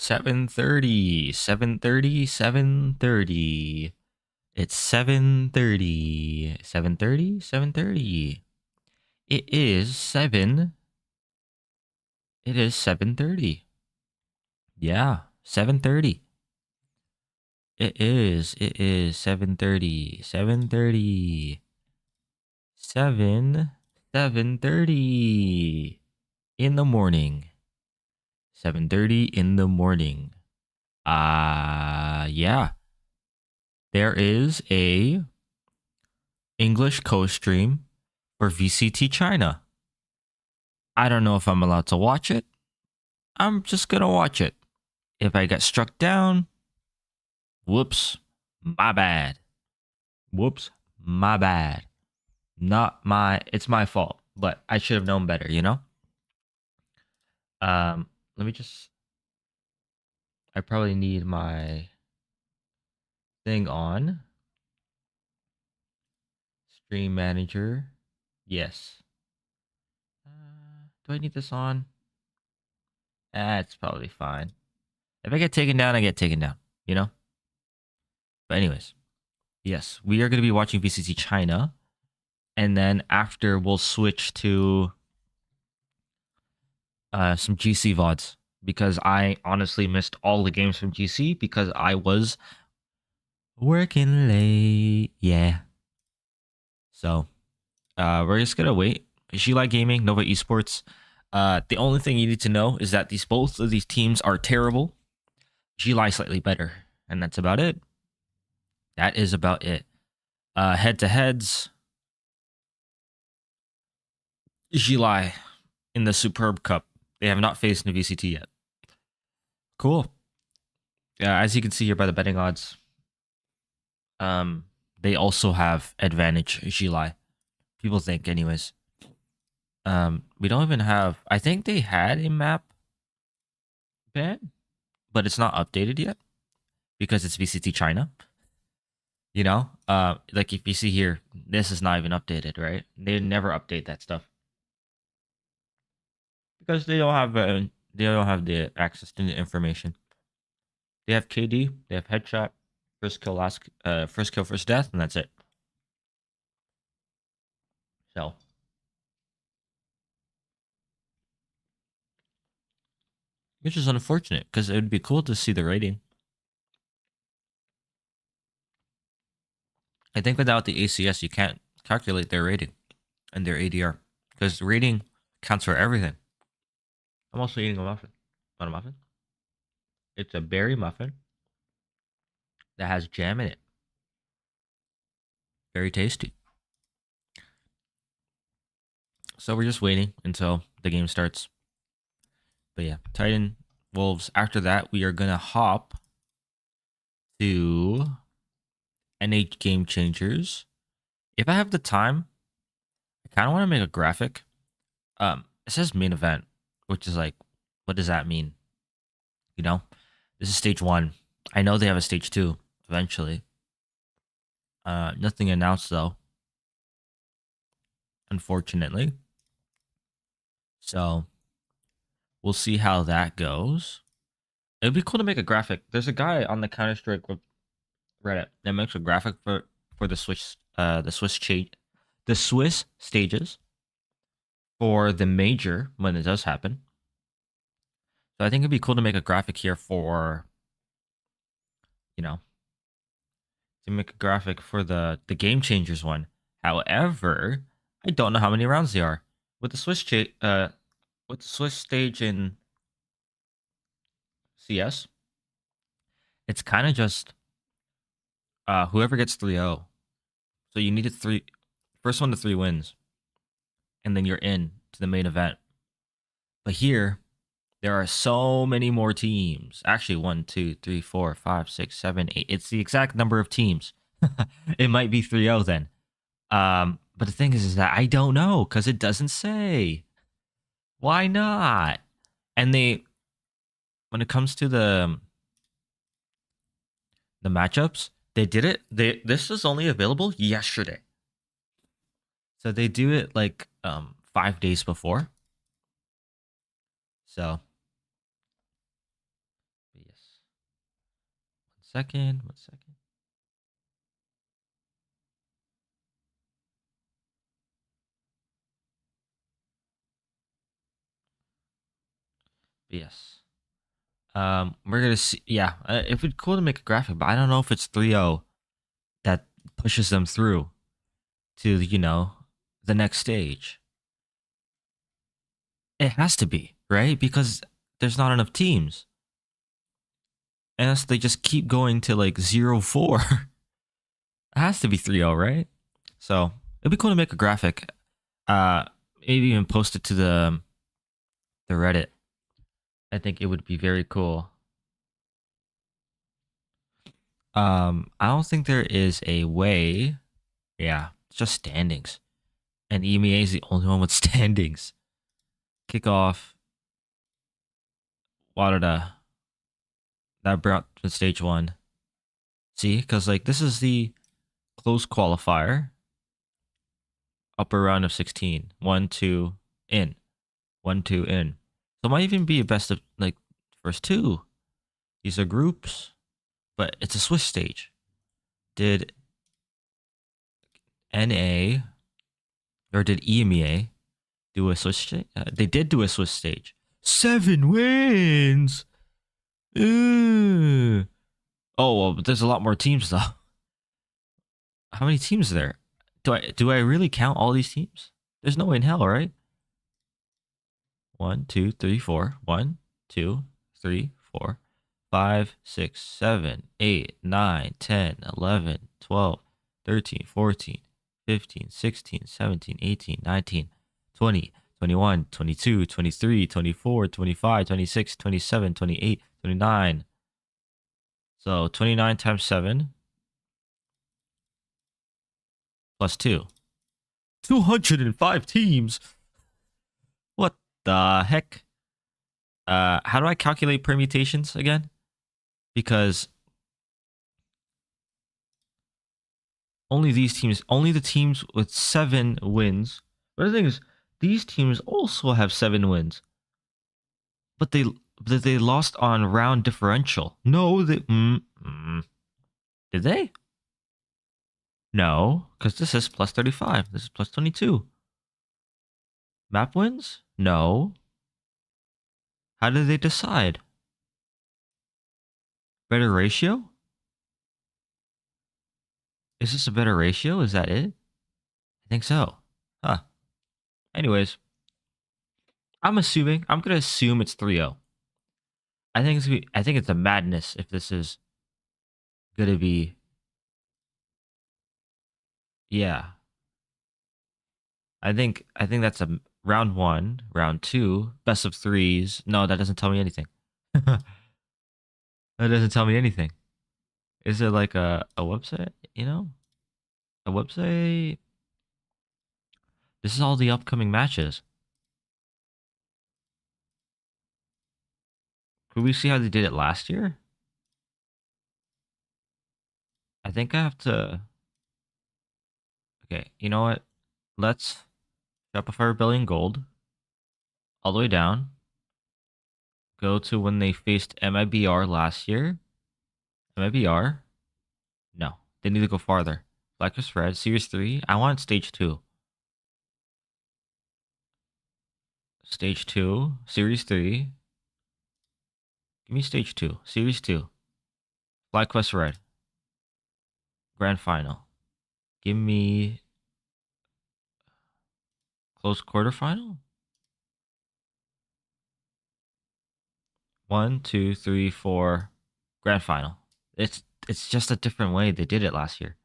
7:30, 7:30, 7:30. It's 7:30, 7:30, 7:30. It is 7. It is 7:30. Yeah, 7:30. It is 7:30, 7:30. 7:30 in the morning. 7:30 in the morning. Yeah. There is a English co-stream for VCT China. I don't know if I'm allowed to watch it. I'm just going to watch it. If I get struck down, whoops, my bad. Whoops, my bad. It's my fault, but I should have known better, you know? Let me just, I probably need my thing on. Stream manager. Yes. Do I need this on? It's probably fine. If I get taken down, I get taken down, you know? But anyways, yes, we are going to be watching VCT China. And then after, we'll switch to some GC VODs. Because I honestly missed all the games from GC because I was working late. Yeah. So, we're just going to wait. Gila Gaming, Nova Esports. The only thing you need to know is that both of these teams are terrible. Gila slightly better. And that's about it. That is about it. Head-to-heads. Gila in the Superb Cup. They have not faced in the VCT yet. Cool. Yeah, as you can see here by the betting odds, they also have advantage Gila. People think, anyways. We don't even have. I think they had a map ban, but it's not updated yet because it's VCT China. You know, like if you see here, this is not even updated, right? They never update that stuff because they don't have the access to the information. They have KD, they have headshot, first kill, first death, and that's it. So, which is unfortunate because it would be cool to see the rating. I think without the ACS, you can't calculate their rating and their ADR because the rating counts for everything. I'm also eating a muffin. Not a muffin. It's a berry muffin that has jam in it. Very tasty. So we're just waiting until the game starts. But yeah, Titan Wolves. After that, we are gonna hop to NH Gamechangers. If I have the time, I kind of want to make a graphic. It says main event, which is like, what does that mean? You know, this is stage 1. I know they have a stage 2 eventually. Nothing announced though, unfortunately. So we'll see how that goes. It'd be cool to make a graphic. There's a guy on the Counter Strike Reddit that makes a graphic for the Swiss stages for the major when it does happen. So I think it'd be cool to make a graphic here for, you know, to make a graphic for the Gamechangers one. However, I don't know how many rounds there are with the Swiss stage in CS. It's kind of just whoever gets 3-0. So you needed first 1 to 3 wins, and then you're in to the main event. But here, there are so many more teams. Actually, 1, 2, 3, 4, 5, 6, 7, 8. It's the exact number of teams. It might be 3-0 then. But the thing is that I don't know because it doesn't say. Why not? And when it comes to the matchups, they did it. This was only available yesterday, so they do it like 5 days before. So second. 1 second. Yes. We're gonna see. Yeah, it would be cool to make a graphic, but I don't know if it's 3-0 that pushes them through to the next stage. It has to be right because there's not enough teams, and they just keep going to like 0-4. It has to be 3-0, right? So it'd be cool to make a graphic. Maybe even post it to the Reddit. I think it would be very cool. I don't think there is a way. Yeah, it's just standings. And EMEA is the only one with standings. Kickoff. Waterda. That brought to stage 1. See? Because, like, this is the close qualifier. Upper round of 16. 1, 2, in. 1, 2, in. So it might even be a best of, like, first 2. These are groups. But it's a Swiss stage. Did NA or did EMEA do a Swiss stage? They did do a Swiss stage. 7 wins. Oh well, but there's a lot more teams though. How many teams are there? Do I really count all these teams? There's no way in hell, right? 1, 2, 3, 4. 1, 2, 3, 4, 5, 6, 7, 8, 9, 10, 11, 12, 13, 14, 15, 16, 17, 18, 19, 20, 21, 22, 23, 24, 25, 26, 27, 28, 29. So 29 times 7 plus 2. 205 teams. What the heck? How do I calculate permutations again? Because only the teams with 7 wins. But the thing is, these teams also have 7 wins. But they lost on round differential. No, they did they? No, because this is plus 35. This is plus 22. Map wins? No. How did they decide? Better ratio? Is this a better ratio? Is that it? I think so. Huh. Anyways, I'm gonna assume it's 3-0. I think it's a madness if this is gonna be. Yeah. I think that's a round 1, round 2, best of 3s. No, that doesn't tell me anything. That doesn't tell me anything. Is it like a website, A website. This is all the upcoming matches. Could we see how they did it last year? I think I have to. Okay, you know what? Let's Shopify Rebellion Gold all the way down. Go to when they faced MIBR last year. MIBR. No, they need to go farther. Blacklist Red, Series 3. I want Stage 2. Stage 2, Series 3. Give me Stage 2, Series 2. FlyQuest Red. Grand Final. Give me close quarterfinal. 1, 2, 3, 4. Grand Final. It's just a different way they did it last year.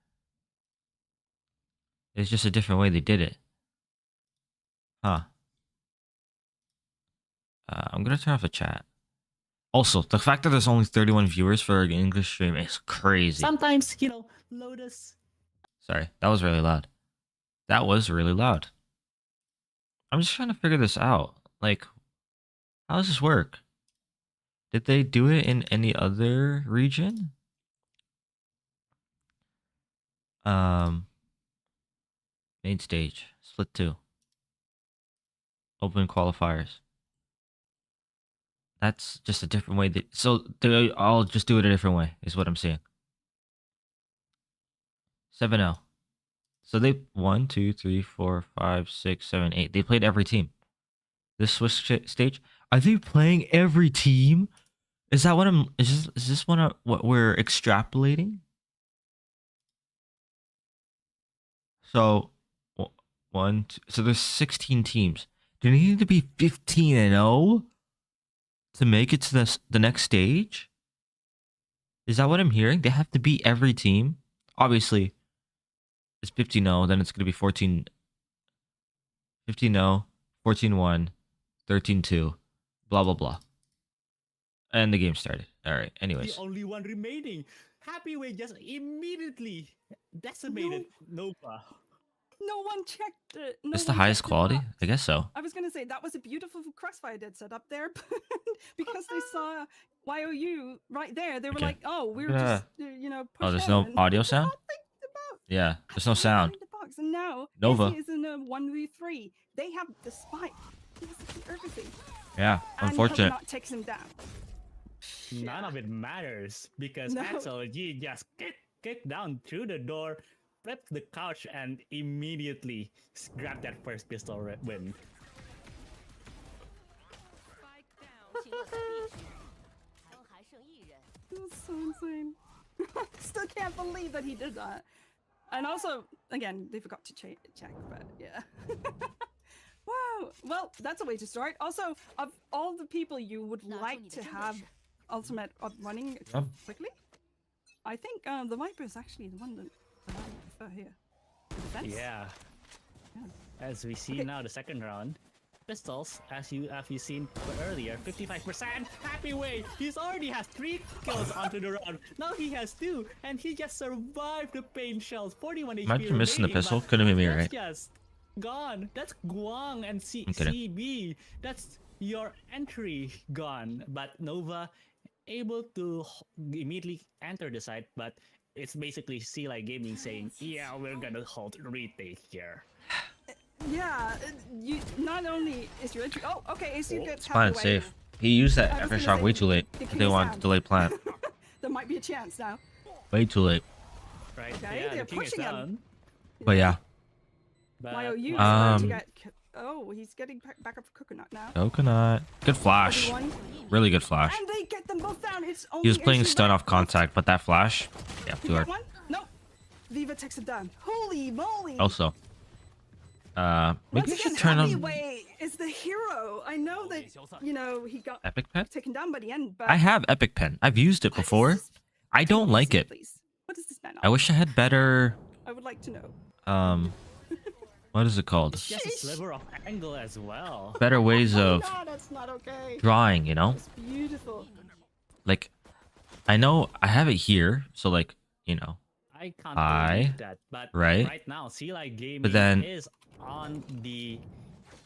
It's just a different way they did it. Huh. I'm gonna turn off the chat. Also, the fact that there's only 31 viewers for an English stream is crazy. Sometimes, Lotus. Sorry, that was really loud. That was really loud. I'm just trying to figure this out. Like, how does this work? Did they do it in any other region? Main stage, split 2. Open qualifiers. That's just a different way. So they all just do it a different way, is what I'm saying. 7-0. So they 1, 2, 3, 4, 5, 6, 7, 8. They played every team. This Swiss stage. Are they playing every team? Is that what I'm? Is this what we're extrapolating? So, one, two, so there's 16 teams. Do they need to be 15-0 to make it to the next stage? Is that what I'm hearing? They have to beat every team. Obviously, it's 15-0. Then it's gonna be 14, 15-0, 14-1, 13-2, blah blah blah. And the game started. All right. Anyways, The only one remaining. Happy Way just immediately decimated Nova. No one checked it. No it's the one highest checked the quality. box. I guess so. I was gonna say that was a beautiful crossfire dead set up there, but because they saw YOU right there, they were Okay. like, "Oh, we're Yeah. just push Oh, there's in," no and audio they sound? all think about Yeah. There's no right sound. behind the box, and now Nova. Izzy is in a 1v3. They have the spike. He has to do everything. Yeah. And Unfortunate. Coconut takes him down. None of it matters because No. XLG just kicked down through the door, flipped the couch, and immediately grabbed that first pistol win. Spike down，请落在 B 区，残还剩1人。 That's so insane. Still can't believe that he did that. And also, again, they forgot to check, but yeah. Wow. Well, that's a way to start. Also, of all the people you would like to have ultimate up running quickly, I think the Viper is actually the one that I prefer here. Defense? Yeah. As we see now, the second round, pistols, as you seen earlier, 55%. Happy Way, he's already has 3 kills onto the round. Now he has 2, and he just survived the pain shells. 41 HP. Imagine missing the remaining, pistol. but Couldn't be me, that's right? just gone. That's Guang and I'm kidding. CB. That's your entry gone. But Nova able to immediately enter the site, but it's basically Sea Light Gaming saying, "Yeah, we're gonna hold retake here." Yeah. You not only is your entry. Oh, okay. Is you get It's fine. It's safe. He used that I was aftershock gonna way say, too late. it They wanted to sound. delay plant. There might be a chance now. Way too late. Right? Okay, Yeah, they're the king is pushing him. down. But yeah. But YOU is wow. going to get. Oh, he's getting back up for Coconut now. Coconut. Good flash. Everyone. Really good flash. And they get them both down. It's only He was playing entry stun left. off contact, but that flash, yeah, You too get hard. one? No. Viva takes it down. Holy moly. Also, maybe Once you again, should turn Happy on Way is the hero. I know that, he got Epic Pen. taken down by the end, but I have Epic Pen. I've used it what is before. this? I don't Tell me, like it. please. What is this man I wish I had better. I would like to know. What is it called? Just a sliver of angle as well. Better ways Oh, of no, that's not okay. drawing. You know, It's beautiful. like I know I have it here, so like I can't I- believe that, but right? now, Sea Light Gaming But then- is on the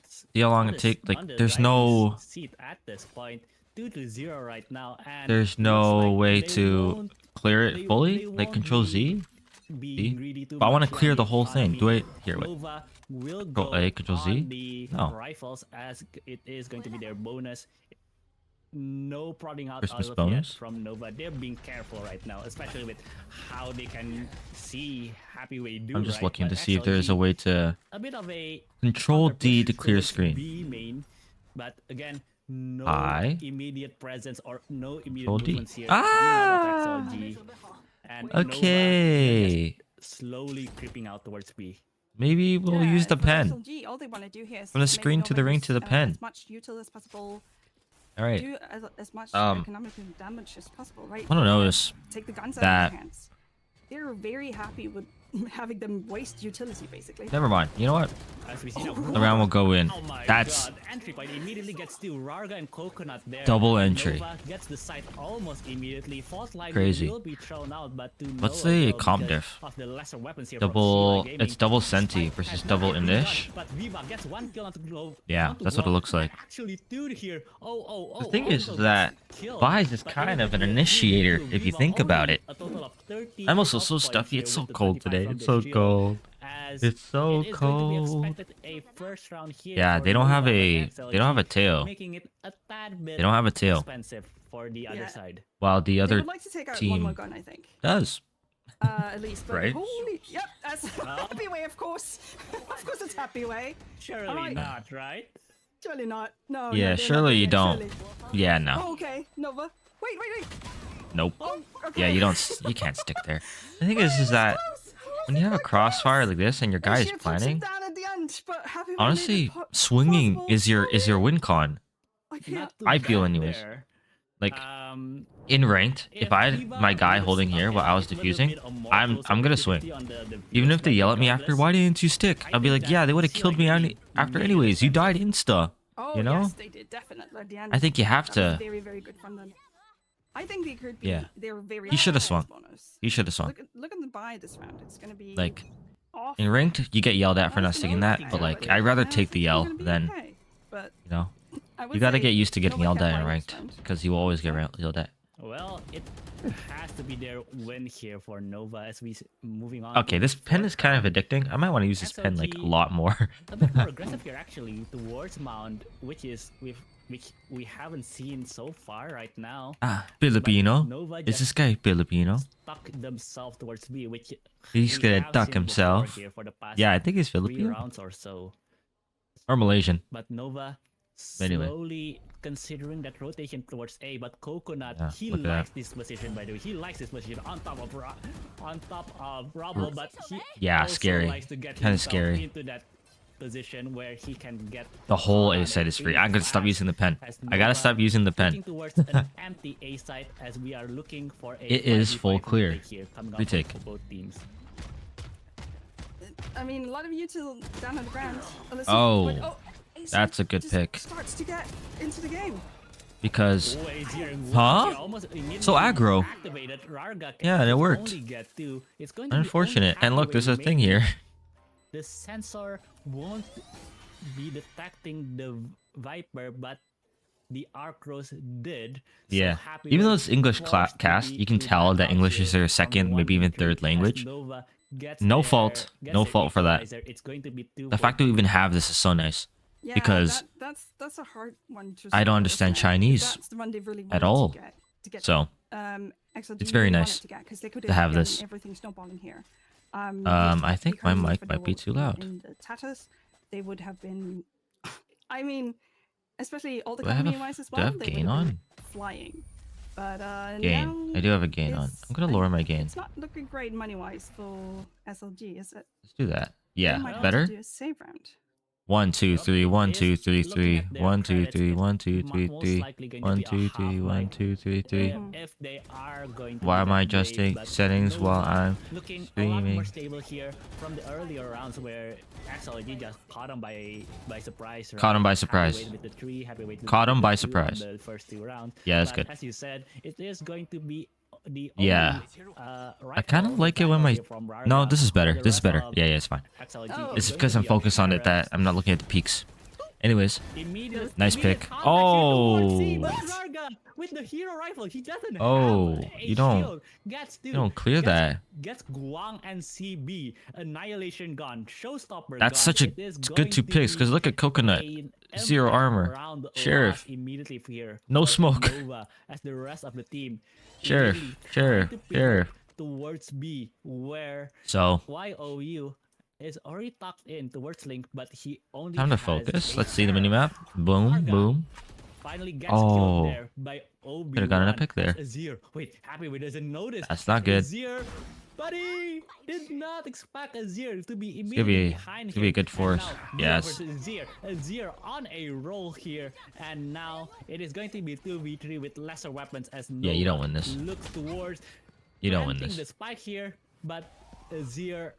see how long it take. Like there's no seat at this point, 2-0 right now, and there's looks no like way they to won't clear they- it fully. they Like won't Control be Z. being See? greedy too But I wanna much. clear the Like, whole on thing. the Do it here, wait. Nova will Control go A, Control Z? on the No. rifles as it is going to be their bonus. No prodding out Christmas of bonus? yet from Nova. They're being careful right now, especially with how they can see Happy Way do. I'm just right? looking But to see if there is a XLG, way to a bit of a Control D to counter-push clear towards screen. B main, but again, no I- immediate presence or no immediate Control D. movements here. Ah! Coming out of XLG, and Nova Okay. just slowly creeping out towards B. Maybe we'll Yeah, use the for pen. SLG, all they want to do here is From the make screen to the Nova ring use, to the pen. As much util as possible. All right. Do as much Um, economic damage as possible, right? I want to notice Take the guns out that- of their hands. They're very happy with having them waste utility, basically. Never mind. You know what? As we see now, The round will go in. oh my That's god, entry point immediately gets to Rarga and Coconut there. Double And entry. Nova gets the site almost immediately. Fault line Crazy. will be thrown out, but to What's no the avail comp because diff? of the lesser weapons here from double. CLI Gaming. It's double Senti Spike versus has double not been Inish. done, but Viva gets 1 kill onto Glove. Yeah, onto that's what it Glove. looks like. Actually, dude here. Oh. The thing is also that gets killed, Vise is but kind of an immediately initiator to if you Viva think about only it. a total of 30 I'm also health so points stuffy. here It's so with the cold 25 today. from It's the so shield. cold. as It's so it is going to be cold. expected a first round here. Yeah, for they don't have Nova a and they don't have a SLG, tail. making it a tad bit They don't have a tail. expensive for the other Yeah. side. While the They other would like to take out one more team gun, I think. does. At least, but Right. holy, yep, that's Happy Way, of course. Of course, it's Happy Way. Surely Alright. not, right? Surely not. No. Yeah, no, they're not surely doing you it, don't. surely. Yeah, no. Oh, okay, Nova. Wait. Nope. Oh, okay. Yeah, you can't stick there. The thing is that when you have a crossfire like this and your guy is planning, down at the end, but Happy Way made honestly, it swinging possible. is your win con. I can't. Not too I feel bad anyways. there. Like Um, in ranked, if I had Kiva my guy would've holding stuck here while I was a little defusing, bit more I'm closer gonna 50 swing. on the Even if they yell at me after, regardless. why didn't you stick? I I'll be think like, yeah, they would have that killed me CLG after made it anyways. You died expensive. insta. Oh, You know? yes, they did definitely at the end. I think you have That was to. very, very good from them. I think they could be. Yeah. They're very. He shoulda high swung. bonus. You should have swung. Look at the buy this round. It's gonna be Like off. in ranked, you get yelled at for not Honestly, sticking no, that, but like exactly. I'd rather And I take the think yell they're gonna be than okay, but you know. I would You gotta say get used to getting Nova yelled kept at in right this ranked round. because you will always get yelled at. Well, it has to be their win here for Nova as we moving on. Okay, to this the pen fourth is kind of round. addicting. I might want to use this pen like a SLG lot more. A bit more aggressive here actually towards Mound, which we haven't seen so far right now. Ah, Filipino. Nova Is just this guy Filipino? stuck themselves towards B, which He's we gonna have duck seen himself. before here for the past Yeah, I think he's 3 Filipino rounds or so. or Malaysian. But Nova Anyway. slowly considering that rotation towards A, but Coconut, Yeah, he look at likes this position by the way. He likes this position on top of Rubble, but he Yeah, also scary. likes to get Kinda himself scary. into that position where he can get The whole on A side is free. really I'm gonna stop fast using the pen. as I gotta Nova stop using the looking pen. towards an empty A side as we are looking for a It is 5v5 full clear. retake here coming up Retake. for both teams. I mean, a lot of you two down on the ground. Alyssa, Oh, but- Ace that's a good just pick. Starts to get into the game. Because Oh, Azir Huh? almost immediately So aggro. activated. Rarga Yeah, and it can worked. only get 2. It's going to be unfortunate. only And look, there's a activated thing maybe. here. The sensor won't be detecting the Viper, but the Arcros did. So Yeah. Happy Even though Way it's English forced to cast, be you can to tell back that out English is here their from second, the maybe even 1v3 third as language. Nova gets No their- fault. gets No their fault for that. equalizer. It's going to be 2 The fact that we even have this is so nice. Yeah, Because that's a hard one to. I don't swallow, understand isn't it? Chinese That's the one they really at wanted all. To get. So XLG it's very really nice wanted to get, 'cause they could to have gotten this. Everything snowballing here. I think my mic might be too loud. In the Tatas, they would have been. I mean, especially all the Do I have a company wise as do I well. have they gain would have been on? flying. But Gain. now I do have a gain on. I'm gonna lower my gain. It's not looking great money wise for SLG, is it? Let's do that. They Yeah, might have to better. do a save round. 1 2 3 1 2 3 Looking 3 at their 1 2 credits, 3 it's 1 2 3 most 3 likely going to 1 be a 2 3 half 1 life 2 3 3. if they are going to Why be am I that brave, adjusting but settings while Nova I'm looking a lot more streaming? stable here from the earlier rounds where XLG just caught him by surprise. Caught him by Happy surprise. Wade with the 3, Happy Wade with Caught him the by 2 on surprise. the first 2 rounds. Yeah, that's But good. As you said, it is going to be the Yeah. I kind of like it when my. No, this is better. This is better. Yeah, it's fine. Oh. It's because I'm focused on it that I'm not looking at the peaks. Anyways, Immediate, Nice immediate pick. contact here towards C, Oh. but Rarga with the hero rifle, he doesn't Oh, have a you don't- shield. Gets you don't clear gets, that. Gets Guang and CB annihilation gun, showstopper. That's gun. such a It is it's going good 2 to picks. Because be look at Coconut. an 0 impact armor. round Sheriff. loss immediately here No for smoke. Nova as the rest of the team. Sheriff, immediately trying sheriff, to pivot sheriff. towards B, where So, YOU is already tucked in towards Link, but he only time to has focus. a Let's see the sheriff. minimap. Boom, Rarga boom. Finally gets Oh. killed there by Obi. Could've gotten a pick there. Azir. Wait, Happy Way doesn't notice. That's not good. Azir, buddy, did not expect Azir to be gonna immediately be- behind it's gonna be a him. good And force. now Nova Yes. versus Azir. Azir on a roll here, and now it is going to be 2v3 with lesser weapons as Nova Yeah, you don't win this. looks towards You don't win planting this. the spike here, but Azir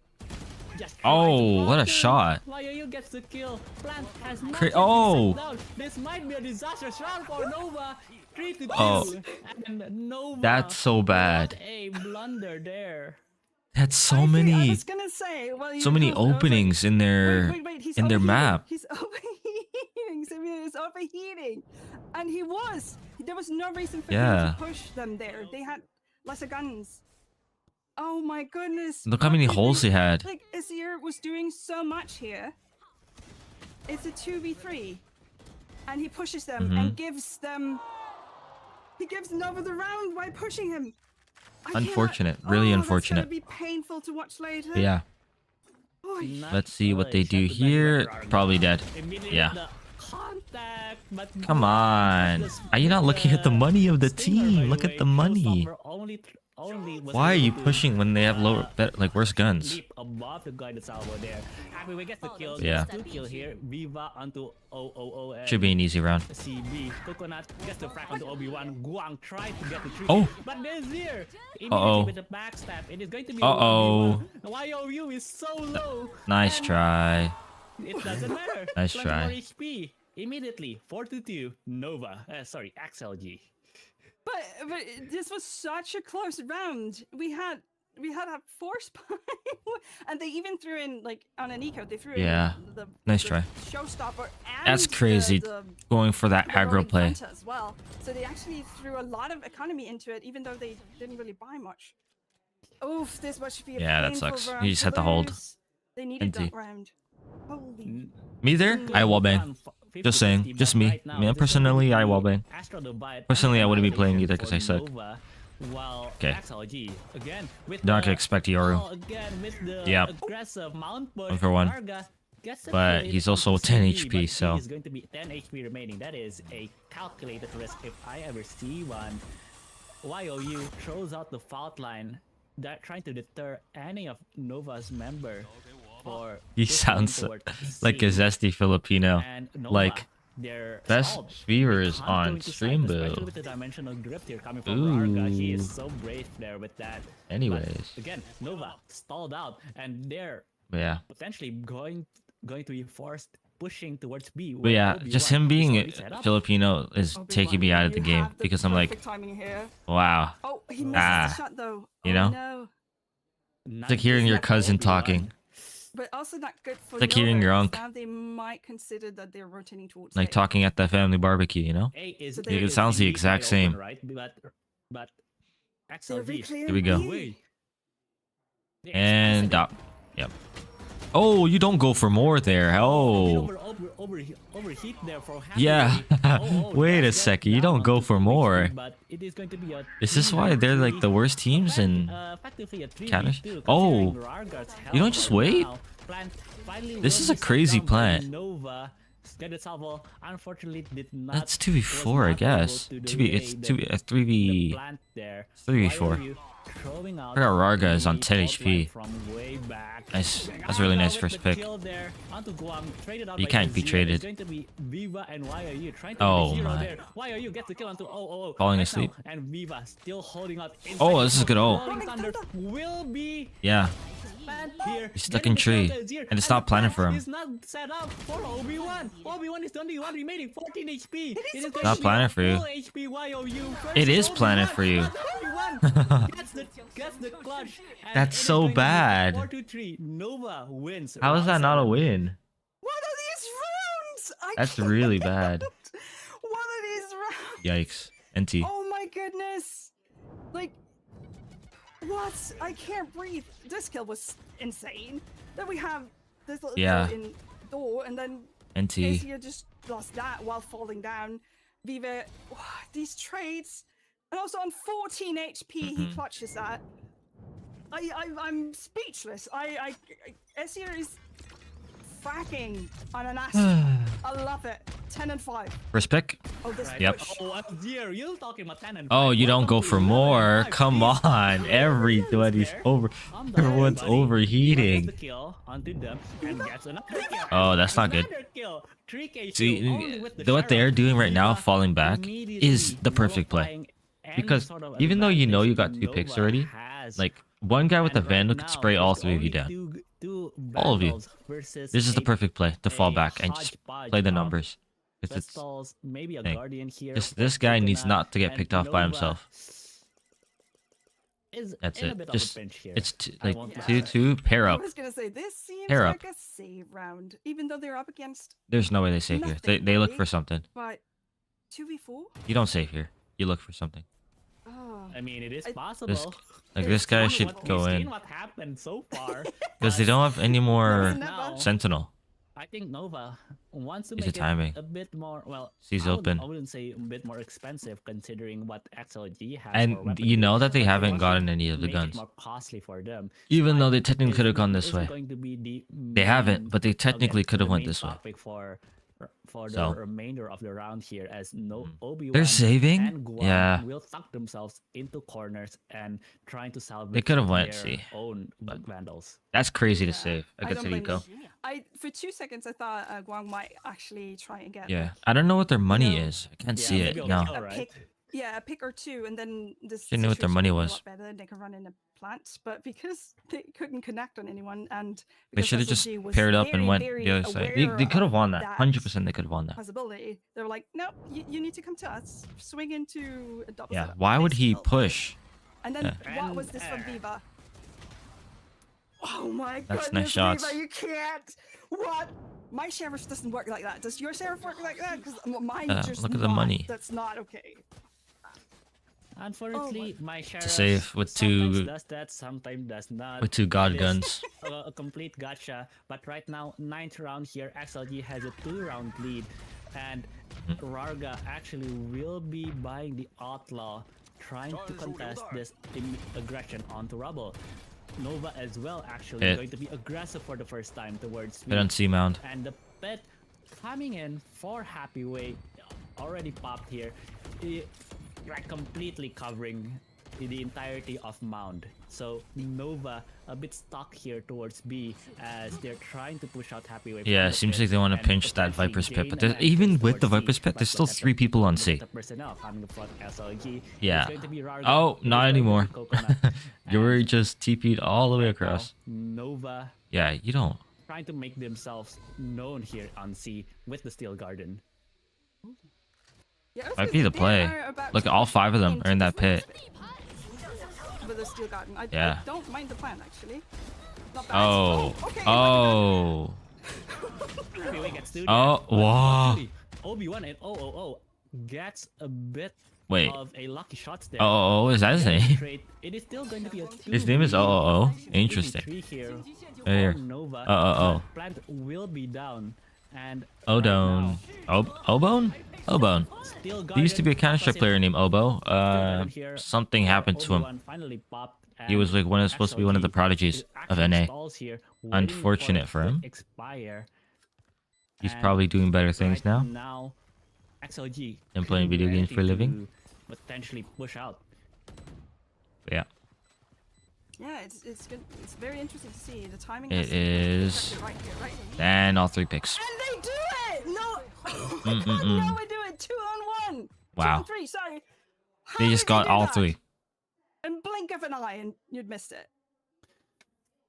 just Oh, tries to what a block him. shot. YOU gets the kill. Plant has not Cra- yet been oh. set down. This might be a disastrous round for Nova. 3-2. Oh. And Nova. That's so bad. What a blunder there. That's so I many, was gonna say, well, you so many called- I was like, openings in their wait, he's in their overheating. map. He's overheating. Simeon is overheating, and he was. There was no reason for Yeah. him to push them there. They had lesser guns. Oh my goodness. Look how what many did holes he had. Like, Azir was doing so much here. It's a 2v3. And he pushes them and gives them... He gives Nova the round by pushing him. I cannot- Unfortunate. Really unfortunate. That's gonna be painful to watch later. But yeah. Oy. Let's see what they do here. Probably dead. Yeah. Come on. Are you not looking at the money of the team? Look at the money. Why are you pushing when they have lower, like worse guns? Leap above the guy that's over there. Happy we get the kill. Yeah. Two kill here. Viva onto OOO. And Should be an easy round. CB. Coconut gets the frag onto Obi-Wan. Guang tried to get the trick. Oh. But there's here. Uh-oh. With the backstab. It is going to be Uh-oh. YOU is so low. Nice And try. it doesn't matter. Nice Plus try. more HP. Immediately. 4-2. Nova. Sorry. XLG. But this was such a close round. We had a force spy, and they even threw in like on an eco. They threw Yeah. in the Nice the try. showstopper. And That's crazy. Going for that the aggro rolling play. front as well. So they actually threw a lot of economy into it, even though they didn't really buy much. Oof, this must be a Yeah, that painful sucks. round You just to had to hold. lose. They needed Empty. that round. Holy. Me there? I wallbang. Just saying. Just me. Man, personally, I wallbang. Personally, I wouldn't be playing either because I suck. Okay. Not gonna expect Yoru. Yep. 1 for 1. But he's also 10 HP, so. He's going to be 10 HP remaining. That is a calculated risk if I ever see one. YOU throws out the fault line, that trying to deter any of Nova's member. For He pushing sounds towards like a C. zesty Filipino. And Nova, Like, their best solve. viewers They can't on go into stream, sight, boo. especially with the dimensional grip here coming from Rarga. He Ooh. is so brave there with that. But Anyways. again, Nova stalled out, and they're Yeah. potentially going to be forced pushing towards B. But yeah, just him being Filipino is Obi-Wan, taking me out of the you game have the because I'm like, perfect timing here. wow. Oh, he missed Ah. the shot though. You Oh, know? No. It's like hearing your cousin talking. But also not good for It's like hearing your Nova, unc. because now they might consider that they're rotating towards Like A. talking at the family barbecue, you know? So It sounds the exact same. Right? But They're XLG. reclearing Here we go. B. Wait. And dot. Yep. Oh, you don't go for more there. Oh. Overheat there for half Yeah. Wait a second. You don't go for more. Is this why they're like the worst teams in counters? Oh. You don't just wait? This is a crazy plan. That's 2v4, I guess. It's 3v 3v4. I forgot Rarga is on 10 HP. Nice. That's a really nice first pick. You can't be traded. Oh my. Falling asleep. And Viva still holding out. Oh, this is good ult. Rolling Thunder will be Yeah. here. He's stuck in tree, and it's not planning for him. He's not set up for Obi-Wan. Obi-Wan is the only one remaining, 14 HP. It is going Not to be planning a for you. full HP YOU It is versus planning Obi-Wan, for you. but Obi-Wan gets the clutch. And That's it is so going to be bad. 4-3. Nova wins. How is that not a round win? What are these rounds? That's really bad. What are these rounds? Yikes. NT. Oh my goodness! Like, what? I can't breathe. This kill was insane. Then we have this little Yeah. kill in door, and then NT. Asia just lost that while falling down. Viva, these trades, and also on 14 HP, he clutches that. I'm speechless. Ezir is fracking on an ass. I love it. 10 and 5. First pick. Oh, this Yep. push. Oh, I'm here. You're talking about 10 and Oh, 5. you don't go Welcome for to more. 11 and 5. Come This on. is Everybody's fair. over. I'm done, Everyone's buddy. Gets overheating. the kill onto them and gets another kill. Oh, that's not good. Another kill. 3K See, shield only with what they're Sheriff. doing right now, Viva falling back, is the perfect play. nullifying any Because sort of even though you know you advantage got 2 picks Nova already, has. like one guy with a And right Vandal could now, spray all there's 3 of you only down. two All of you. Vandals versus This is the a- perfect play to fall a back and just hodgepodge play the of numbers. It's Vestals, maybe a thing. Guardian here. This for guy needs Coconut, not to get and picked off by Nova himself. is That's in a it. bit Just of a pinch here. it's I like won't lie. 2-2 pair I up. was gonna say this seems Pair like up. a save round, even though they're up against. There's no way they save here. They look Nothing, for something. But 2v4. You don't save here. You look for something. Oh. I mean, it is I- possible. This guy From should what go we've in seen what happened so far. because they but don't have any more now, Sentinel. I think Nova wants to Use make the timing. it a bit more. Well, Seas I open. wouldn't say a bit more expensive considering what XLG has for And weaponry. you know that they but they haven't want to gotten any of the make guns. It more costly for them. Even though they Spike technically could have gone this isn't way. going to be the They haven't, main- but they technically again, could have the went main this way. topic for the So. remainder of the round here, as no Obi-Wan They're saving? and Guam Yeah. will tuck themselves into corners and trying to salvage They could have went their C, own but- vandals. That's crazy to Yeah, save I against don't blame Rico. them. For 2 seconds, I thought Guang might actually try and get Yeah, I don't know what their money know, is. I can't Yeah, see maybe it. I'll No. tell, a right? pick. Yeah, a pick or two, and then this. Should've knew what their situation money would be a was. lot better, and they could run in a plant, but because they couldn't connect on anyone, and They because should have just SLG was paired up very, and went very the other side. They aware could have of won that. 100% they could have won that. possibility, they were like, no, you need to come to us. Swing into a double Yeah. setup. Why They would he still- push? And then Yeah. what was this from Viva? Oh my That's goodness, nice shots. Viva, you can't. What? My sheriff doesn't work like that. Does your sheriff work like that? Because mine just look at the not. money. That's not okay. Unfortunately, my sheriff save with sometimes two- does that, sometimes does not. With two god It is guns. a complete gotcha. But right now, 9th round here, XLG has a 2-round lead, and Rarga actually will be buying the Outlaw, trying to contest this aggression onto Rubble. Nova as well actually Hit. going to be aggressive for the first time towards Hit on C mound. and the pet coming in for Happy Way already popped here. Like completely covering the entirety of Mound. So Nova a bit stuck here towards B as they're trying to push out Happy Way. Yeah, from the seems pit like they want to and pinch that potentially Viper's pit. gain But an there's, even advantage with the towards Viper's C, pit, but there's still look at 3 people on the C. personnel coming from SLG. Yeah. It's going to be Rarga, Oh, it's not going to be anymore. Coconut, You were and just TP'd all the way right across. now, Nova Yeah, you don't. trying to make themselves known here on C with the Steel Garden. Yeah, I was Might gonna be the say, play. they are about Look, to all push 5 of them into are in the that pit. with the steel garden. I Yeah. don't mind the plan actually. Not bad. Oh. Okay, Oh. Happy Way gets 2 Oh, wow. Obi-Wan and 000 gets a bit Wait. of a lucky shots there. Oh, is that his name? Trade. It is still going to be a His name is 000. Interesting. 2v3 here. Right here. for Nova. 000. Plant will be down. And Odone. Obone? Obone. Steel There used to be a Counter-Strike player named Obo. Something happened to him. Finally popped, He was like supposed to be one of the prodigies of NA. Unfortunate for him. Expire. He's And probably doing better things right now. Now, XLG And playing could be video games for a ready living. to Potentially push out. But yeah. Yeah, it's good. It's very interesting to see the timing. It has to be is. perfectly right here, right? And all 3 picks. And they do it! No! Mm-mm-mm. No, we do it 2 on 1! 2 Wow. on 3, sorry. How They just did got do all that? 3. And blink of an eye and you'd missed it.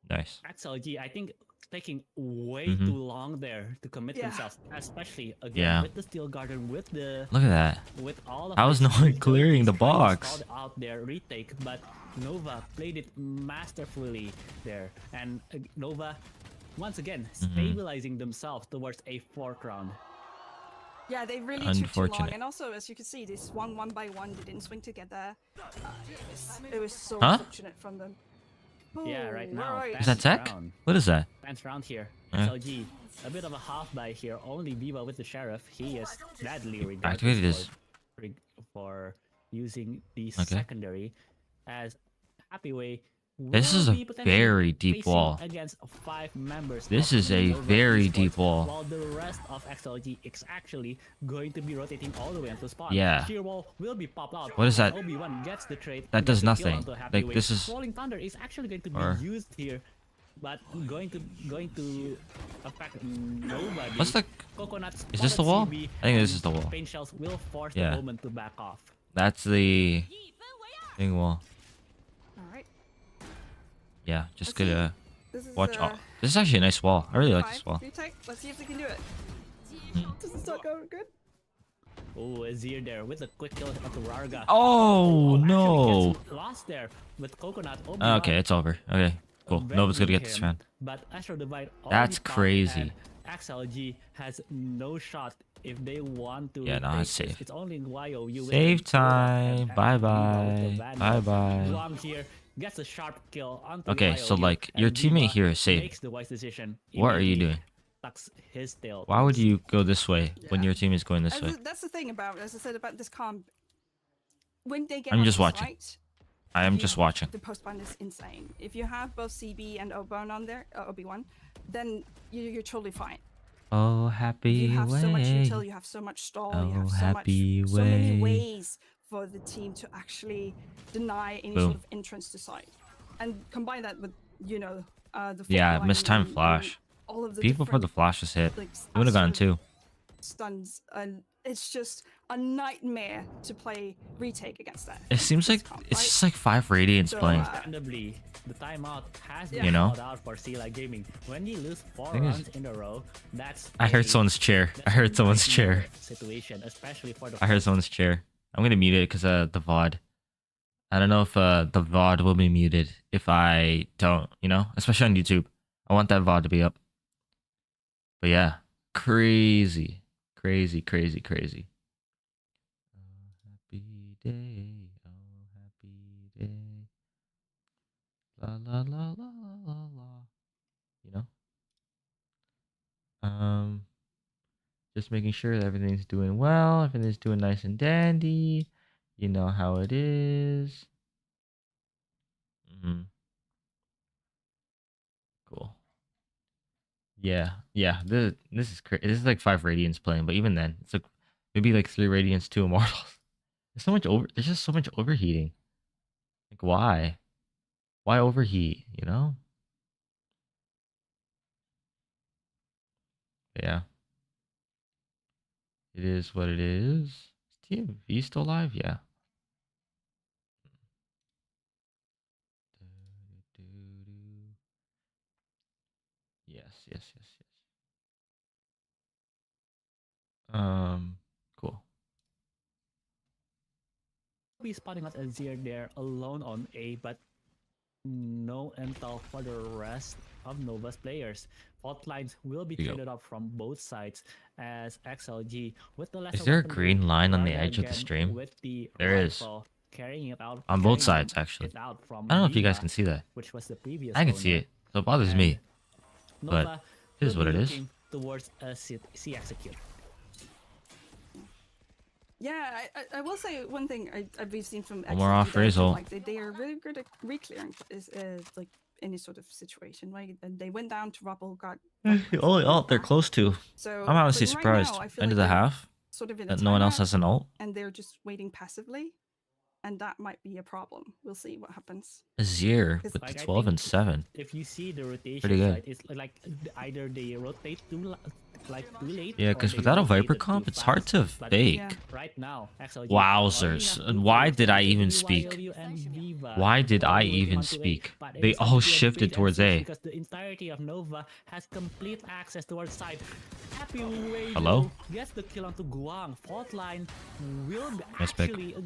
Nice. XLG, I think, taking way Mhm. too long there to commit Yeah. themselves, especially again Yeah. with the Steel Garden, with the Look at that. with all of How is this, no one he's clearing the trying to box? stall out their retake, but Nova played it masterfully there, and Nova once again Mm-hmm. stabilizing themselves towards a 4th round. Yeah, they really took too long. Unfortunate. And also, as you can see, they swung one by one. They didn't swing together. It was so Huh? unfortunate from them. Yeah, right Oh, now. right. Is that tech? Round. What is that? 10th round here. Yeah. SLG, a bit of a half buy here. Only Viva with the Sheriff. He is gladly regarded Activated his- for using the Okay. secondary as Happy Way. This will is a be potentially very deep facing wall. Against 5 members. This of is a Nova very Esports, deep wall. While the rest of XLG is actually going to be rotating all the way into spot. Yeah. Sheer wall will be popped out. What is that? Obi-Wan gets the trade. That does gets the kill nothing. onto Happy Like, Way. this is- Rolling Thunder is actually going to be Or- used here, but going to affect nobody. What's the... Coconut Is this the spotted wall? CB, I think this and is the wall. Pain shells will force Yeah. the Omen to back off. That's the... thing wall. Alright. Yeah, just Let's see. gonna This is watch... This is actually a nice wall. I really like this wall. retake. Let's see if they can do it. Does this not go good? Oh, Azir there with a quick kill onto Rarga. Oh, actually no. gets lost there with Coconut. Obi-Wan Okay, it's over. Okay, cool. Nova's gonna get this avenging round. him, But Astro Divide That's already popped, crazy. and XLG has no shot if they want to Yeah, no, retake it's this, safe. it's only YOU Save time. Bye bye. Bye bye. Guam here gets a sharp kill onto Okay, so YOU, like your and teammate Viva here is safe. makes the wise decision. What are you immediately doing? Tucks his tail Why would towards you go this way when Yeah. your team is going this way? That's the thing about, as I said, about this comp. When they get I'm onto just watching. site, I am just watching. the postband is insane. If you have both CB and Obi-Wan on there, Obi-Wan, then you're totally fine. Oh, happy You have so much way. intel, you have so much stall, you Oh, have happy so many way. ways for the team to actually deny any Boom. sort of entrance to site. And combine that with, the Yeah, fault line mistimed and flash. all of the People before the different, flashes hit. like, You would have gotten sort of two. stuns, and it's just a nightmare to play retake against that. It seems like comp, it's right? just like 5 Radiants So, playing. Understandably, the timeout has been You know? called out for Sea Gaming. When you lose 4 Thing is- rounds in a row, that's I heard a- someone's chair. that's I a heard someone's nightmare chair. situation, especially for the I heard someone's chair. I'm gonna mute it because the VOD. I don't know if the VOD will be muted if I don't, especially on YouTube. I want that VOD to be up. But yeah, crazy. Crazy, crazy, crazy. Oh, happy day. Oh, happy day. La la la la la la la. You know? Just making sure that everything's doing well, everything's doing nice and dandy. You know how it is. Cool. Yeah, yeah. This is crazy. This is like 5 Radiants playing, but even then, it's like maybe like 3 Radiants, 2 Immortals. There's so much There's just so much overheating. Like why? Why overheat? Yeah. It is what it is. Is TMV still live? Yeah. Yes, yes, yes, yes. Cool. be spotting out Azir there alone on A, but no intel for the rest of Nova's players. Fault lines will be Here you go. traded up from both sides as XLG with the lesser Is there a weapon green group line on the guarded edge of the again stream? with the There is. rifle, carrying it out On both carrying sides, actually. it out from I don't know if you guys Viva, can see that. which was the previous I can see owner. it. So it bothers me. But Nova it is will what be it is. looking towards a C execute. Yeah, I will say one thing we've seen from One more off XLG that I do Razel. like they are really good at re-clearing is like any sort of situation, right? And they went down to Rubble, got Only ult they're close to. So I'm honestly but right now, surprised. I feel End like of the they're half sort of in a that no one else timeout, has an ult. and they're just waiting passively, and that might be a problem. We'll see what happens. Azir with the Like, I 12 and think 7. If you see the rotation, Pretty good. right, it's like either they rotate too late. Yeah, or because they without a rotated Viper too comp, it's hard fast. to But fake. Yeah. Right now, XLG Wowzers. already have And why influence did I into even the speak? YOU and Viva Why did I all even onto A, speak? but it They is all going to be a shifted wait and towards see A. because the entirety of Nova has complete access towards side. Happy way Hello? gets the kill onto Guang. Fault line will be Nice pick. actually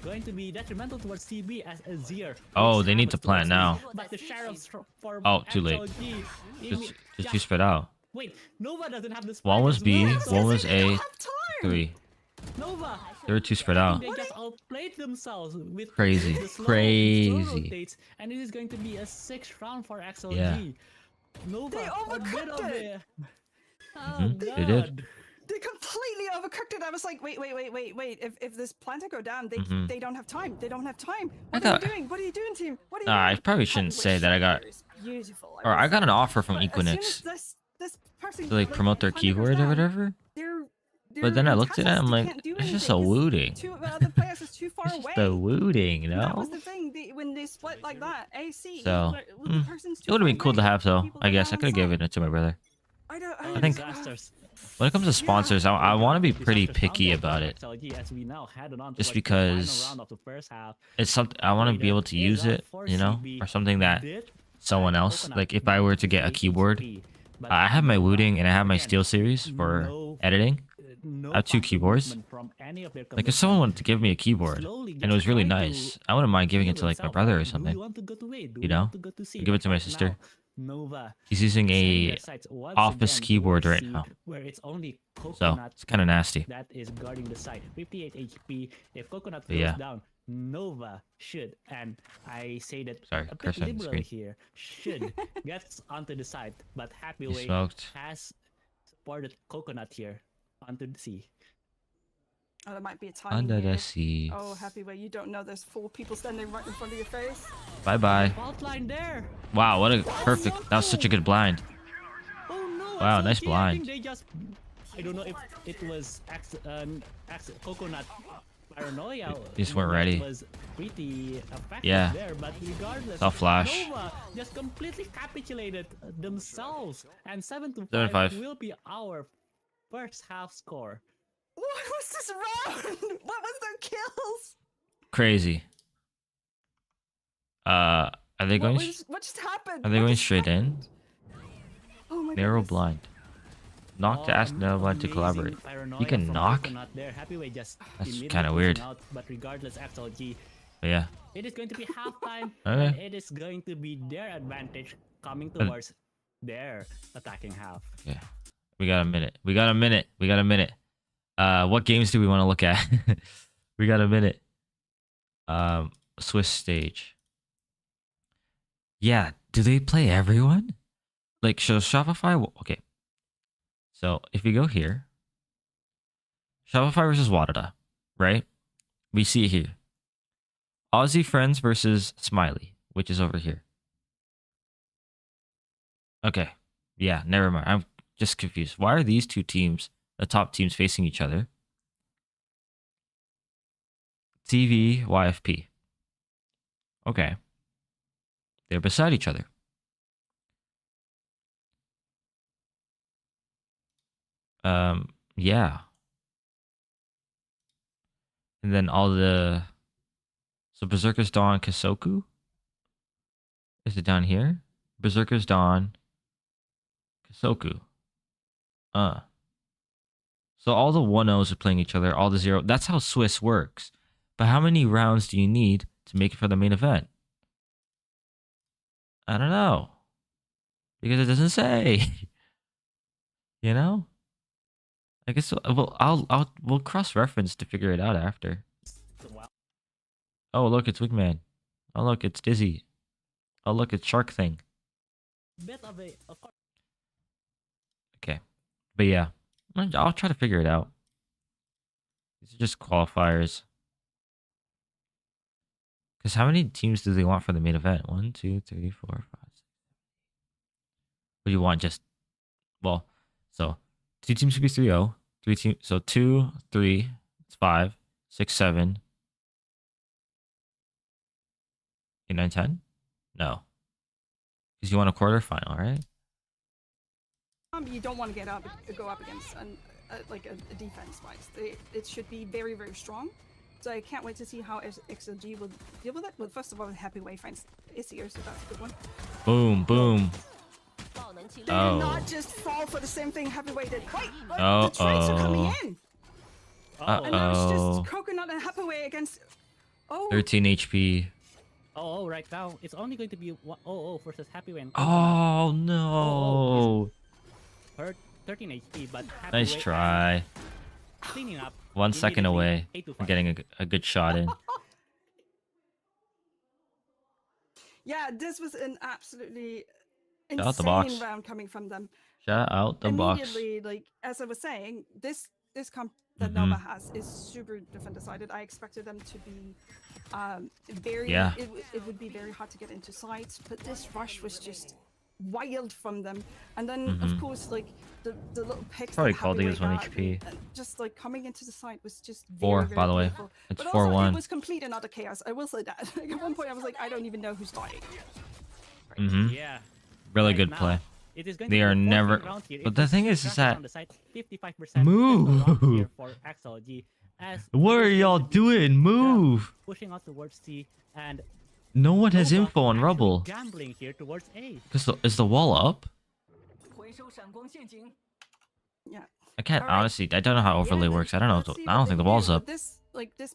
going to be detrimental towards CB as Azir. Oh, which they need to happens plant towards now. B, but the sheriffs for Oh, too late. XLG Just you spread out. Wait, Nova doesn't have the One spike was as B, well, so one was They don't A, have time! 3. Nova. They were too spread out. They just outplayed themselves with Crazy, the slow crazy. rotates, and it is going to be a 6th round for XLG. Yeah. Nova, They a bit overcooked of it. it. Oh, Mhm, they did. God. They completely overcooked it. I was like, wait. If this planter go down, Mhm. they don't have time. They don't have time. I What are you got- doing? What are you doing, team? What are you I doing? probably shouldn't But say that I got, it's beautiful. or will I got say. an offer from But as soon as Equinix this person to like promote their planter goes keyword or down, whatever. they're But then I in looked at it, tassels. I'm They like, can't do it's just a anything 'cause wooting. Two other players is too far It's away. just a wooting, you That was know? the thing. When they split like that, AC. So, the person's It too would have far been cool to away. have though. People I are guess I on could have given site. it to my brother. I don't. Oh, I think- disasters. When it comes to sponsors, I want to be pretty Disasters found picky out about for it. XLG as we now head on Just towards the because final round of the first half. It's something I want to be able to use it, or something that someone else. Like if I were to get a keyboard, I have my Wooting and I have my Steel series for editing. I have 2 keyboards. Like if someone wanted to give me a keyboard and it was really nice, I wouldn't mind giving it to like my brother or something. You know? Give it to my sister. Nova. He's using setting a their sights once office again keyboard towards right C, now. where it's only So Coconut it's kind of nasty. that is guarding the site. 58 HP. If Coconut But goes yeah. down, Nova should, and I say that Sorry, a bit cursor on the liberal screen. here, should gets onto the site, but Happy He Way smoked. has supported Coconut here onto the C. Oh, there might be a timing Under here. the sea. Oh, Happy Way, you don't know there's 4 people standing right in front of your face. Bye bye. Fault line there. Wow, what a perfect. That was such a good blind. Oh no! Wow, nice SLG, I blind. think they just. I don't know if it was Coconut paranoia. They just weren't that ready. Was pretty effective Yeah. there, but regardless, Saw flash. Nova just completely capitulated themselves, and 7-5 7-5. will be our first half score. What was this round? What was their kills? Crazy. Are they going? What just happened? Are they What going just straight in? happened? Oh my Narrow goodness. blind. Knock to ask narrow blind to Amazing collaborate. paranoia You can from knock? Coconut there. Happyway just That's immediately kinda pushing weird. Out, but regardless, XLG, But yeah. it is going to be halftime, Okay. and it is going to be their advantage coming towards their attacking half. Yeah. We got a minute. We got a minute. We got a minute. What games do we want to look at? We got a minute. Swiss stage. Yeah. Do they play everyone? Like, so Shopify. Okay. So if you go here, Shopify versus Wadada, right? We see it here. Aussie Friends versus Smiley, which is over here. Okay. Yeah, never mind. I'm just confused. Why are these two teams, the top teams, facing each other? TV, YFP. Okay. They're beside each other. Yeah. And then all the... So Berserker's Dawn, Kasoku? Is it down here? Berserker's Dawn, Kasoku. So all the 1-0s are playing each other, all the 0. That's how Swiss works. But how many rounds do you need to make it for the main event? I don't know. Because it doesn't say. You know? I guess we'll cross-reference to figure it out after. Oh, look, it's Wigman. Oh, look, it's Dizzy. Oh, look, it's Shark Thing. Bit of a, of course. Okay. But yeah, I'll try to figure it out. These are just qualifiers. Because how many teams do they want for the main event? 1, 2, 3, 4, 5, 6. What do you want? Just, well, so 2 teams could be 3-0. 3 teams, so 2, 3, it's 5, 6, 7, 8, 9, 10? No. Because you want a quarterfinal, right? You don't want to go up against like a defense wise. It should be very, very strong. So I can't wait to see how XLG will deal with it. Well, first of all, Happy Way finds is here, so that's a good one. Boom, boom. 爆能器 They Oh. did not just fall for the same thing Happy Way did. Wait, Uh-oh. the trades are coming in. And now it's Uh-oh. just Coconut and Happy Way against. Oh, 13 HP. Oh, right now it's only going to be 1-0 versus Happy Way. And Oh, no. Hurt 13 HP, but Happy Nice Way try. cleaning up. 1 second immediately, away 8 to from 5. getting a good shot in. yeah, this was an absolutely Shout out the box. insane round coming from them. Shout out the box. Immediately, like as I was saying, this comp that Mhm. Nova has is super defender sided. I expected them to be very. Yeah. It would be very hard to get into sites, but this rush was just wild from them. And then Mhm. of course, like the little picks. Probably that called Happy he Way was 1 got, HP. and just like coming into the site was just 4, very, by very the way. beautiful. It's But also, 4-1. it was complete and utter chaos. I will say that. Like, at one point, I was like, I don't even know who's dying. Mm-hmm. Yeah. Really right good now, play. It is going They to be are the 14th never- round here. but It the was thing is cracking that- on the side, 55% Move. round here for XLG, as What it are is y'all going to be doing? Move! pushing out towards C, and No one has Nova info on actually Rubble. gambling here towards A. Is the wall up? 回收闪光陷阱。 Yeah. I can't All right. honestly. I don't know how overlay Yeah, works. I don't know. let's see I don't what think they the wall's do. up. This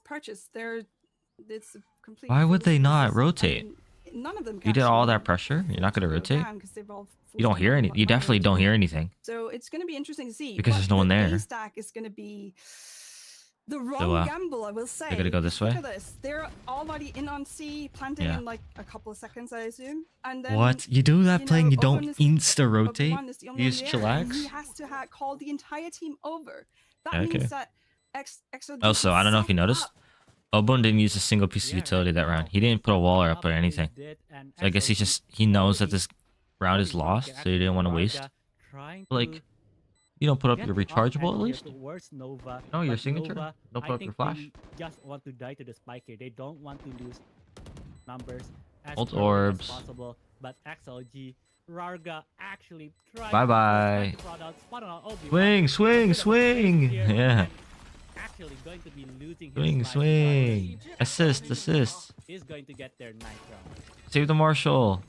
purchase, it's a complete. Why would they fool's not purchase. rotate? I mean, none of them. You did all that pressure. You're not gonna rotate. You don't hear any. You definitely don't hear anything So it's going to be interesting to see because there's no one The there. stack is going to be the wrong So, gamble, I will say. they're gonna go this way? Look at this. They're already in on C, planting Yeah. in like a couple of seconds, I assume. And then What? You do that playing? You don't insta rotate? Obi-Wan is the only You one just there, and chillax? he has to call the entire team over. That Okay. means that XOD Also, I don't know if you set noticed. up. Obi-Wan didn't use a single piece of utility that round. He didn't put a wall up or anything. So I guess he knows that this round is lost, so he didn't want to waste. Like, you don't put up your rechargeable at least? No, your signature? Don't put up your flash? Just want to die to the spike here. They don't want to lose numbers as Ult early as orbs. possible. But XLG, Rarga actually tried Bye-bye. to spot out Obi-Wan. Swing! Yeah. Actually going to be losing Swing, his spike. swing. Assist. Is going to get their ninth round. Save the Marshal.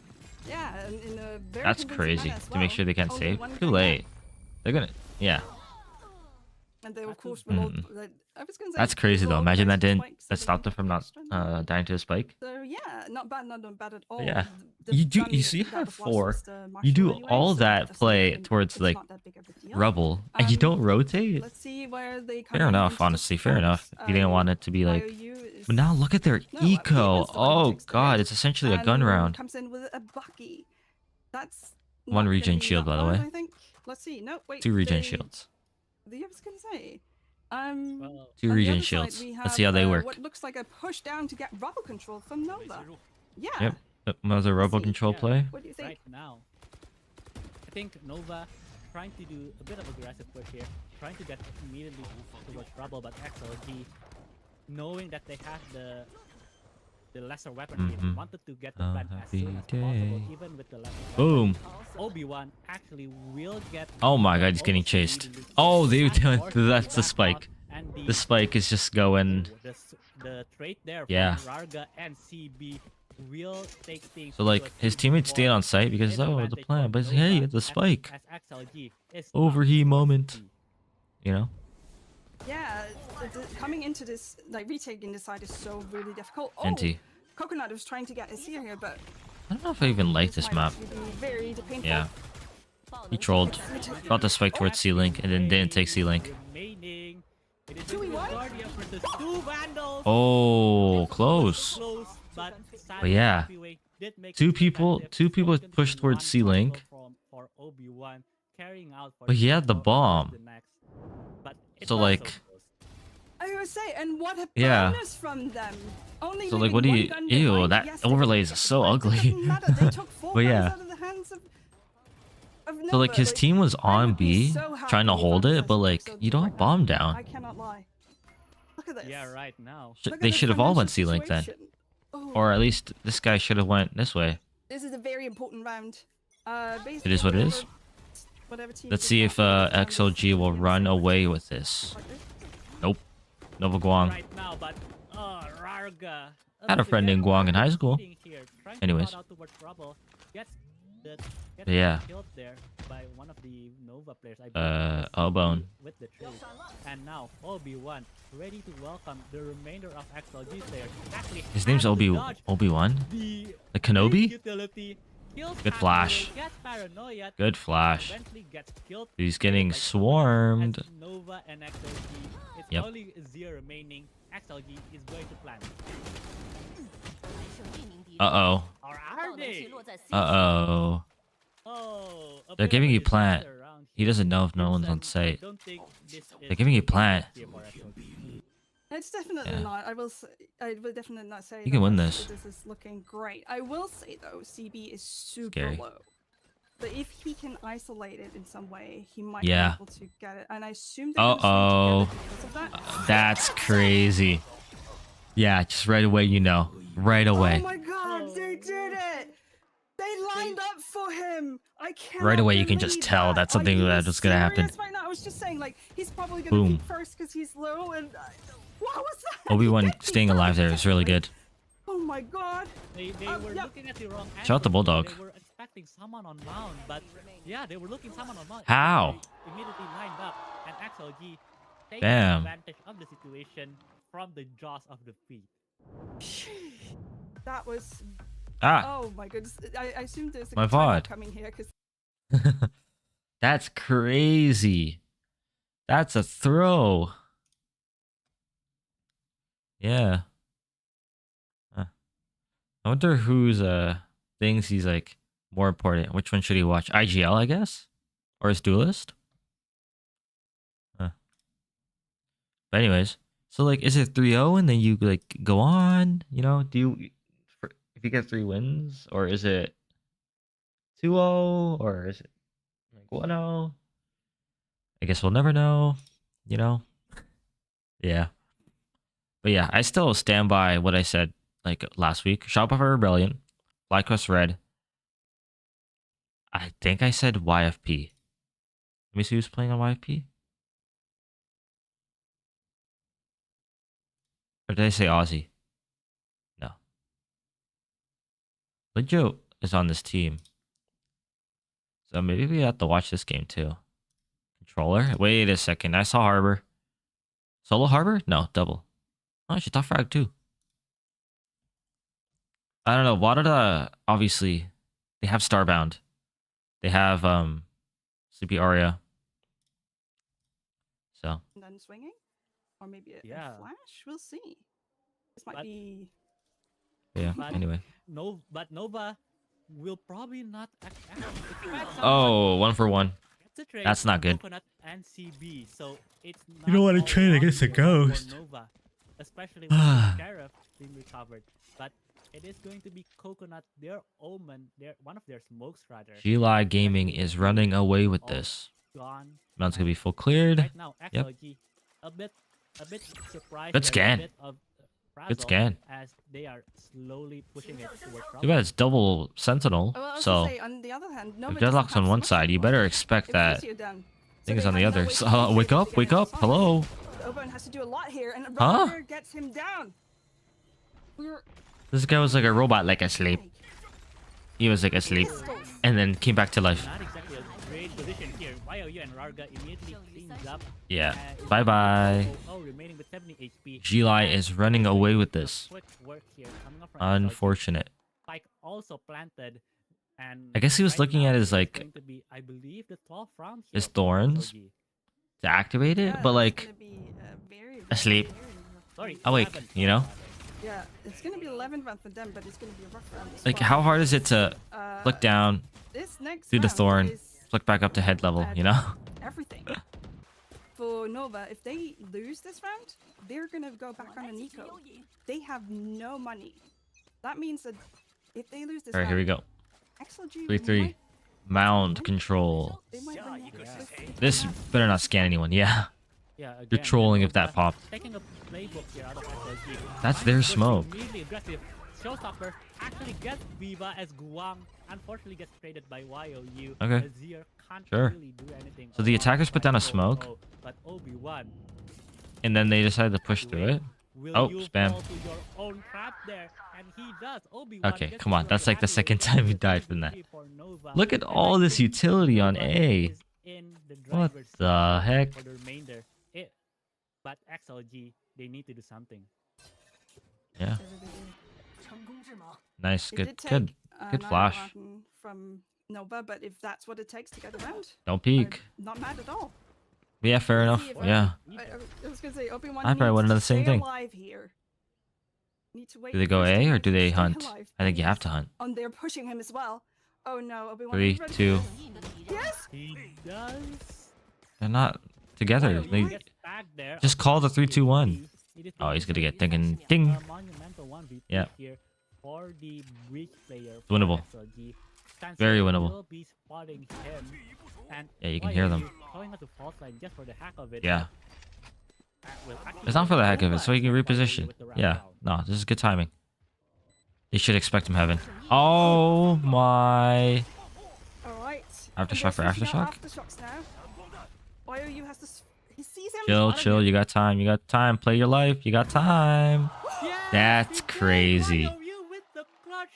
Yeah, and in a very That's convincing crazy. manner as To make well. sure they can't Only save. one Too can late. They're gonna. Yeah. And they of course will all, Mhm. like, I was gonna say That's crazy they'll though. all Imagine go that to didn't. spikes, so That they stopped can them from not extra. dying to a spike. So yeah, not bad at all. Yeah. The You do. gun You see, you that have was lost four. was the You Marshall do anyway, all so that that's play not- towards it's like not that big of a deal. rubble, and you don't rotate. Let's see where they come Fair in enough, into the honestly. Fair spikes. enough. You didn't want it to be like. IOU is- But now look at their No, eco. Phoenix the one who Oh takes the god, hit, it's essentially a gun and round. Comes in with a Bucky. That's One not regen gonna be shield, that by the bad, way. I think. Let's see. No, wait. 2 regen they- shields. I was gonna say. Well, 2 On the regen other side, shields. we Let's see how have, they work. What looks like a push down to get rubble control from Nova. Yeah. Yep. Another robo see. control Yeah. play. What do you think? right now, I think Nova trying to do a bit of aggressive push here, trying to get immediately towards rubble, but XLG, knowing that they have the lesser weaponry, Mhm. wanted to get the A plant as happy soon as possible, day. even with the lesser weapon. Boom. Obi-Wan actually will get. Oh my god, he's getting chased. Oh, that's the spike. The spike is just going. The trait there Yeah. from Rarga and CB will take things. So like his teammates stayed on site because the plan, but hey, the spike. Overheat moment. You know. Yeah, coming into this, like retaking this side is so really difficult. Oh, NT. Coconut was trying to get his here, but I don't know if I even like this might map. actually be very painful. Yeah. He trolled. Got the spike towards C-Link and then didn't take C-Link. Remaining. It is 2v1? Guardian versus 2 Vandals. Oh, close. But yeah. Happyway did make Two it people effective. pushed towards One C-Link. combo for Obi-Wan, carrying out for But he had the Vandals bomb. the next. But it So, was like- close. I would say, and what a Yeah. bonus from them. Only So, like, leaving what do one you- gun ew, behind. that Yes, they overlay did is get so the point, but it ugly. doesn't matter. They took 4 But guns yeah. out of the hands of So Nova. like his team was I on would be B, so trying to happy if hold I it, was but such like episodes you don't right have bomb now. down. I cannot lie. Look at this. Yeah, right now. Look at They the should have all went financial C-Link then, situation. Oh, or at least this guy should have went this way. this is a very important round. It is what it is. Whatever team Let's does see not if win this round is XLG will gonna be run sad. away with this. Like this. Nope. Nova Guang. Right now, but Rarga. Had a friend named Guang in high school. Anyways. Yeah. Killed there by one of the Nova players. I believe Elbone. with the trade. And now Obi-Wan ready to welcome the remainder of XLG players. Actually His name's had to dodge Obi-Wan. The The Kenobi? utility, kills Good Hathaway, flash. gets paranoia, Good flash. eventually gets killed. He's getting by swarmed. as Nova and XLG. It's Yep. only 0 remaining. XLG is going to plan. 还剩一名敌人。 Uh-oh. Or 爆 are 能器 they? 落在 C Uh-oh. Oh, a They're bit giving of a you plant. disaster around He here. doesn't know if no one's on Vincent, I site. don't think this They're is giving you a good plant. idea for XLG. It's definitely Yeah. not. I will definitely not say. You can that win this- this. This is looking great. I will say though, CB is super Scary. low. But if he can isolate it in some way, he might Yeah. be able to get it. And I assume they're gonna stay together because of that. That's crazy. Yeah, just right away you know. Right away. Oh my god, they did it! They lined up for him. I can't. Right away you can just tell that's something that was gonna happen. Right now, I was just saying, like, he's probably gonna Boom. peek first because he's low. And what was that? Obi-Wan He did staying peek alive first, there is really good. Oh my god. They were yeah. looking at the wrong Shout out the angle. Bulldog. They were expecting someone on Mount, but yeah, they were looking someone on Mount. How? They immediately lined up, and XLG takes Damn. advantage of the situation from the jaws of defeat. That was. Ah, Oh my goodness. I assume there's a My timeout VOD. coming here because that's crazy. That's a throw. Yeah. Huh. I wonder whose things he's like more important. Which one should he watch? IGL, I guess, or his Duelist. Huh. But anyways, so like, is it 3-0 and then you like go on? You know, do you if you get 3 wins, or is it 2-0, or is it like 1-0? I guess we'll never know. You know. Yeah. But yeah, I still stand by what I said like last week. Shopify Rebellion, FlyQuest Red. I think I said YFP. Let me see who's playing on YFP. Or did I say Aussie? No. Lejo is on this team. So maybe we have to watch this game too. Controller? Wait a second. I saw Harbor. Solo Harbor? No, double. Oh, she top frag too. I don't know. Wadada, obviously, they have Starbound. They have Sleepy Aria. So then swinging, or maybe a Yeah. flash. We'll see. This might But- be. yeah. But- Anyway. No, but Nova will probably not expect Oh, 1-for-1. to trade That's not good. Coconut and CB, so it's not don't wanna all trade wrong against a for ghost. Nova, especially with the Sheriff being recovered. But it is going to be Coconut, their omen, one of their smokes rather. Gli Gaming is running away with all this. Gone. Mounts gonna be full cleared. Right now, Yep. XLG a bit surprised. Good and scan. A bit of Good frazzled scan. as they are slowly pushing it towards Too bad it's double Sentinel. Well, I was So gonna say, on the other hand, Nova if doesn't Deadlock's on have one smoke side, you anymore. better expect If that Lucio down. thing So is they on the have no other. way So, to get wake it up, to wake get it up. on. Hello. Oban has to do a lot here, and Huh? Runner gets him down. We're This guy was like a robot, like asleep. He was like asleep pistols. and then came back to life. Not exactly a great position here. YOU and Rarga immediately cleans up. Yeah. Bye bye. Remaining with 70 HP. Gli is running away with this. Quick work here coming up from XLG. Unfortunate. Spike also planted. And I guess he was right looking now at it his, is like, going to be, I believe, the 12th round here his for thorns. XLG. To activate it, Yeah, but it's like gonna be, very, asleep. very rough. Sorry, awake, 11th you know? round. Yeah, it's gonna be 11th round for them, but it's gonna be a rough round. as Like well. how hard is it to flick down, This next do the round thorn, is flick back up to head level, you know? everything. For Nova, if they lose this round, they're gonna go back on an eco. They have no money. That means that if they lose this Alright, here we go. XLG 3-3. might- Mound control. they might win this. This better not scan anyone, yeah. Yeah, You're again, trolling if that Nova popped. Taking a playbook here out of XLG. That's their Pushing smoke. Immediately aggressive. Showstopper actually gets Viva as Guang unfortunately gets traded by YOU. Okay. Azir can't Sure. really do anything. So the attackers put down a Oh, smoke. oh, but Obi-Wan, And then they decided to push through it. will Oh, you spam. fall to your own trap there? And he does. Obi-Wan Okay, gets come on. to That's like the happy second with time he the died from that. GG for Nova. Look at And all I this think utility on Nova A. is in the What driver's seat the heck? for the remainder. But XLG, they need to do something. Yeah. Nice. They Good. did take, Good. Good Nile flash. Martin from Nova, but if that's what it takes to get around, Don't peek. I'm not mad at all. Yeah, fair enough. See if Yeah. I was gonna say Obi-Wan I probably needs would've done to the same stay thing. alive here. Need to wait Do they for go his A or teammates do to they stay hunt? alive, I think you have please. to hunt. And they're pushing him as well. Oh no, Obi-Wan. 3, you ready for 2. this? Yes. He does. They're not together. YOU They gets back there. just call the 3-2-1. It is Oh, he's gonna going get to be ding, a ding. monumental 1v3 Yeah. here for the breach player. It's winnable. for XLG. Very Chancellor winnable. will be spotting him, and Yeah, you can hear them. YOU Going out to false line just for the heck of it. Yeah. Will actually It's not for the heck of it, so he can YOU reposition. with the round Yeah. round. No, this is good timing. They should expect him heaven. Oh my. All right. Aftershock And for they're switching out aftershock? Aftershocks now. YOU has to. He sees him. Chill, spotted chill. him. You got time. You got time. Play your life. You got time. Yes, That's he played crazy. YOU with the clutch,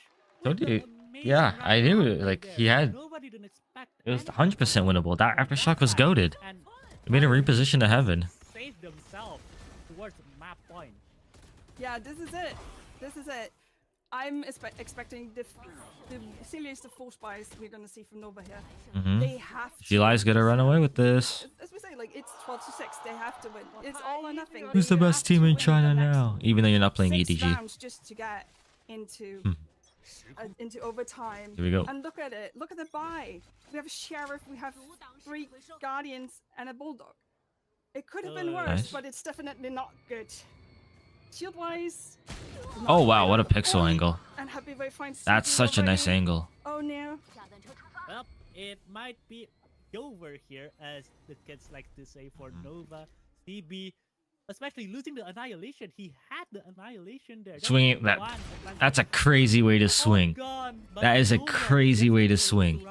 Told with the you. amazing Yeah, I knew round it. Like, there. he had. Nobody didn't expect It was anything 100% winnable. That aftershock was goaded. and It made him reposition to heaven. saved themselves towards map point. Yeah, this is it. This is it. I'm expecting the silliest of full spies we're gonna see from Nova here. Mm-hmm. They have to. July's gonna run away with this. As we say, like it's 12-6. They have to win. It's all or nothing. Who's They the best have to team in win China the next now? Even though you're not playing 6 EDG. rounds just to get into Hmm. into overtime. Here we go. And look at it. Look at the buy. We have a sheriff. We have 3 guardians and a bulldog. It could have been worse, Nice. but it's definitely not good. Shield wise. Oh wow, what a pixel angle. And Heavyweight finds That's CB such a nice already. angle. Oh no. Well, it might be over here, as the kids like to say for Nova. CB, especially losing the Annihilation. He had the Annihilation there. Swinging that. That's a crazy way to swing. That is a crazy way to swing.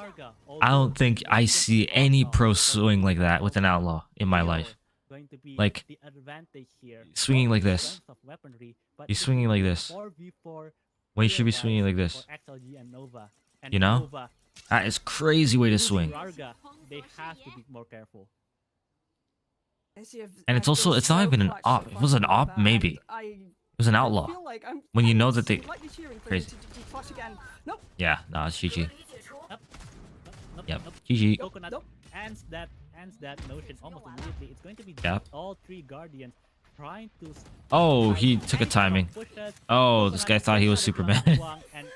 I don't think I see any pro swing like that with an outlaw in my life. Like, the advantage here. swinging like this. Strength of weaponry, but He's it swinging is like a this. 4v4 When you should be real swinging like life this. for XLG and Nova. And You know? Nova, That is crazy way to losing swing. Rarga, they have to be more careful. And it's also, it's not even an op. If it was an op, maybe. It was an outlaw. When you know that they- Crazy. Nope. Yeah, nah, it's GG. Nope, Yep, nope. GG. Coconut Nope. ends that notion almost immediately. It's going to be Yep. all 3 guardians trying to. Oh, he took a timing. Oh, this guy thought he was Superman. And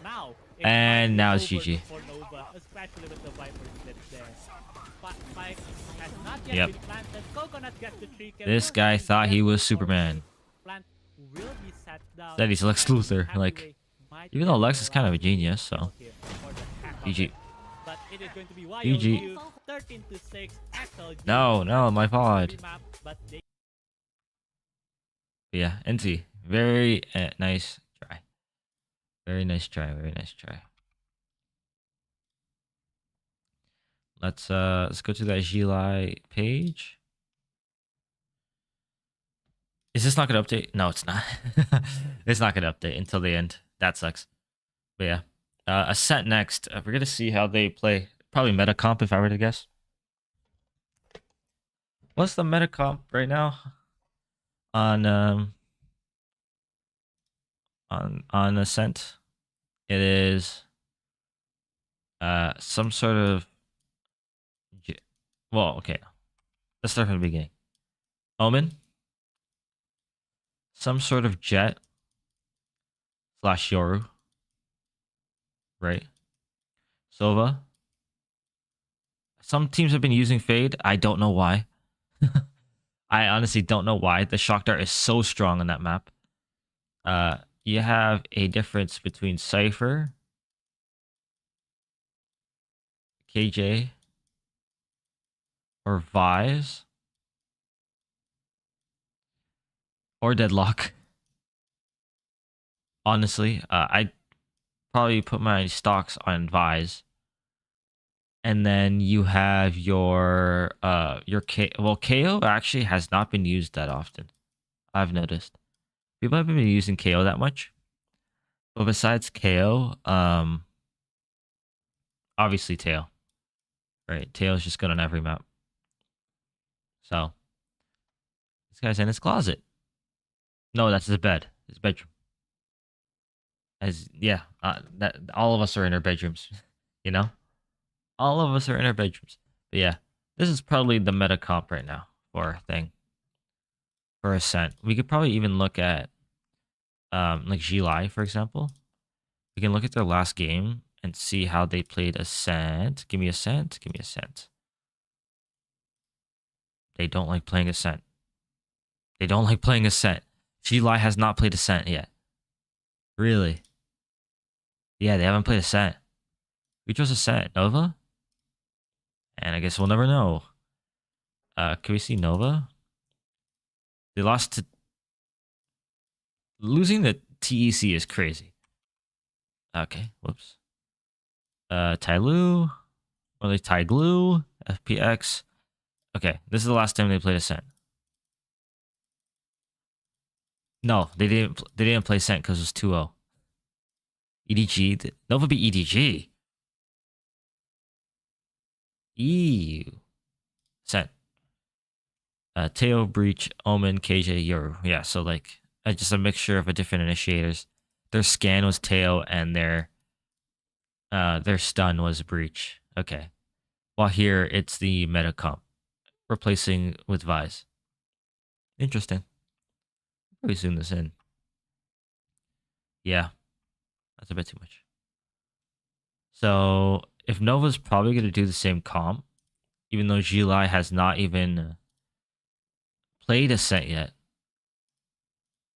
now, it And might be now it's over GG. for Nova, especially with the Viper that's there. But Spike has not yet Yep. been planted. Coconut gets the 3 kills. This guy thought he was Superman. Plant will be set down. Said he's Lex and Luthor, like, Hathaway might even though get Lex the is kind of a round genius, so. here for the hack GG. of it. But it is going to be GG. YOU 13-6 XLG. No, my pod. Map, but they Yeah, NT. Very nice try. Very nice try. Very nice try. Let's go to that Gili page. Is this not gonna update? No, it's not. It's not gonna update until the end. That sucks. But yeah, Ascent next. We're gonna see how they play. Probably meta comp if I were to guess. What's the meta comp right now? On Ascent, it is some sort of well, okay. Let's start from the beginning. Omen, some sort of Jet / Yoru, right? Sova. Some teams have been using Fade. I don't know why. I honestly don't know why. The Shock Dart is so strong on that map. You have a difference between Cypher, KJ, or Vise, or Deadlock. Honestly, I'd probably put my stocks on Vise. And then you have your KO actually has not been used that often. I've noticed. People haven't been using KO that much. But besides KO, obviously Tail. Right? Tail's just good on every map. So this guy's in his closet. No, that's his bed. His bedroom. That all of us are in our bedrooms, you know? All of us are in our bedrooms. But yeah, this is probably the meta comp right now for a thing. For Ascent. We could probably even look at like Gili, for example. We can look at their last game and see how they played Ascent. Give me Ascent. Give me Ascent. They don't like playing Ascent. They don't like playing Ascent. Gili has not played Ascent yet. Really? Yeah, they haven't played Ascent. We chose Ascent. Nova? And I guess we'll never know. Can we see Nova? They lost to... Losing the TEC is crazy. Okay, whoops. Tyloo. Or like Tyglue. FPX. Okay, this is the last time they played Ascent. No, they didn't play Ascent because it was 2-0. EDG. Nova beat EDG. Ew. Ascent. Teo, Breach, Omen, KJ, Yoru. Yeah, so like just a mixture of different initiators. Their scan was tail, and their stun was breach. Okay. While here, it's the meta comp, replacing with Vise. Interesting. Probably zoom this in. Yeah, that's a bit too much. So if Nova's probably going to do the same comp, even though Gili has not even played Ascent yet,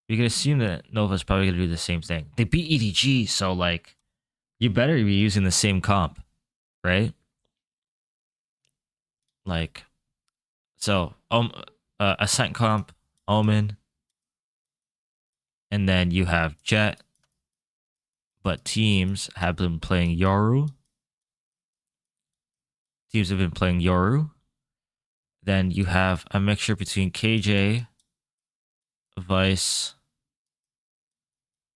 you can assume that Nova's probably going to do the same thing. They beat EDG, so like, you better be using the same comp, right? Like, so Ascent comp, Omen, and then you have Jet, but teams have been playing Yoru. Teams have been playing Yoru. Then you have a mixture between KJ, Vice,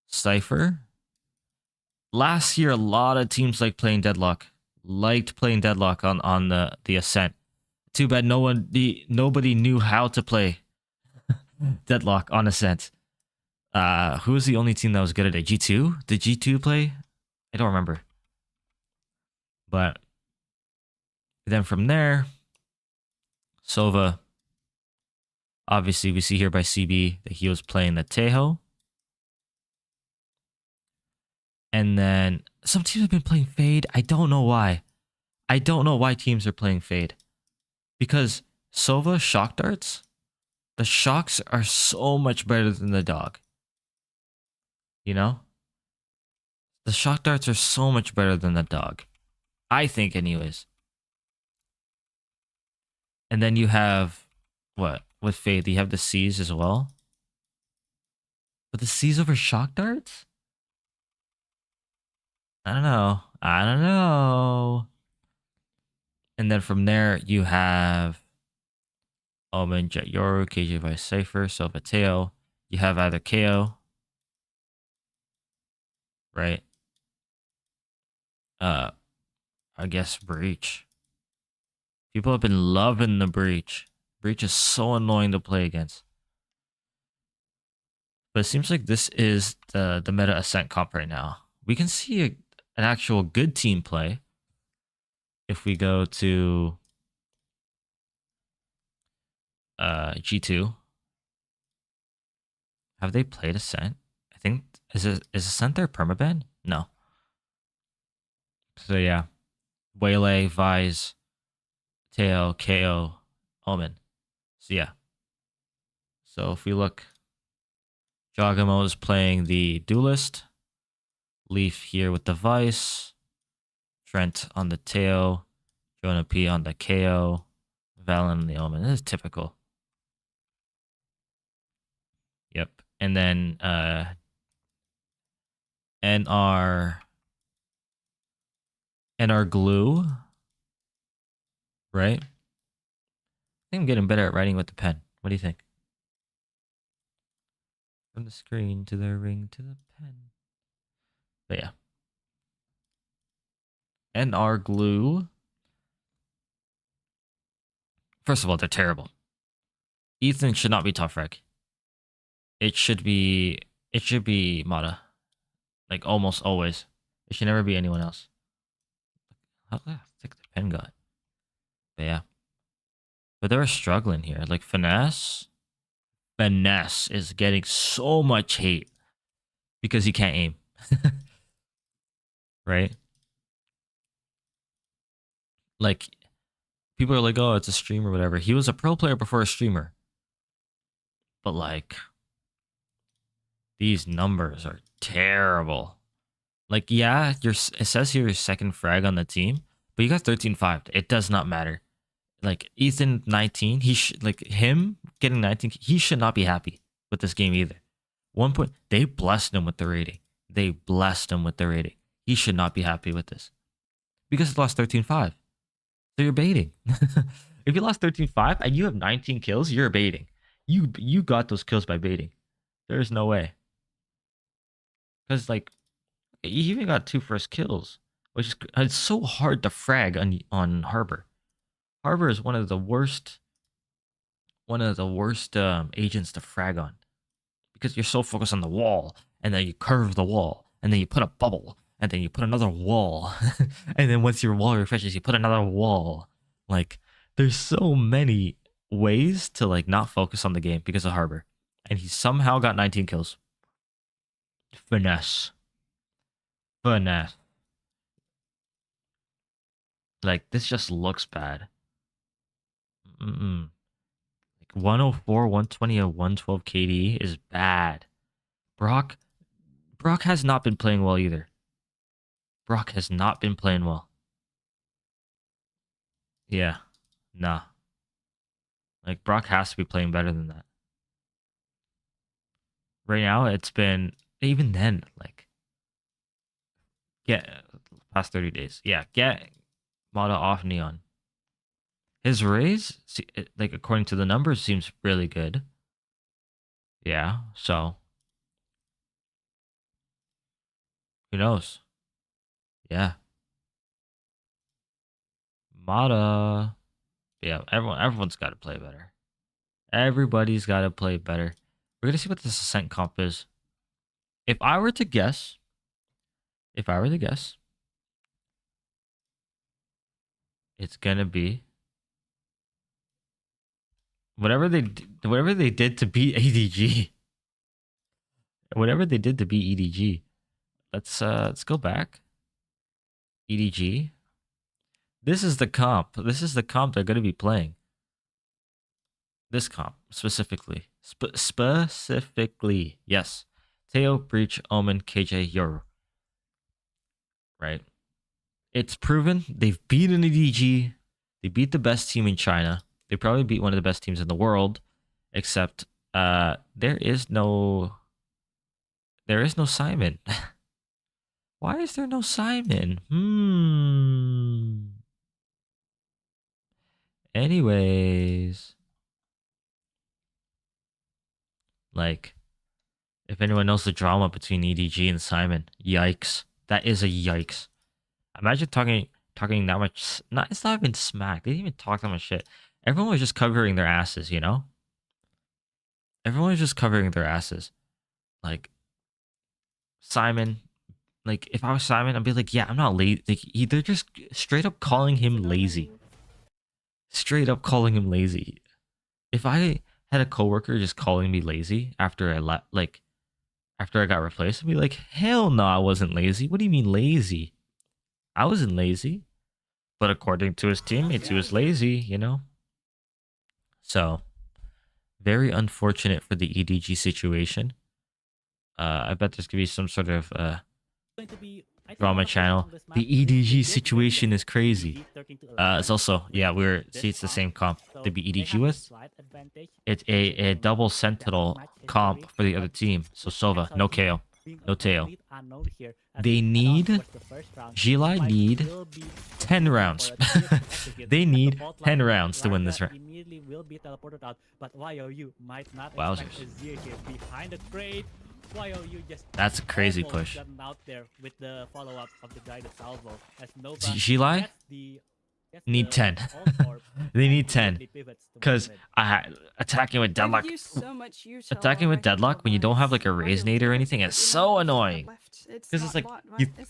Cypher. Last year, a lot of teams liked playing Deadlock. Liked playing Deadlock on the Ascent. Too bad nobody knew how to play Deadlock on Ascent. Who was the only team that was good at it? G2? Did G2 play? I don't remember. But then from there, Sova. Obviously, we see here by CB that he was playing the Tejo. And then some teams have been playing Fade. I don't know why. I don't know why teams are playing Fade. Because Sova shock darts, the shocks are so much better than the dog. You know? The shock darts are so much better than the dog. I think, anyways. And then you have, what? With Fade, you have the C's as well. But the C's over shock darts? I don't know. I don't know. And then from there, you have Omen, Jet Yoru, KJ Vice Cypher, Sova Teo. You have either KO, right? I guess Breach. People have been loving the Breach. Breach is so annoying to play against. But it seems like this is the meta Ascent comp right now. We can see an actual good team play if we go to G2. Have they played Ascent? I think is Ascent their permaban? No. So yeah. Waylay, Vise, Teo, KO, Omen. So yeah. So if we look, Jogamo is playing the Duelist. Leaf here with the Vice. Trent on the Teo. Jonah P on the KO. Valen on the Omen. This is typical. Yep. And then NR Glue. Right? I think I'm getting better at writing with the pen. What do you think? From the screen to the ring to the pen. But yeah. NR Glue. First of all, they're terrible. Ethan should not be top frag. It should be Mata. Like almost always. It should never be anyone else. How thick the pen got. But yeah. But they were struggling here. Like Finesse is getting so much hate because he can't aim. Right? Like, people are like, oh, it's a streamer or whatever. He was a pro player before a streamer. But like, these numbers are terrible. Like, yeah, it says here your second frag on the team, but you got 13-5. It does not matter. Like, Ethan 19, him getting 19, he should not be happy with this game either. 1 point, they blessed him with the rating. They blessed him with the rating. He should not be happy with this. Because he lost 13-5. So you're baiting. If you lost 13-5 and you have 19 kills, you're baiting. You got those kills by baiting. There's no way. Because, like, he even got 2 first kills, which is it's so hard to frag on Harbor. Harbor is one of the worst agents to frag on because you're so focused on the wall and then you curve the wall, and then you put a bubble, and then you put another wall, and then once your wall refreshes, you put another wall. Like, there's so many ways to like not focus on the game because of Harbor, and he somehow got 19 kills. Finesse. Like, this just looks bad. Like 104, 120, and 112 KD is bad. Brock has not been playing well either. Brock has not been playing well. Yeah. Nah. Like, Brock has to be playing better than that. Right now, it's been... Even then, like... Past 30 days. Yeah, get Mata off Neon. His raise, like, according to the numbers, seems really good. Yeah, so... Who knows? Yeah. Mata... Yeah, everyone's got to play better. Everybody's got to play better. We're gonna see what this Ascent comp is. If I were to guess, it's gonna be whatever they did to beat ADG. Whatever they did to beat EDG. Let's go back. EDG. This is the comp. This is the comp they're gonna be playing. This comp specifically. Specifically, yes. Teo, Breach, Omen, KJ, Yoru. Right? It's proven they've beaten EDG. They beat the best team in China. They probably beat one of the best teams in the world. Except there is no Simon. Why is there no Simon? Anyways. Like, if anyone knows the drama between EDG and Simon, yikes. That is a yikes. Imagine talking that much. It's not even smack. They didn't even talk that much shit. Everyone was just covering their asses, you know? Everyone was just covering their asses. Like, Simon, like, if I was Simon, I'd be like, yeah, I'm not lazy. Like, they're just straight up calling him lazy. Straight up calling him lazy. If I had a coworker just calling me lazy after I got replaced, I'd be like, hell no, I wasn't lazy. What do you mean lazy? I wasn't lazy. But according to his teammates, he was lazy, you know? So, very unfortunate for the EDG situation. I bet there's going to be some sort of drama channel. The EDG situation is crazy. It's also, yeah, it's the same comp to be EDG with. It's a double sentinel comp for the other team. So Sova, no KO, no Teo. They need, Gili need 10 rounds. They need 10 rounds to win this round. Wowzers. That's a crazy push. Gili need 10. They need 10. Because attacking with Deadlock. Thank you so much, Utah. Attacking with Deadlock when you don't have like a Raise Nade or anything is so annoying. Because it's like,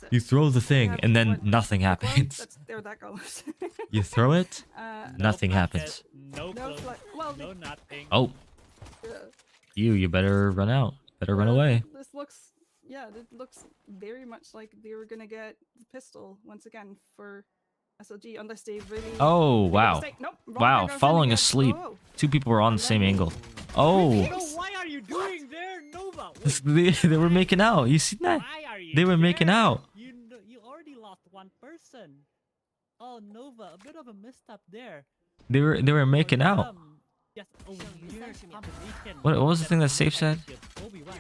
you throw the thing and then nothing happens. There that goes. You throw it, nothing happens. No nothing. Oh. You better run out. Better run away. This looks, yeah, it looks very much like they were gonna get the pistol once again for SLG, unless they really. Oh wow! Nope, Wow, falling asleep. Oh. Two people were on the same angle. Oh. Why are you doing there, Nova? They were making out. You see that? They were making out. You already lost one person. Oh, Nova, a bit of a misstep there. They were making out. What was the thing that Safe said?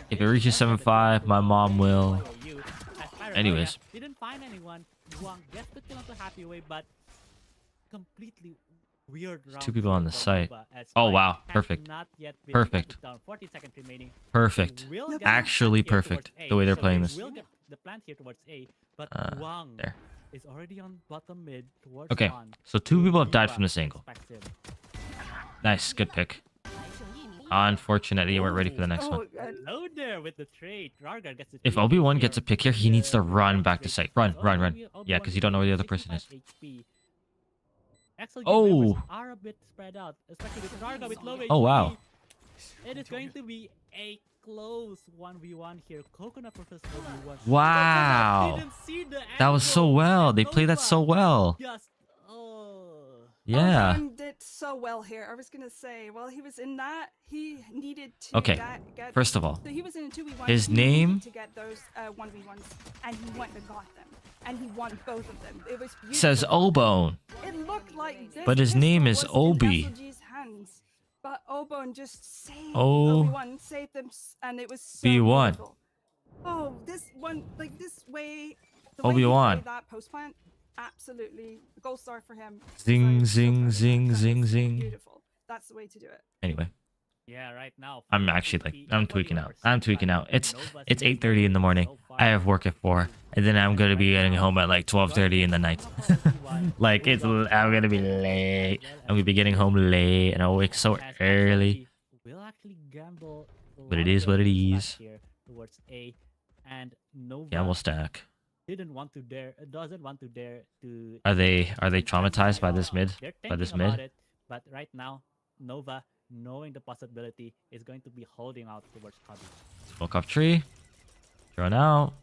If it reaches 7-5, my mom will. Anyways. Didn't find anyone. Wang gets the kill onto Happy Way, but completely weird round. Two people on the site. Oh wow, perfect. Perfect. 40 seconds remaining. Perfect. Actually perfect. The way they're playing this. The plant here towards A, but Wang there. is already on bottom mid towards Okay, so two people have died from this angle. Nice, good pick. Unfortunately, you weren't ready for the next one. Hello there with the trade. Rarga gets the If trade Obi-Wan here. gets a pick here, he needs to run back to Trade. site. Run, Oh, run, run. Obi-Wan Yeah, because you don't know where the other person is. 65 HP. Actually, Oh. members are a bit spread out, especially with Rarga with low HP. Oh, wow. It is going to be a close 1v1 here. Coconut versus Obi-Wan. Wow. Didn't see the That was so angle, well. and They played that so Nova well. Just, oh. Yeah. Obi-Wan did so well here. I was gonna say, while he was in that, he needed to Okay, get. First of all, So he was in a 2v1. his he needed name- to get those 1v1s, and he went and got them, and he won both of them. It was beautiful. says Obone. It looked like this But his pistol name is was Obi. in SLG's hands, but Obone just saved Oh. Obi-Wan, saved them, and it was so B1. beautiful. Oh, this one, like this way, the way he Obi-Wan. played that post plant, absolutely gold star for him. Zing, Deserves so zing, credit. zing, That zing, is zing. Beautiful. That's the way to do it. Anyway, Yeah, right now. I'm actually like, I'm tweaking out. I'm tweaking out. It's Nova's 8:30 in the morning. I have work at 4, and then I'm gonna be getting home at like 12:30 in the night. Like I'm gonna be late. I'm gonna be getting home late, and I'll wake so early. We'll actually gamble But it is what it is. here towards A, and Nova Gamble stack. doesn't want to dare, doesn't want to dare to. Are they traumatized by this mid? They're By this thinking about mid? it, but right now, Nova, knowing the possibility, is going to be holding out towards Cubby. Smoke off tree. Thrown out.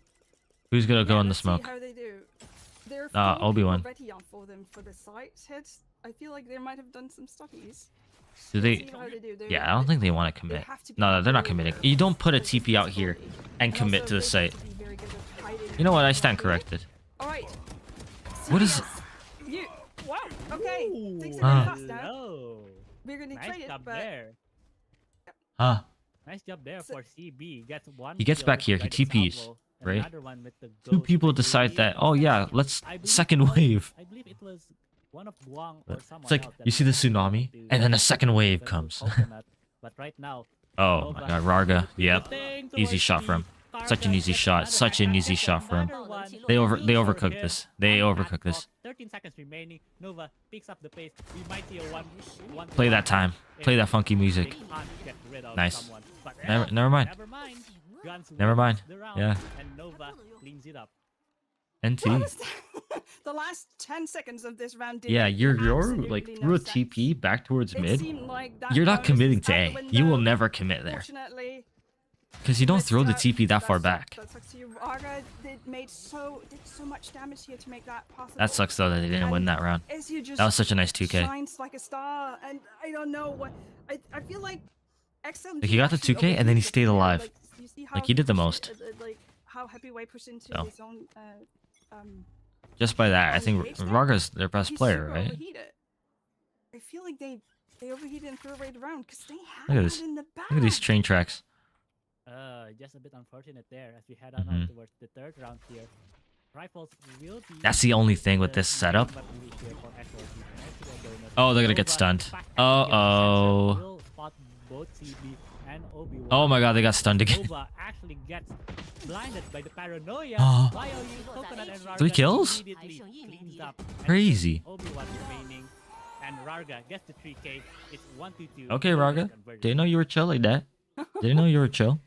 Who's gonna go in the let's see smoke? how they do. There are Ah, 4 Obi-Wan. people ready on for them for the site hits. I feel like they might have done some studies. Do Let's they? see how they do. Yeah, I don't think they want to commit. have to be No, they're not very, committing. very You don't put a good TP out here security. and commit also to the they site. have to be very good at hiding You know what? I around stand it. corrected. All right. What is- Serious. You? Wow. Okay. Things are Ah. going fast now. Hello. We're gonna Nice trade it, job but there. Huh? Nice job there So- for CB. Gets one. He gets kill back here, he by the TPs, salvo, and right? another one with the Two ghost. people I decide believe- that. Oh yeah, let's I believe second it was- wave. I believe it was one of Guang or someone It's like else that you see the was tsunami, to- and then a second wave to comes. Coconut. But right now, Oh my God, Raga. Yep. Easy shot for him. Such an easy shot. Such an easy shot for him. They overcooked this. They overcooked this. 13 seconds remaining. Nova picks up the pace. We might see a one Play that time. Play that funky music. They can't get rid of Nice. someone. But Never mind. Never mind. Guns Never mind. wins the round, Yeah. And Nova cleans it up. NT. What was that? The last 10 seconds of this round. Did Yeah, you're absolutely like no through a sense. TP back towards It mid. seemed like that You're not bonus committing was to out the A. You will window. never commit there Fortunately, because you don't missed throw the out. TP that far back. That sucks to you. Arga did so much damage here to make that possible. That sucks though that they didn't win And that round. Ezio just That was such a nice 2K. shines like a star, and I don't know what. I feel like XMG Like, he got the actually 2K and then he overheated stayed here. alive. Like, you see Like, how he did the pushed most. like how Heavyweight pushed into So. his own. Just by that, I think Engaged there? Raga's their best He's player, super right? overheated. I feel like they overheated and threw away the round because they had Look at that this. in the back. Look at these train tracks. Just a bit unfortunate there as we head on Mhm. out towards the third round here. Rifles will be That's the only thing with this setup. Oh, they're gonna get stunned. Uh-oh. Oh my God, they got stunned again. Nova actually gets blinded by the paranoia. Oh. While Coconut and Rarga 3 kills? immediately cleans up. And Crazy. Obi-Wan remaining, and Rarga gets the 3K. It's 1-2. Okay, Raga. Didn't know you were chill like that. Didn't know you were chill.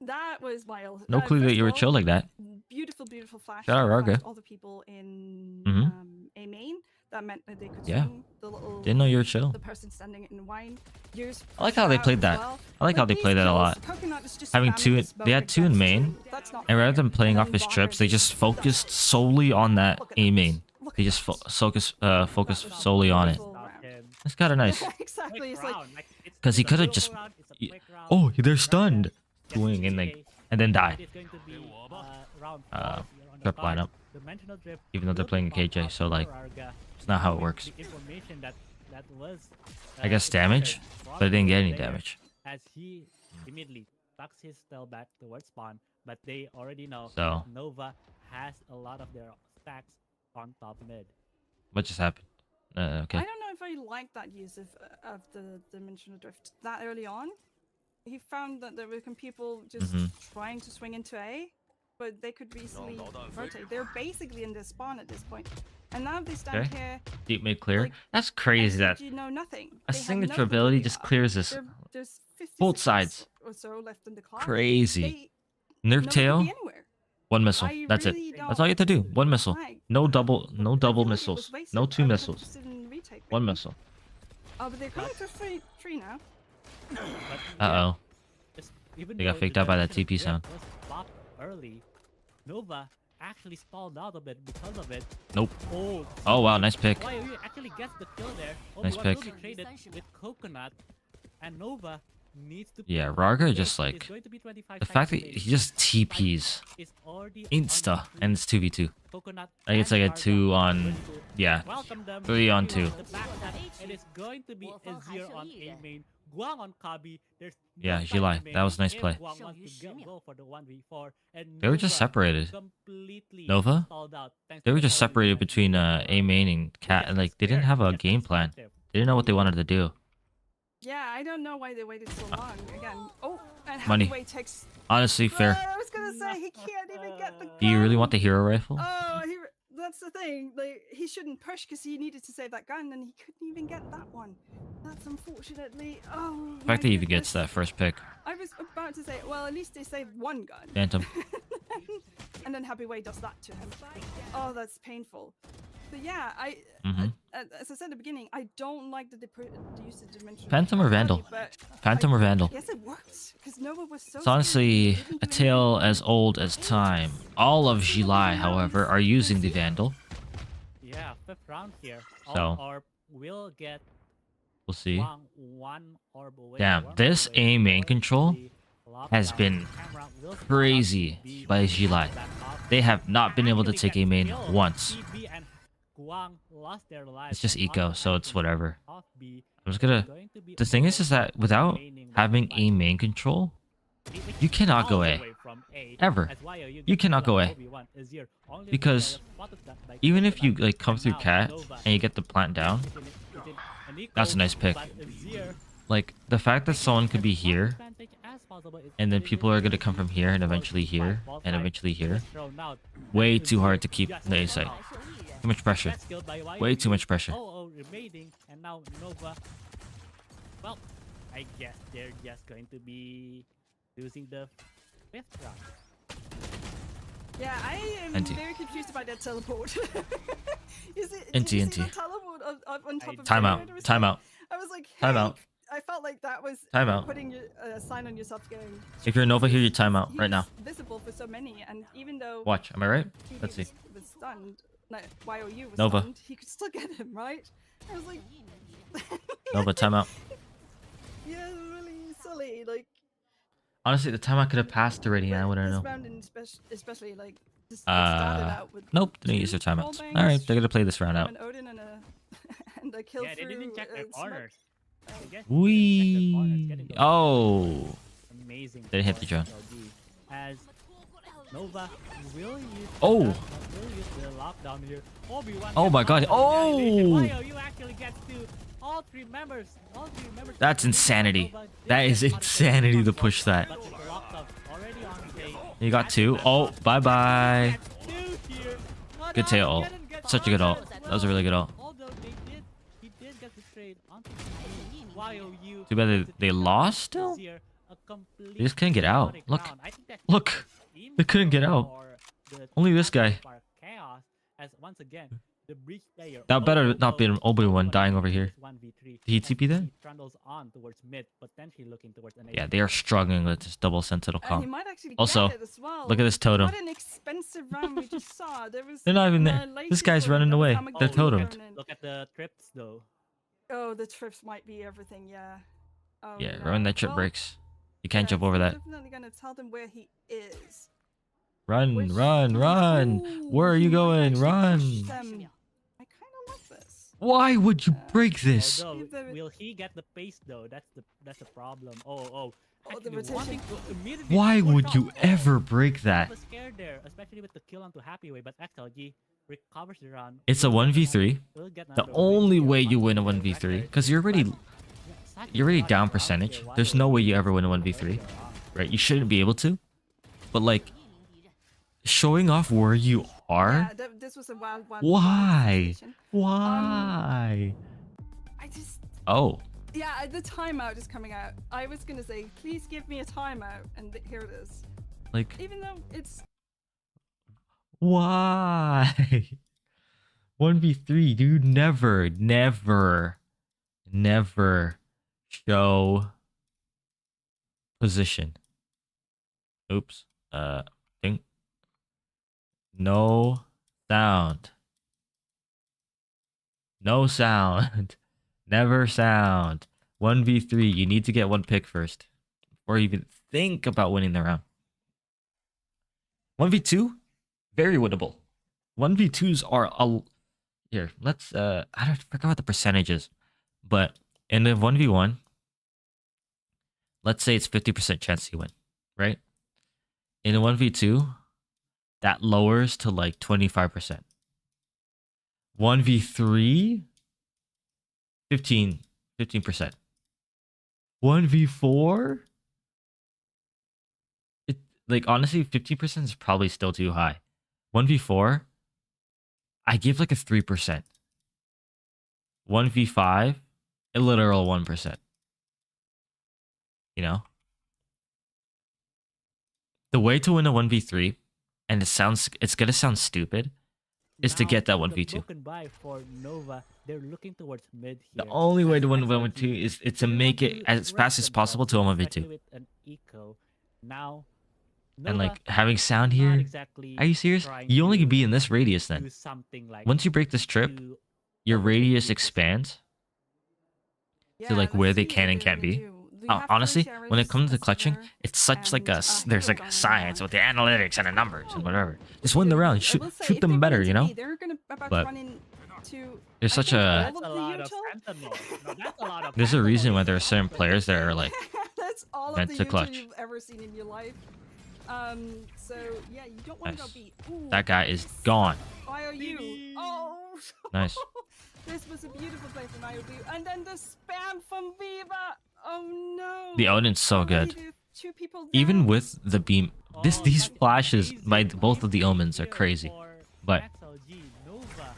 That was wild. No clue First that of you were all, chill like that. Beautiful, beautiful flash. Shout out that flashed Raga. all the people in Mhm. A main. That meant that they could Yeah. swing the little. Didn't know you were chill. The person standing in wine. Use I like how they out played as that. well. I like how they these played that a kills, lot. Coconut is just Having spamming two, the smoke they had like 2 in that's main, just- that's not and rather fair. than playing And off then his Vargas trips, they just focused solely on that A main. Look They at just that. focus solely on it. Beautiful round. That's kind of nice. Exactly. It's like 'Cause he coulda just- Oh, they're stunned. Swing and then die. Trip lineup. Even though they're playing a KJ, so like, it's not how it works. I guess damage, but it didn't get any damage. As he immediately tucks his tail back towards spawn, but they already know So, Nova has a lot of their stacks on top mid. what just happened? Okay. I don't know if I like that use of the dimensional drift that early on. He found that there were people just Mhm. trying to swing into A, but they could easily rotate. They're basically in the spawn at this point. And now they stand Okay. here. Deep mid clear. Like, That's crazy that You know nothing. a They have signature nothing to ability do just up. clears this. There's 50 Both seconds sides. or so left in the clock. Crazy. They, Nerf no one could tail. be anywhere. One missile. I That's really it. don't That's all you have to do. One missile. like- No I double feel like it was missiles. wasted. No two I would've missiles. just didn't retake One maybe. missile. Oh, but they're coming to three now. But Uh-oh. just- even They got though faked the out by that direction TP of sound. Griff was blocked early, Nova actually stalled out a bit because of it. Nope. Oh, Oh wow, nice pick. YOU actually gets the kill there. Nice Obi-Wan pick. will be traded with Coconut, and Nova needs to. Yeah, pick. Raga It's just like going to be 25 the fact that seconds he just TPs is already insta on and it's 2v2. Coconut Like it's like a and 2 Raga on, going to yeah, welcome them 3 on to 2. the backside. It is going to be Azir on A main, Guang on Kabi. There's Yeah, no July. fight That was a nice if play. Guang wants to go for the 1v4, and They were just Nova separated. completely Nova? stalled out thanks They to were the just early separated fight. between A main and Cat, and like they didn't have a game plan. They didn't know what they wanted to do. Yeah, I don't know why they waited so long. Again, oh, and Money. Hathaway takes. Honestly, fair. I was gonna say he can't even get the. Do you really gun. want the hero rifle? Oh, that's the thing. Like he shouldn't push because he needed to save that gun, and he couldn't even get that one. That's unfortunately. Oh. The fact that he even gets that first pick. I was about to say, well, at least they saved one gun. Phantom. And then Happy Way does that to him. Oh, that's painful. But yeah, Mhm. as I said at the beginning, I don't like the use of dimension. Phantom or Vandal? Phantom or Vandal? Yes, it worked because Nova was so. It's honestly a tale as old as time. All of July, however, are using the Vandal. Yeah, 5th round here. So. Orb will get We'll see. one orb away. Damn, one this orb away A main for control the has lockdown. been Camera will spot crazy B by back July. off. They have not been able to Actually take A gets main killed. once. TB and Guang lost their lives It's just on eco, the so it's action whatever. of B. I'm just gonna. Going to be The thing is that without remaining with having five. A main control, Which you is cannot go all the A. way from A, Ever. as YOU You gets cannot go killed A. Obi-Wan Azir. Only Because player spotted that by even if you Coconut. like come And through now Cat Nova and you get the plant down, within an eco, that's a nice pick. but Azir like the fact that someone could be here advantage as possible is and then really people are gonna really come from here and eventually here Ball and fight eventually here. is thrown out. Way And too hard Azir to keep just the A went side. out. Too much pressure. That's killed by Way YOU. too much pressure. Oh, remaining, and now Nova. Well, I guess they're just going to be losing the 5th round. Yeah, I am NT. very confused about that teleport. Is it? NT, did you see NT. the teleport on top of Timeout. Jared or something? Timeout. I was like, Timeout. hey, I felt like that was Timeout. putting your sign on yourself going. If you're Nova here, you time out He right was now. Visible for so many, and even though Watch. Am I right? TB Let's see. was stunned, no, YOU was Nova. stunned, he could still get him, right? I was like, Nova, timeout. yeah, really silly. Like Honestly, the timeout could have passed already and I but wouldn't this know. round, especially like, this it started out with Nope, didn't two use their timeouts. wallbangs, Alright, they're gonna play this round out. an Odin and a and a kill Yeah, they through didn't check their smoke. corners. I guess they didn't check their corners, Wee. getting those Oh. amazing. They hit the for drone. SLG. As Nova will use Oh. will use the lockdown here. Obi-Wan Oh gets my God. locked on the annihilation. Oh. YOU actually gets to all three members. That's insanity. That is insanity to push that. But it's locked up already on stage. You got two. Oh, bye bye. Gets two here. But Good tail ult. Armageddon gets Such a good ult. Armageddon. That was a really good ult. Although he did get betrayed onto YOU. Too bad they lost still? They just couldn't get out. Look. Look. They couldn't get out. Only this guy. Chaos, as once again, the breach player That better also not be an Obi-Wan dying over here. 1v3, Did he as TP then? trundles on towards mid, potentially looking towards an Yeah, they are struggling with this double sentinel And he comp. might actually Also, get it as well. Look at this totem. What an expensive round we just saw. There was They're not even there. lazy This guy's totem running that was away. coming They're through totemed. Conan. Look at the trips though. Oh, the trips might be everything. Yeah. Oh, Yeah, no. when that trip Well, breaks. You can't yeah, jump over I'm that. definitely gonna tell them where he is. Run, Which- run, run. Ooh, Where are he you might going? actually Run. push them. I kind of like this. Why would you break this? Although, If they- will he get the pace though? That's the problem. Oh. Oh, the Actually rotation. wanting to immediately Why push would off. you Oh, ever break that? I was scared there, especially with the kill onto Happy Way, but XLG recovers the round. It's a Will get 1v3. will get The another only win way here you win a once again. 1v3, because you're already down percentage. There's no way you ever win a 1v3, right? You shouldn't be able to. But like, Showing off where you are? Yeah, this was a wild Why? situation. Why? I just Oh, yeah, the timeout is coming out. I was gonna say, please give me a timeout, and here it is. like Even though it's why? 1v3, dude. Never, never, never show position. Oops. Think. No sound. No sound. Never sound. 1v3, you need to get one pick first. Or even think about winning the round. 1v2, very winnable. 1v2s are a here. Let's I forgot what the percentages, but in the 1v1, let's say it's 50% chance you win, right? In a 1v2, that lowers to like 25%. 1v3, 15%. 1v4, it like honestly 50% is probably still too high. 1v4, I give like a 3%. 1v5, a literal 1%. You know? The way to win a 1v3, and it's gonna sound stupid, is to Now, get that the 1v2. broken buy for Nova, they're looking towards mid The here. only way As to win a XLG, 1v2 is to they make want it to as fast as rest possible to a themselves, 1v2. especially with an eco. Now, And Nova like having sound not here. exactly Are you serious? trying You only to can be in this radius do then. something like Once you break this trip, to your overtake radius the ecosystem. expands to yeah, like let's where they see can what and they're can't gonna be. do. We have Honestly, three when it sheriffs, comes to a clutching, sealer, it's such like and there's hero like a going science on. with the analytics and the numbers and whatever. Just It win the really round, is. I shoot will say, shoot if they them win better, you to know. me, they're gonna about But run into. there's I such think a all That's of a the lot of usual. Sentinel. No, that's a lot of there's a Sentinel reason why in there are the certain offense. players that are like That's all of meant the to YouTube clutch. you've ever seen in your life. So yeah, you don't want to Nice. go beat. Ooh, That guy is nice. gone. IOU. Baby. Oh. Nice. This was a beautiful play from IOU, and then the spam from Viva. Oh no. The Odin's so Already good. there are two people Even down. with the beam, Oh, these such flashes amazing by both of the gameplay omens are here crazy. for But XLG. Nova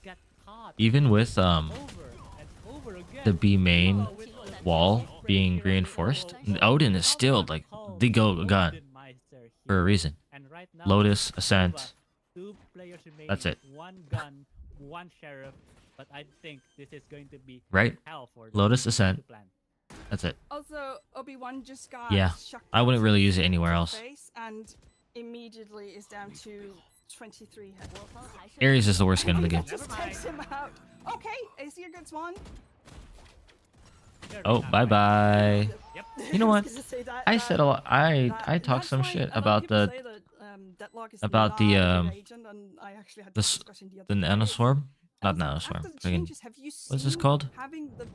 got caught even with over and over again. the B main Nova with a wall break being here on the reinforced, elbow. Odin is still Someone like called the go gun Odinmeister for a here. reason. And right now, Lotus, Nova, Ascent. 2 players remaining, That's it. 1 gun, 1 sheriff. But I think this is going to be Right? hell for them Lotus, to Ascent. plan. That's it. Also, Obi-Wan just got Yeah, shucked I wouldn't out really use it anywhere to the else. face and immediately is down to 23 health. 我方还剩 Ares is the worst gun in the game. Just Never takes him out. Okay, Aesir gets one. Very Oh, nice. bye bye. Yep. You know I what? was gonna say that- I that- said a lot. I that- talked that's some fine. shit A lot of about people the say that, Deadlock is about not the, a good agent, and I actually had the this s- discussion the the other day. nanoswarm. Not Also, nanoswarm. after the Friggin- changes, have you what's this seen called? Having the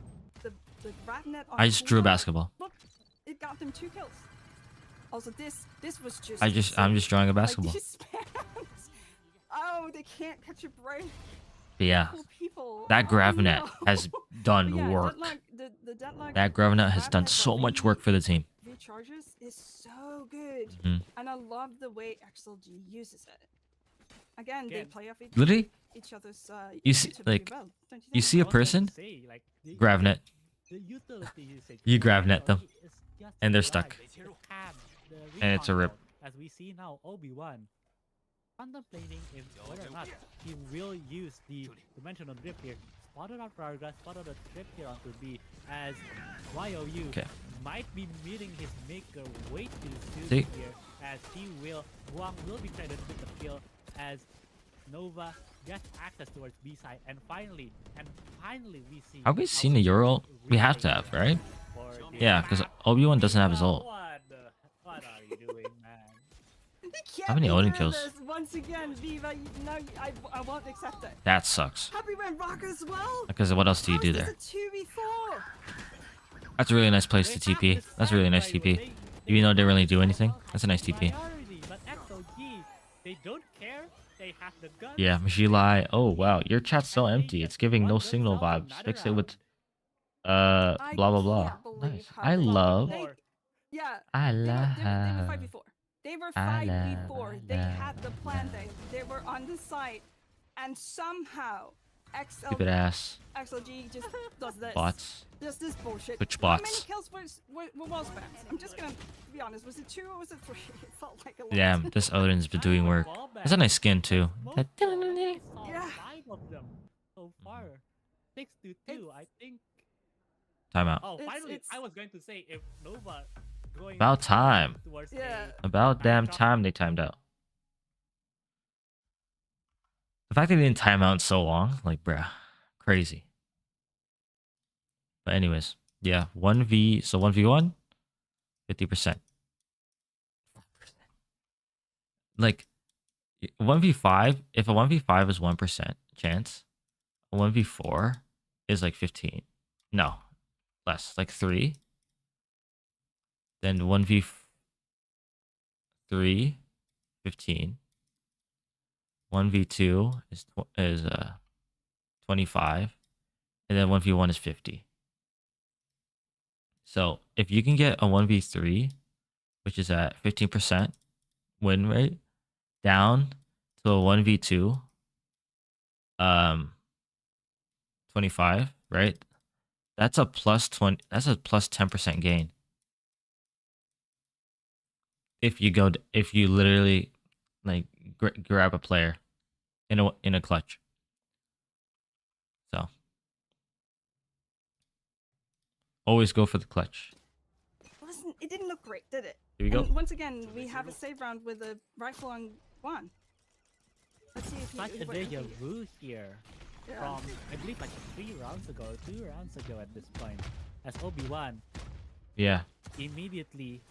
rat net on I just drew a cooldown? basketball. Look, it got them 2 kills. Also, this was just. I'm just drawing a basketball. Like, these spams. Oh, they can't catch a break. But yeah, Poor people. that Oh, Gravnet no. has But done yeah, work. the Deadlock That Gravnet has done so much work for the team. recharges is so good, Mhm. and I love the way XLG uses it. Again, they Again. play off Literally, each other's. You see- YouTube like, well, don't you think? see a I was going to person, say, like, the- Gravnet, the utility usage You for Gravnet them, XLG is just and they're right. stuck. They have the And it's a recon rip. mode, as we see now, Obi-Wan contemplating if whether or not he will use the dimensional drift here. Spotted out progress, spotted a drift here onto B, as YOU Okay. might be meeting his maker way too soon See? here, as Guang will be credited with the kill, as Nova gets access towards B side, and finally we see. Have we how seen a Euro? We have to really have, right? for the Yeah, because map. Obi-Wan doesn't have his ult. What are you doing, man? You can't How many be Odin doing kills? this. Once again, Viva, I won't accept it. That sucks. Happy went rock as well. Because what else do you How do is this there? a 2v4? That's a really nice place to TP. That's a really nice TP. Even though it didn't really do anything, that's a nice TP. Priority, but XLG, they don't care. They have the gun. Yeah, Mishilai. Oh wow, your chat's so empty. It's giving no signal vibes. Fix it with blah blah blah. can't believe Nice. how I they- love. they- Yeah. I They were love. 5v4. They were 5v4. They had the plan. They were on the site, and somehow Stupid ass XLG just does this. bots. Just this bullshit. Twitch How many bots. kills were wall spams? I'm just gonna be honest. Was it 2 or was it 3? It felt like a lot. Yeah, this Odin's been doing work. It's a nice skin too. Yeah. Yeah. 5 of them so far. 6 to 2, I think. Timeout. Oh, It's- finally, it's- I was going to say if Nova going About time. towards Yeah. About damn time they timed out. The fact they didn't time out in so long, like, bruh, crazy. But anyways, yeah, 1v, so 1v1, 50%. Like, 1v5, if a 1v5 is 1% chance, a 1v4 is like 15. No, less, like 3. Then 1v3, 15. 1v2 is 25, and then 1v1 is 50. So if you can get a 1v3, which is at 15% win rate, down to a 1v2, 25, right? That's a plus 20. That's a plus 10% gain. If you literally like grab a player in a clutch. So always go for the clutch. Listen, it didn't look great, did it? Here we go. And once again, we have a save round with a rifle on 1. Let's see if Such a what- deja vu here Yeah. from, I believe, like 3 rounds ago, 2 rounds ago at this point. As Obi-Wan Yeah. immediately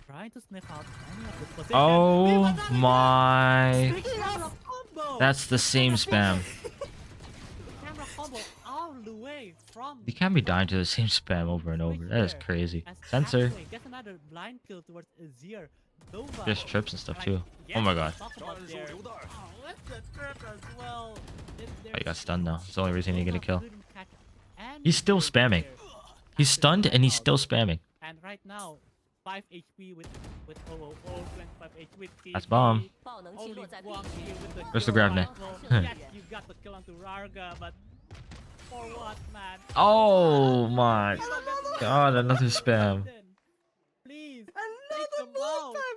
trying to sniff out any of the positions. Oh my. Speaking of, Combo! That's the same spam. Camera combo all the way from You can't be dying to the same spam over and over. That is crazy. as Censor. halfway gets another blind kill towards Azir. Nova. There's trips and stuff Like, too. yes, Oh my we god. talked about their- Oh, what's the trip as well? Oh, you got stunned now. It's the only reason you get a kill. Couldn't catch any He's still kills spamming. there. He's After stunned and he's timeout. still spamming. And right now, 5 HP with OOO, 25 HP with That's TP. bomb. 爆能击 Only 落在 one 地 kill with the Where's the kill grab net? rifle. Yes, you got the kill onto Rarga, but for what, man? Oh my god, another spam. Please, another them ball out. spam.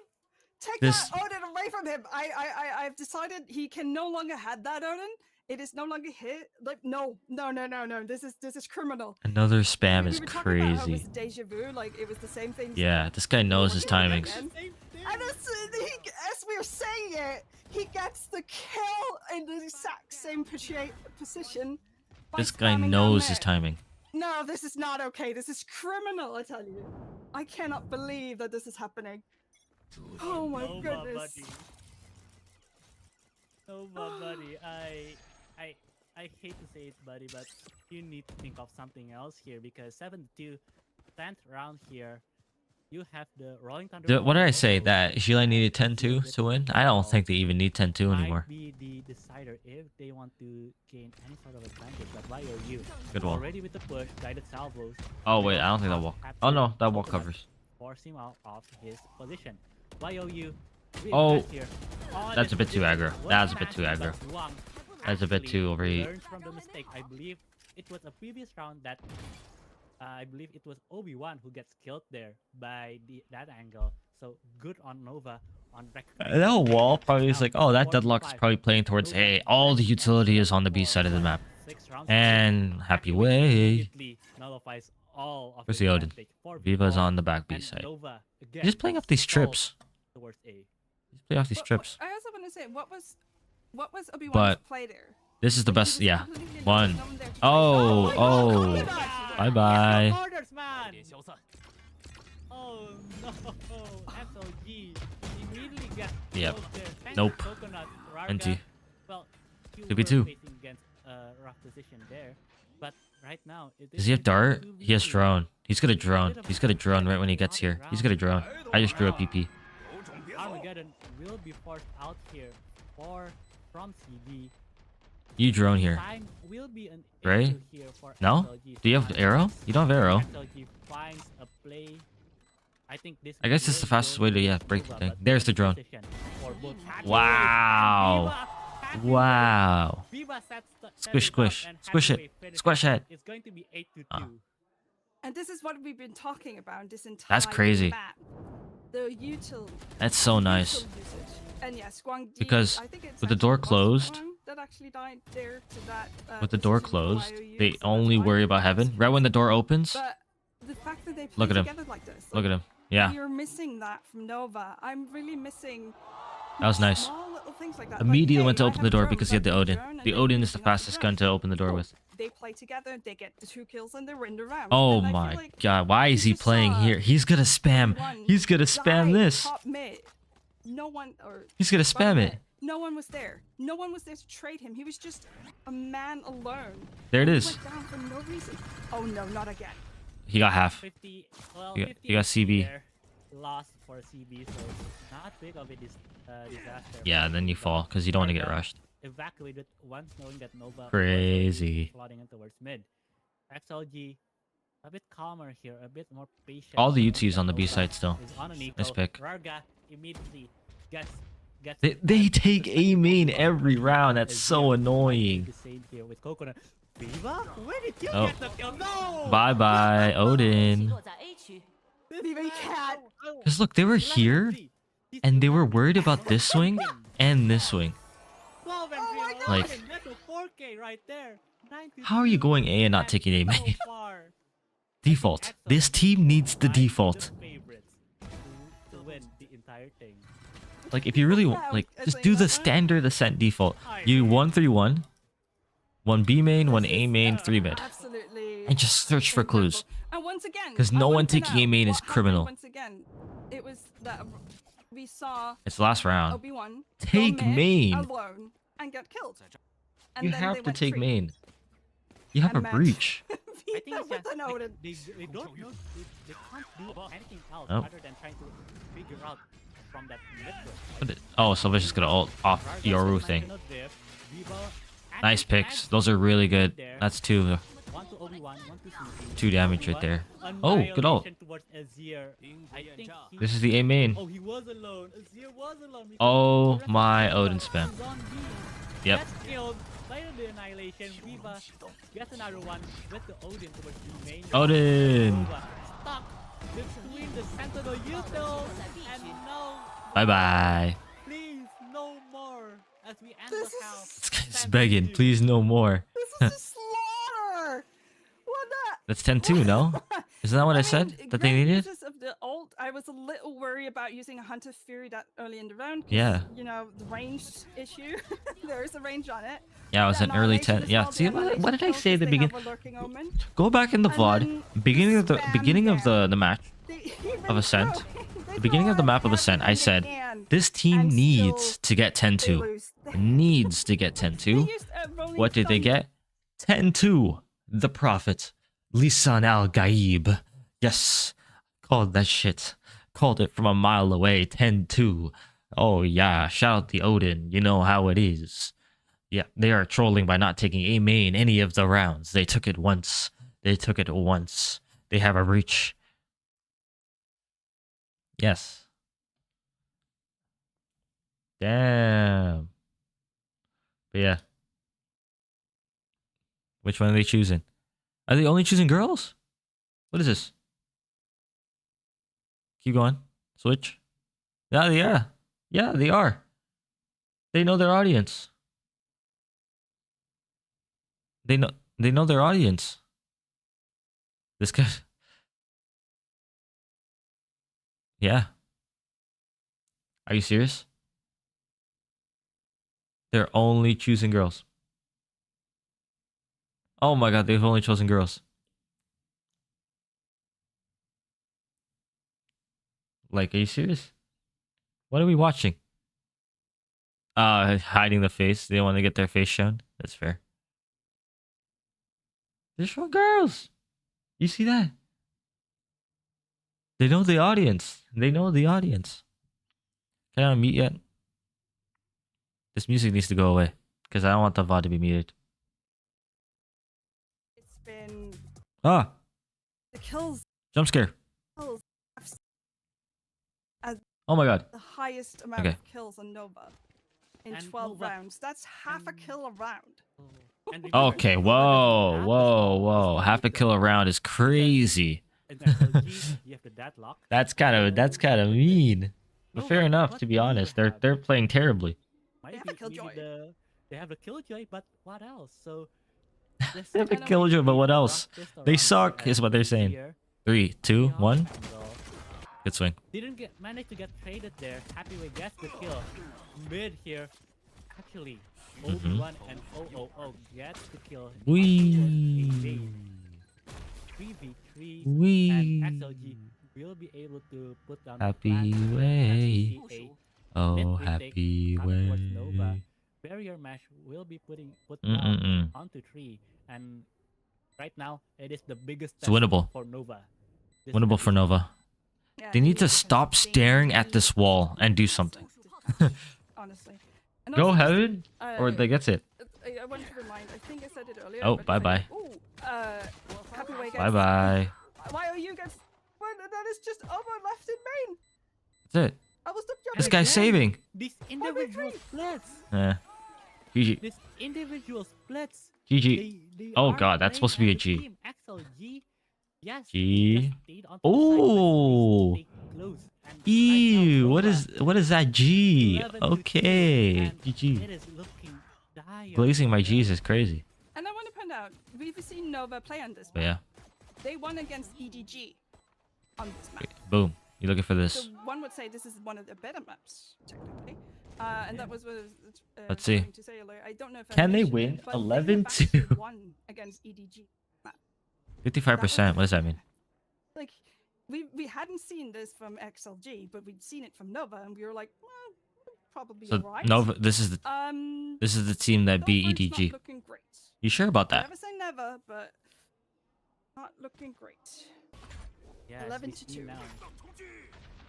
Take This- that Odin away from him. I've decided he can no longer have that Odin. It is no longer hit. Like no. This is criminal. Another spam We is were talking about how it crazy. was deja vu. Like it was the same thing. Yeah, this guy knows his timings. Same thing. And as we are saying it, he gets the kill in the exact same position. by This guy spamming down knows his there. timing. No, this is not okay. This is criminal, I tell you. I cannot believe that this is happening. Oh my Nova, goodness. buddy. Nova, buddy. I hate to say it, buddy, but you need to think of something else here because 7-2, 10th round here. You have the Rolling Thunder. What did I say? also That Sheila needed 10-2 to win? I don't think they even need 10-2 might anymore. be the decider if they want to gain any sort of advantage. But why are you Good wall. already with the push, guided salvos? Oh wait, I don't think that wall. Oh no, that wall covers. Force him out of his position. YOU. Oh, here. that's a bit too position aggro. was That's a bit too massive, aggro. but Wang That's a bit actually too overheat. learned from the mistake. I believe it was a previous round that I believe it was Obi-Wan who gets killed there by that angle. So good on Nova on That wall probably is like, oh, that deadlock is probably playing towards A. All the utility is on the B side of the map. And happy way. Where's the Odin? Viva's on the back B side. He's just playing off these trips. Towards A. He's playing off these But trips. I also want to say, what was Obi-Wan's But play there? this is the Like, he best, was yeah. completely One. known there to Oh, try- oh. my God, Bye-bye. Orders, man. Oh no, SOG immediately gets Yep. killed there. Thanks Nope. to Coconut, Rarga. NT. Well, you 2v2. were facing against a rough position there, but right now it Does he have is dart? He has 2v2. drone. He's gonna drone. He's gonna drone right when he gets here. He's gonna drone. I just drew a PP. Armageddon will be forced out here from CD. You drone here. Time will be an Right? issue here for No? SLG. Do you have arrow? You don't have arrow. SLG finds a play I think this. I guess it's the will fastest go way to towards break the Nova, thing. but There's the drone. position for both Happy Wow. Wave and Happy Wave. Wow. Viva sets Squish, it up squish. and Squish Happy it. Wave finishes Squish it. It's going to be 8-2. And this is what we've been talking about this entire That's crazy. map. The util. That's so nice. Usage. And yes, Guangdi, Because I think it's with the actually door was closed- Guang that actually died there to that, With the door position for closed, IOU, they so that's only why worry it about was heaven. Right when the door opens, But the fact that they play Look at him. together like this, look like, at him. Yeah, you're missing that from Nova. I'm really missing. that was nice. Small little things like that. Immediately like, went to hey, I open have the a door drone, because he had the but Odin. drone, and The they're Odin is the picking up fastest drone. gun to open the door Oh, with. They play together, they get the 2 kills, and they win the round. Oh And I feel my like god, why is we he just playing saw here? He's gonna spam. everyone He's gonna spam die this. top mid. No one, or He's gonna bottom spam mid. it. No one was there. No one was there to trade him. He was just a man alone. There it And he is. went down for no reason. Oh no, not again. He got half. 50. Well, You got- 50 you got CB. there, lost for CB, so not big of a disaster. Yeah, and then you fall because you don't want to get rushed. Evacuated once knowing that Nova was Crazy. flooding in towards mid. XLG a bit calmer here, a bit more patient. All the knowing UTs that on the B Nova side still. is on a Nico. Nice pick. Rarga immediately gets They take A main every round. That's so annoying. The same here with Coconut. Viva, where did you Oh. get the kill? No! Bye bye, 击 Odin. 落在 A 区， Viva cat. Because look, they were here and they were worried about this swing and this swing. 12 and Oh my 3 Like- alone. That's a 4K right there. 9-2. How are you going A and not That's taking A so main? far. Default. This team needs the Might be default. favorites to win the entire thing. Like, if you really want, like, Yeah, just it's do like the that. standard ascent default. You 1-3-1, 1 B main, 1 A main, 3 mid. Absolutely. And just search for clues. And once again, 'Cause I no want one to taking know A main is what happened criminal. Once again, it was that we saw It's the last round. Obi-Wan Take go mid main. alone and get killed. And You then have they to went take free. main. You have a And match. breach. I think Vita it's with just an like, Odin. they don't know, they can't do anything else Oh. other than trying to figure out from that network. What did- Oh, Sylva's just gonna ult off Yoru thing. Nice picks. Those are really good. That's 2 One to Obi-Wan, one to CB. 2 damage right there. Oh, good ult. Annihilation towards Azir. I think he- This is the A main. Oh, he was alone. Azir was alone. because Oh the rest my of the Odin team spam. was on B. Yep. Gets killed by the Annihilation. Viva gets another one with the Odin towards the main. Odin. Nova stuck between the Sentinel Util and no. Bye bye. Please, no more. As we end This the is- house. This guy's begging. Please no more. This is a slaughter. What the? That's 10-2, no? Isn't that what I said? mean, That they great needed? uses of the ult. I was a little worried about using a Hunter Fury that early in the round. 'cause, Yeah. You know, the range issue. There is a range on it. Yeah, it was The an early Annihilation 10. as Yeah, well, see, the what did I Annihilation say at the kills, they beginning? have a lurking omen. Go back in the And VOD. then Beginning of the spam beginning of them. the match. They even Of Ascent. throw- they The beginning throw of the a map of Ascent, I everything said, they can, this team and needs still to get they 10-2. lose. Needs to get They 10-2. used a rolling What did they thunder. get? 10-2. The Prophet. Lisan al-Gaib. Yes. Called that shit. Called it from a mile away. 10-2. Oh yeah. Shout out the Odin. You know how it is. Yeah, they are trolling by not taking A main any of the rounds. They took it once. They took it once. They have a reach. Yes. Damn. But yeah. Which one are they choosing? Are they only choosing girls? What is this? Keep going. Switch. Yeah, yeah. Yeah, they are. They know their audience. They know their audience. This guy. Yeah. Are you serious? They're only choosing girls. Oh my god, they've only chosen girls. Like, are you serious? What are we watching? Hiding the face. They want to get their face shown. That's fair. They're showing girls. You see that? They know the audience. They know the audience. Can I unmute yet? This music needs to go away because I don't want the VOD to be muted. It's been Ah, the kills. jump scare. kills. Oh my god. the highest amount Okay. of kills on Nova in And 12 Nova- rounds. That's half a and- kill a round. And remember, Okay, Nova doesn't whoa, have whoa, this whoa. one Half a with the- kill around is crazy. In XLG, you have the deadlock. That's kind of mean. But fair Nova, enough, what to be do you honest. have? They're playing terribly. Maybe, have a Killjoy. They have the Killjoy, but what else? So They have a kinda Killjoy, but what rough else? this They around suck, here is what they're saying. here. 3, 2, Beyond 1. Angle Good swing. Didn't manage to get traded there. Happyway gets the kill. Mid here. Actually, Mhm. Obi-Wan and 000 gets the kill. Wee. 3v3 Wee. and XLG will be able to put down the Happy flag as we way. see a Oh, mid happy retake coming towards Nova. way. Barrier mesh will be put down Mm-mm-mm. onto 3, and right now it is the biggest It's test winnable. for Nova. This Winnable for Nova. Yeah, They need to because stop staring at this wall and do something. Honestly. And Go also, ahead, or uh, they gets it. I want to remind, I think I said it earlier. Oh, but bye-bye. Ooh, Happy Way gets... Bye bye. Why are you guys... Well, that is just over left in main. That's it. I was the This jumping. guy's saving. These individual splits. Eh. GG. These individual splits. GG. They Oh are god, that's supposed to be a playing G. as team. XLG. Yes. G. just stayed on the side, but Ooh. they stay close. And right now, Ew, what Nova, is that G? 11 to 2, Okay. and GG. It is looking dire. Glazing my for G's them. is crazy. And I want to point out, we've seen Nova play on this But map. yeah. They won against EDG on this map. Boom. You looking for So this? one would say this is one of the better maps, technically. And that was what I was Let's see. trying to say earlier. I don't know if I Can they mentioned win it, but 11 they have actually to- won against EDG. 55%. What does that mean? Like, we hadn't seen this from XLG, but we'd seen it from Nova, and we were like, well, probably So alright. Nova, this is the team that beat Nova's not EDG. looking great. You sure about that? Never say never, but not looking great. Yes, 11 we to see 2. now.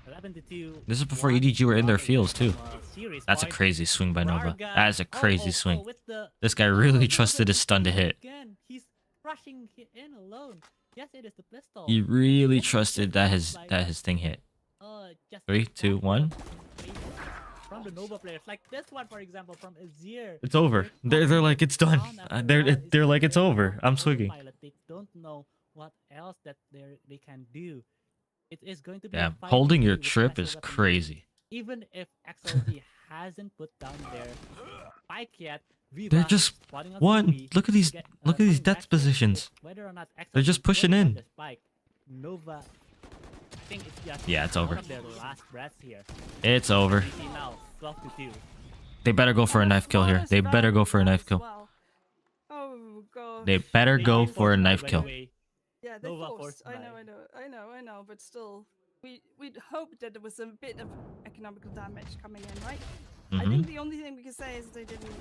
11 to 2. This is before one EDG were in their away fields too. from, series That's a point. crazy swing by Nova. Rarga, That is a crazy swing. with the This guy Oh, really Nova trusted his is stun to doing hit. Again. He's rushing in alone. Yes, it is the pistol. He really Yes, trusted it that looks his thing hit. Just 3, 2, 1. From the Nova players, like this one, for example, from Azir. It's over. They're like it's done. They're like it's over. I'm swinging. They don't know what else that they can do. It is going to be. a Damn, fight holding your with trip special is weapons. crazy. Even if XLT hasn't put down their spike yet, Viva They're just spotting out one. CB Look at these. to get, Look at these coming back depth here. positions. Whether or not They're just XLT pushing put down in. the spike, Nova. I think it's just Yeah, it's one over. of their last breaths here. It's over. We see now 12 to 2. They better go for a knife kill here. They better go for a knife kill. Oh god. They better They go forced for a by knife the kill. way. Yeah, they Nova forced. forced I by- know, but still, we'd hoped that there was a bit of economical damage coming in, right? I Mhm. think the only thing we can say is they didn't,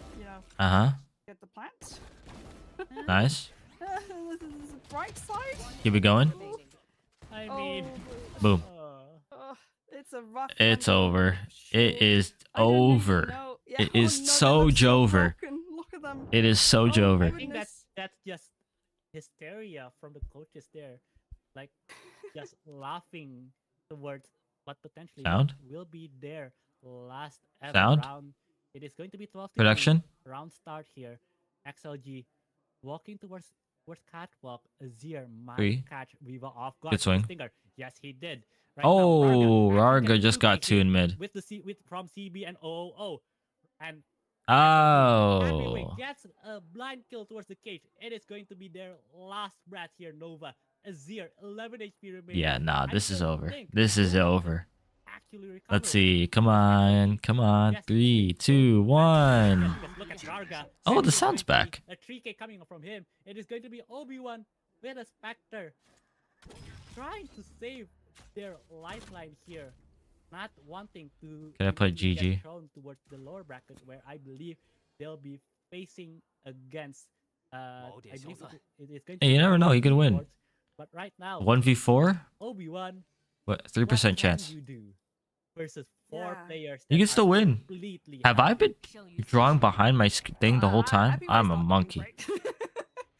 Uh huh. get the plant. Nice. This is a bright side. Keep it going. I Oh, mean, Boom. it's a rough. It's one, over. sure. It is I don't even over. know- yeah, It oh is no, so they look Jover. broken. Look at them. It is so Oh, Jover. I my think goodness. that's just hysteria from the coaches there, like just laughing towards what potentially Sound? will be their last ever Sound? round. It is going to be 12 to 2. Production. Round start here. XLG walking towards catwalk. Azir might 3. catch Viva off guard. Good swing. Stinger. Yes, he did. Right now, Oh, actually Rarga gets just got 2 in mid. with from CB and 000. And Oh. Happyway gets a blind kill towards the cage. It is going to be their last breath here, Nova. Azir, 11 HP remaining. Yeah, nah, I this is don't over. think This is Nova over. actually recover. Let's see. Come on. Come on. Yes, 3, 2, 1. Look at Rarga. Oh, And the it is sound's going to back. be A 3K coming from him. It is going to be Obi-Wan with a Spectre. Trying to save their lifeline here. Not wanting to Can I put eventually get GG? thrown towards the lower bracket where I believe they'll be facing against I believe it is going to Hey, you be never know, he could win. Sports. But right now, 1v4? Obi-Wan, What? what 3% can chance. you do versus 4 Yeah. players? You that can still are win. completely Have I been Show you drawing behind my thing the whole time? Happyway's I'm a not looking monkey. great.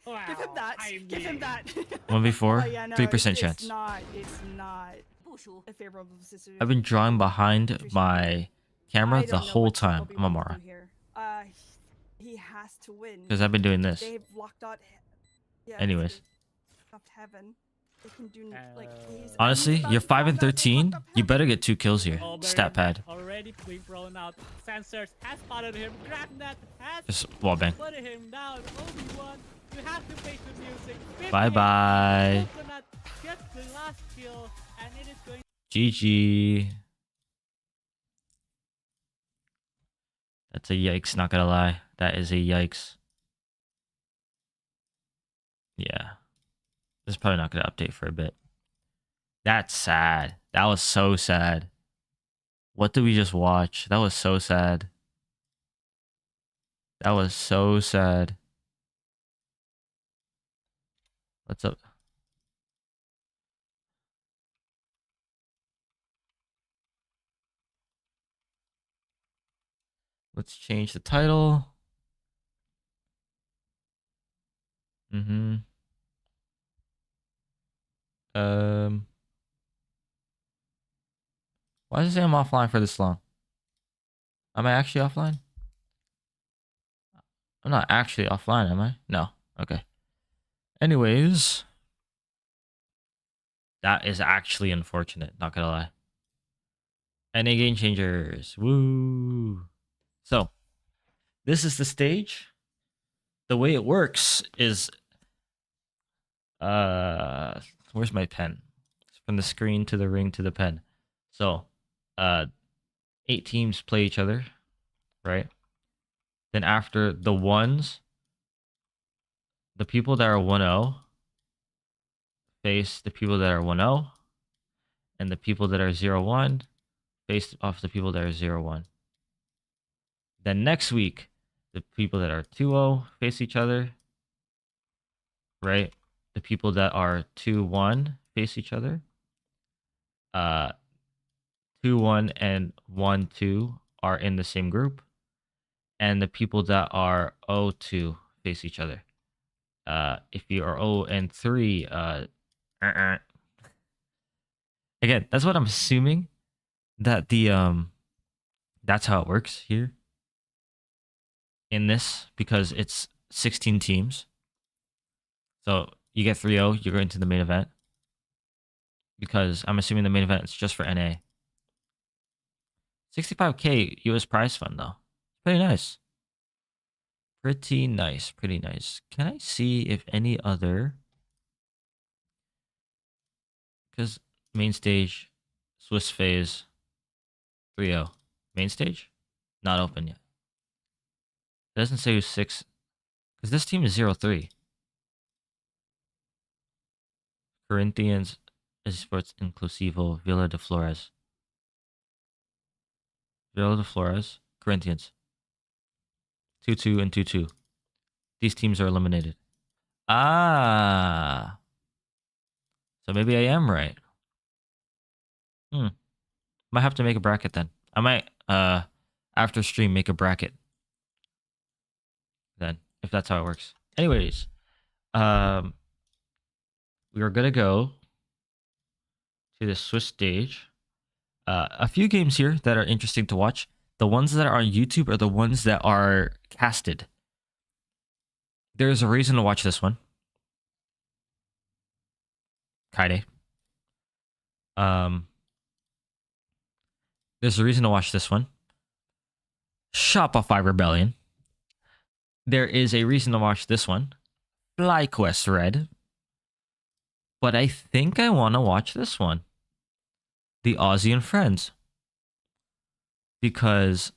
Wow, Give him that. I Give him mean, that. 1v4? Oh, yeah, no, 3% it's chance. not. It's not. 部署。 a favorable situation. I've been drawing behind Situation my here. camera I the don't know whole what time. Obi-Wan I'm will Amara. do here. He has to win. Because I've been doing this. They've locked out. Yeah, Anyways. locked heaven. They can do like he's Honestly, about you're to 5 and lock out- 13. lock up You heaven. better get 2 kills here. Oberyn Stat pad. already being thrown out. Sensors has spotted him. Grabnet has Just wallbang. put him down. Obi-Wan, you have to face the music. Bye bye. Coconut gets the last kill, and it is going. GG. That's a yikes, not gonna lie. That is a yikes. Yeah. This is probably not gonna update for a bit. That's sad. That was so sad. What did we just watch? That was so sad. That was so sad. What's up? Let's change the title. Why does it say I'm offline for this long? Am I actually offline? I'm not actually offline, am I? No. Okay. Anyways. That is actually unfortunate, not gonna lie. NA Gamechangers. Woo. So, this is the stage. The way it works is where's my pen? From the screen to the ring to the pen. So, 8 teams play each other, right? Then after the ones, the people that are 1-0 face the people that are 1-0, and the people that are 0-1 face off the people that are 0-1. Then next week, the people that are 2-0 face each other, right? The people that are 2-1 face each other. 2-1 and 1-2 are in the same group, and the people that are 0-2 face each other. If you are 0-3, again, that's what I'm assuming that that's how it works here in this, because it's 16 teams. So you get 3-0, you're going to the main event, because I'm assuming the main event is just for NA. 65k US prize fund though. Pretty nice. Pretty nice, pretty nice. Can I see if any other, because main stage, Swiss phase, 3-0. Main stage? Not open yet. It doesn't say who's 6, because this team is 0-3. Corinthians, Esports Inclusivo, Villa de Flores. Villa de Flores, Corinthians. 2-2 and 2-2. These teams are eliminated. Ah. So maybe I am right. Might have to make a bracket then. I might, after stream, make a bracket. Then, if that's how it works. Anyways, we are gonna go to the Swiss stage. A few games here that are interesting to watch. The ones that are on YouTube are the ones that are casted. There's a reason to watch this one. Kaide. There's a reason to watch this one. Shopify Rebellion. There is a reason to watch this one. FlyQuest Red. But I think I want to watch this one. The Aussie and Friends. Because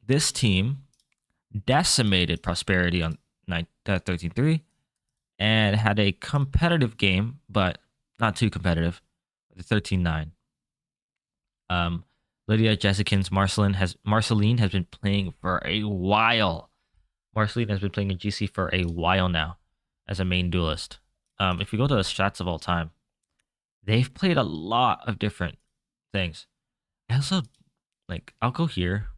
this team decimated Prosperity on 13-3 and had a competitive game, but not too competitive. 13-9. Lydia Jessicans, Marceline has been playing for a while. Marceline has been playing in GC for a while now as a main duelist. If you go to the stats of all time, they've played a lot of different things. I also, like, I'll go here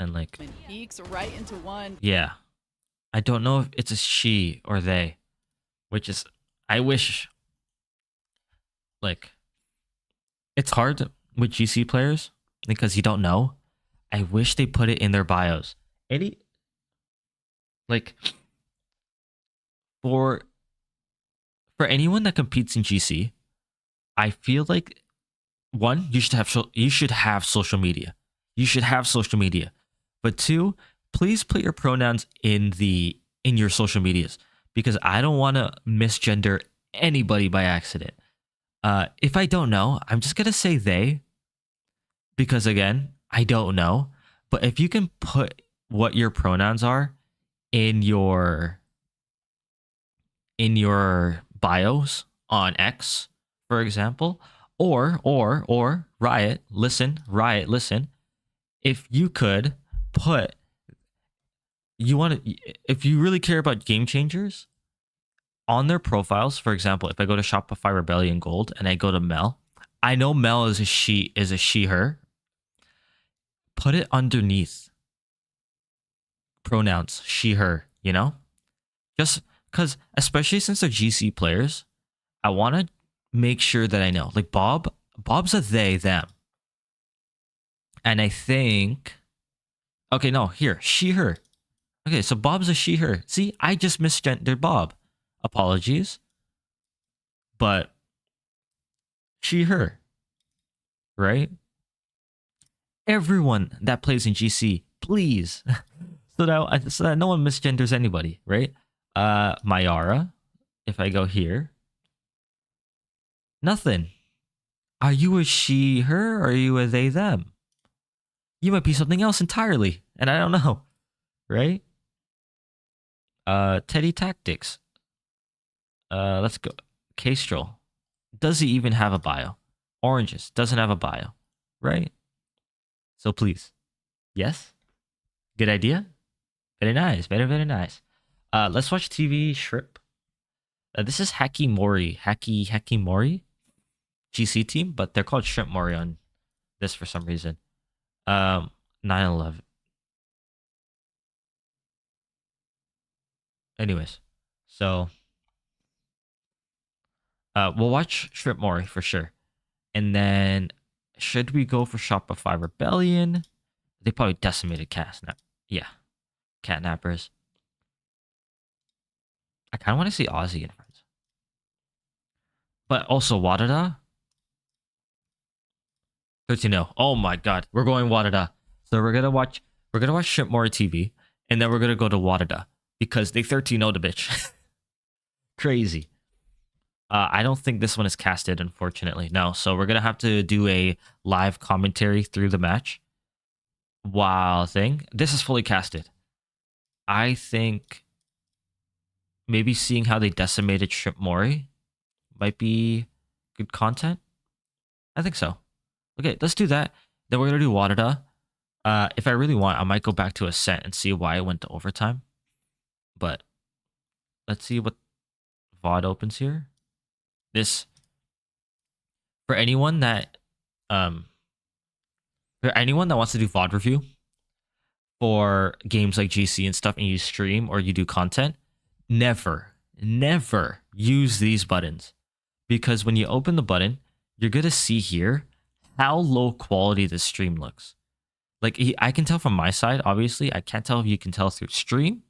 and like, Eeks right into one. yeah, I don't know if it's a she or they, which is, I wish like it's hard with GC players because you don't know. I wish they put it in their bios. Any like for anyone that competes in GC, I feel like one, you should have social media. You should have social media. But two, please put your pronouns in your social medias because I don't want to misgender anybody by accident. If I don't know, I'm just gonna say they because again, I don't know. But if you can put what your pronouns are in your bios on X, for example, or Riot, listen, if you could put if you really care about Gamechangers on their profiles, for example, if I go to Shopify Rebellion Gold and I go to Mel, I know Mel is a she her. Put it underneath pronouns she her, you know? Just cuz especially since they're GC players, I want to make sure that I know. Like Bob's a they them. And I think okay, no, here, she her. Okay, so Bob's a she her. See, I just misgendered Bob. Apologies. But she her, right? Everyone that plays in GC, please. so that no one misgenders anybody, right? Mayara, if I go here, nothing. Are you a she her or are you a they them? You might be something else entirely, and I don't know, right? Teddy Tactics. Let's go. Kestrel. Does he even have a bio? Oranges doesn't have a bio, right? So please, yes, good idea. Very nice, very nice. Let's watch TV Shrimp. This is Haki Mori, Haki Mori, GC team, but they're called Shrimp Mori on this for some reason. 9/11. Anyways, so we'll watch Shrimp Mori for sure. And then should we go for Shopify Rebellion? They probably decimated Catnap. Yeah. Catnappers. I kind of want to see Ozzy and friends. But also Wadada. 13-0. Oh my god. We're going Wadada. So we're gonna watch Shrimp Mori TV. And then we're gonna go to Wadada. Because they 13-0 the bitch. Crazy. I don't think this one is casted, unfortunately. No, so we're gonna have to do a live commentary through the match. Wow, thing. This is fully casted. I think maybe seeing how they decimated Shrimp Mori might be good content. I think so. Okay, let's do that. Then we're gonna do Wadada. If I really want, I might go back to Ascent and see why it went to overtime. But let's see what VOD opens here. This for anyone that wants to do VOD review for games like GC and stuff and you stream or you do content, never use these buttons. Because when you open the button, you're gonna see here how low quality this stream looks. Like I can tell from my side, obviously. I can't tell if you can tell through stream.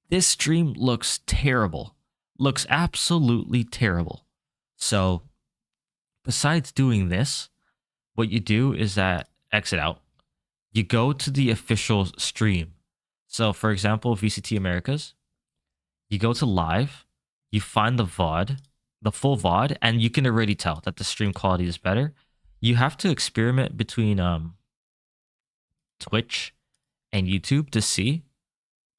This stream looks terrible. Looks absolutely terrible. So besides doing this, what you do is that exit out. You go to the official stream. So for example, VCT Americas, you go to live, you find the VOD, the full VOD, and you can already tell that the stream quality is better. You have to experiment between Twitch and YouTube to see,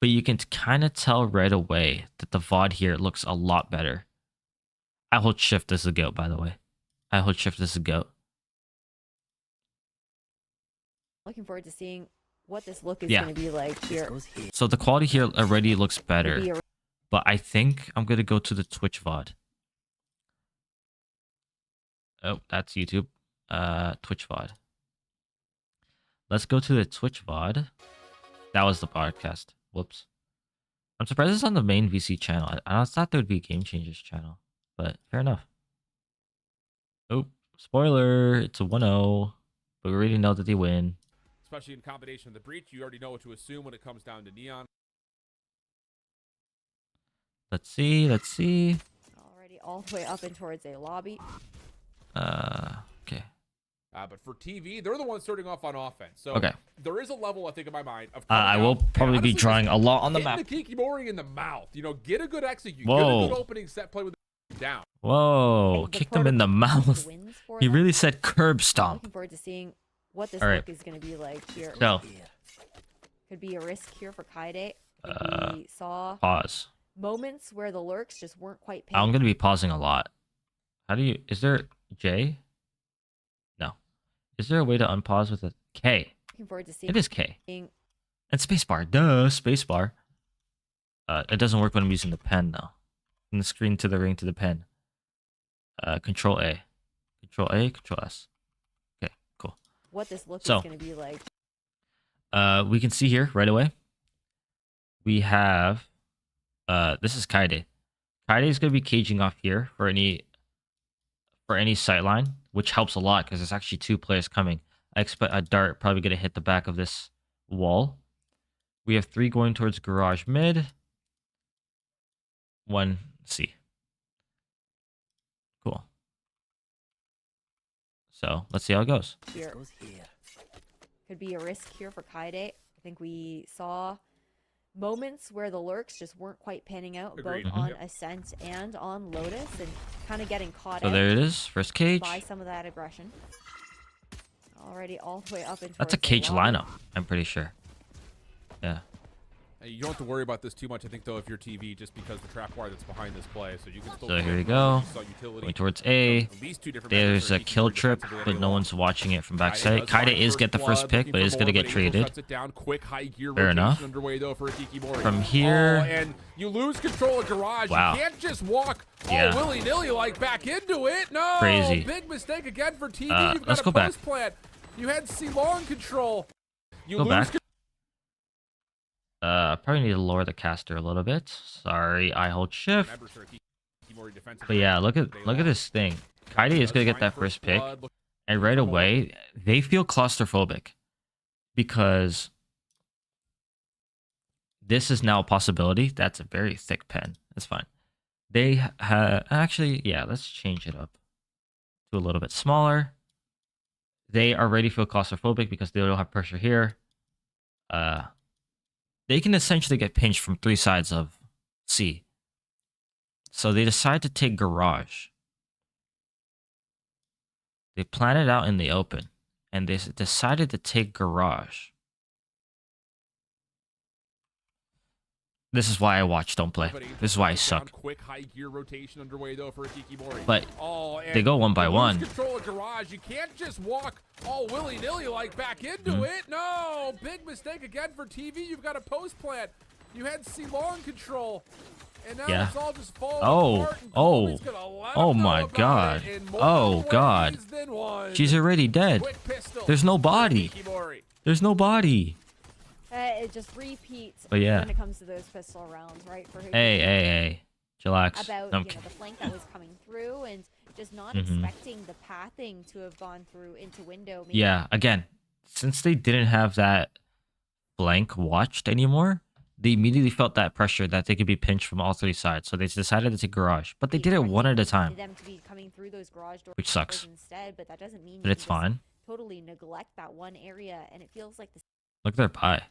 but you can kind of tell right away that the VOD here looks a lot better. I hold shift as a goat, by the way. I hold shift as a goat. Looking forward to seeing what this look is Yeah. going to be like here. So the quality here already looks better, but I think I'm going to go to the Twitch VOD. Oh, that's YouTube. Twitch VOD. Let's go to the Twitch VOD. That was the podcast. Whoops. I'm surprised it's on the main VC channel. I thought there would be a Gamechangers channel, but fair enough. Oh, spoiler! It's a 1-0, but we already know that they win. Especially in combination with the breach, you already know what to assume when it comes down to Neon. Let's see. Let's see. Already all the way up and towards a lobby. Okay. But for TV, they're the ones starting off on offense. So Okay. there is a level, I think, in my mind of I will probably be drawing a lot on the map. the Kikimori in the mouth. You know, get a good execute. Whoa. Get a good opening set play with the down. Whoa! The Kicked him in the protocol mouth. wins for He them. really said curb I'm stomp. looking forward to seeing what this All right. look is going to be like here. So, Could be a risk here for Kaide. I think we saw pause. moments where the lurks just weren't quite I'm paying. gonna be pausing a lot. How do you? Is there J? No. Is there a way to unpause with a K? Looking forward to seeing. It is K. And spacebar. Duh, spacebar. It doesn't work when I'm using the pen though. From the screen to the ring to the pen. Control A. Control A, Control S. Okay, cool. What this look So- is going to be like. We can see here right away. We have this is Kaide. Kaide is gonna be caging off here for any sightline, which helps a lot because there's actually 2 players coming. I expect a dart probably gonna hit the back of this wall. We have 3 going towards garage mid. 1 C. Cool. So let's see how it goes. Here. Could be a risk here for Kaide. I think we saw moments where the lurks just weren't quite panning out, Agreed. both Mhm. on Ascent and on Lotus, and kind of getting caught So out there it is, first cage. by some of that aggression. Already all the way up and That's a cage lineup, I'm pretty sure. Yeah. You don't have to worry about this too much, I think, though, if you're TV, just because the trap wire that's behind this play. So you can still. So here we go. Going towards A. At least 2 different There's a methods for kill Kikimori trip, defensively but all no along. one's watching it from Kaide backside. does Kaide find is get the first blood, pick, looking but for is going to more, get but Angel traded. shuts it down. Quick high gear Fair rotation enough. underway, though, for Kikimori. From here- and you lose control of garage. Wow. You can't just walk Yeah. all willy-nilly like back into it. No, Crazy. big mistake again for TV. You've let's got go a back. post plant. You had C-long control. You Go lose back. Probably need to lower the caster a little bit. Sorry, I hold shift. Remember, sir, Kikimori defensively, But yeah, look at they this thing. Kaide is does gonna get find that first pick, blood, looking and right for more. away they feel claustrophobic because this is now a possibility. That's a very thick pen. That's fine. They actually, yeah. Let's change it up to a little bit smaller. They already feel claustrophobic because they don't have pressure here. They can essentially get pinched from 3 sides of C. So they decide to take garage. They plan it out in the open, and they decided to take garage. This is why I watch Don't Play. But Angel This is why I shuts it down. suck. Quick high gear rotation underway, though, for Kikimori. But and they go one by you lose one. Control of garage. You can't just walk all willy-nilly like back into Mhm. it. No, big mistake again for TV. You've got a post plant. You had C-long control, and now Yeah. it's all just falling Oh, apart. And oh, Kobe's gonna let oh him know my about God. it in more Oh, ways God. than one. She's already dead. Quick pistol There's no for body. Kikimori. There's no body. It just repeats But yeah. when it comes to those pistol rounds, right? For Hey. Chillax. about No, I'm the kidding. flank that was coming through and just not Mhm. expecting the pathing to have gone through into window. Maybe Yeah, again, since they didn't have that blank watched anymore, they immediately felt that pressure that they could be pinched from all 3 sides. So they decided to take garage, but they did it one at a time, Them to be coming through those garage doors which sucks. instead, but that doesn't mean But you it's can just fine. totally neglect that one area, and it feels like the Look at their pie.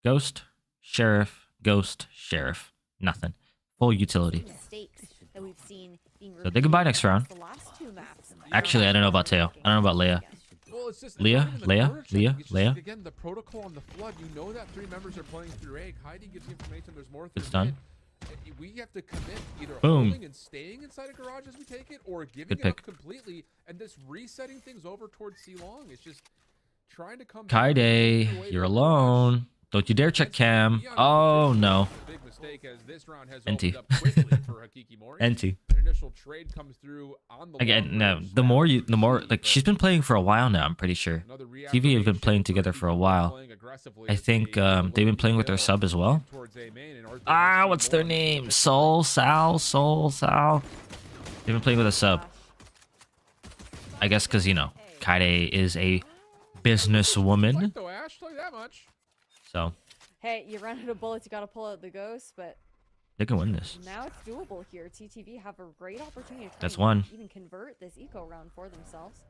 Ghost, sheriff, ghost, sheriff. Nothing. Full utility. mistakes that we've seen being So they can buy next round. the last 2 maps. Actually, I don't know about Teo. I don't know about Leia. Well, it's just Leah, it's not even the Leah, courage Leah, thing. It's just, Leah. Again, the protocol on the flood. You know that 3 members are playing through A. Heidi gives you information. There's more. It's through done. mid. We have to commit either Boom. holding and staying inside a garage as we take it, or giving Good it up pick. completely and just resetting things over towards C-long. It's just trying to come. back and Kaide, take away you're the alone. Don't you dare check cam. Neon Oh competition. no. Big mistake as this round has NT. opened up quickly for Hakikimori. NT. An initial trade comes through on the Again, long no. range The more snap. like she's been playing for a while now. I'm pretty sure. Another TV have been reactivation playing together for a while. playing aggressively I as think they they've been look playing with to their build sub as well. towards A main, and Arthur Ah, has what's seen their more name? than Soul Sal. They've been playing with a sub. I guess because, you know, Kaide is a Like businesswoman. though, Ash, like that much. So Hey, you ran out of bullets, you gotta pull out the ghost, but they can win this. now it's doable here. TTV have a great opportunity to try That's and one. even convert this eco round for themselves.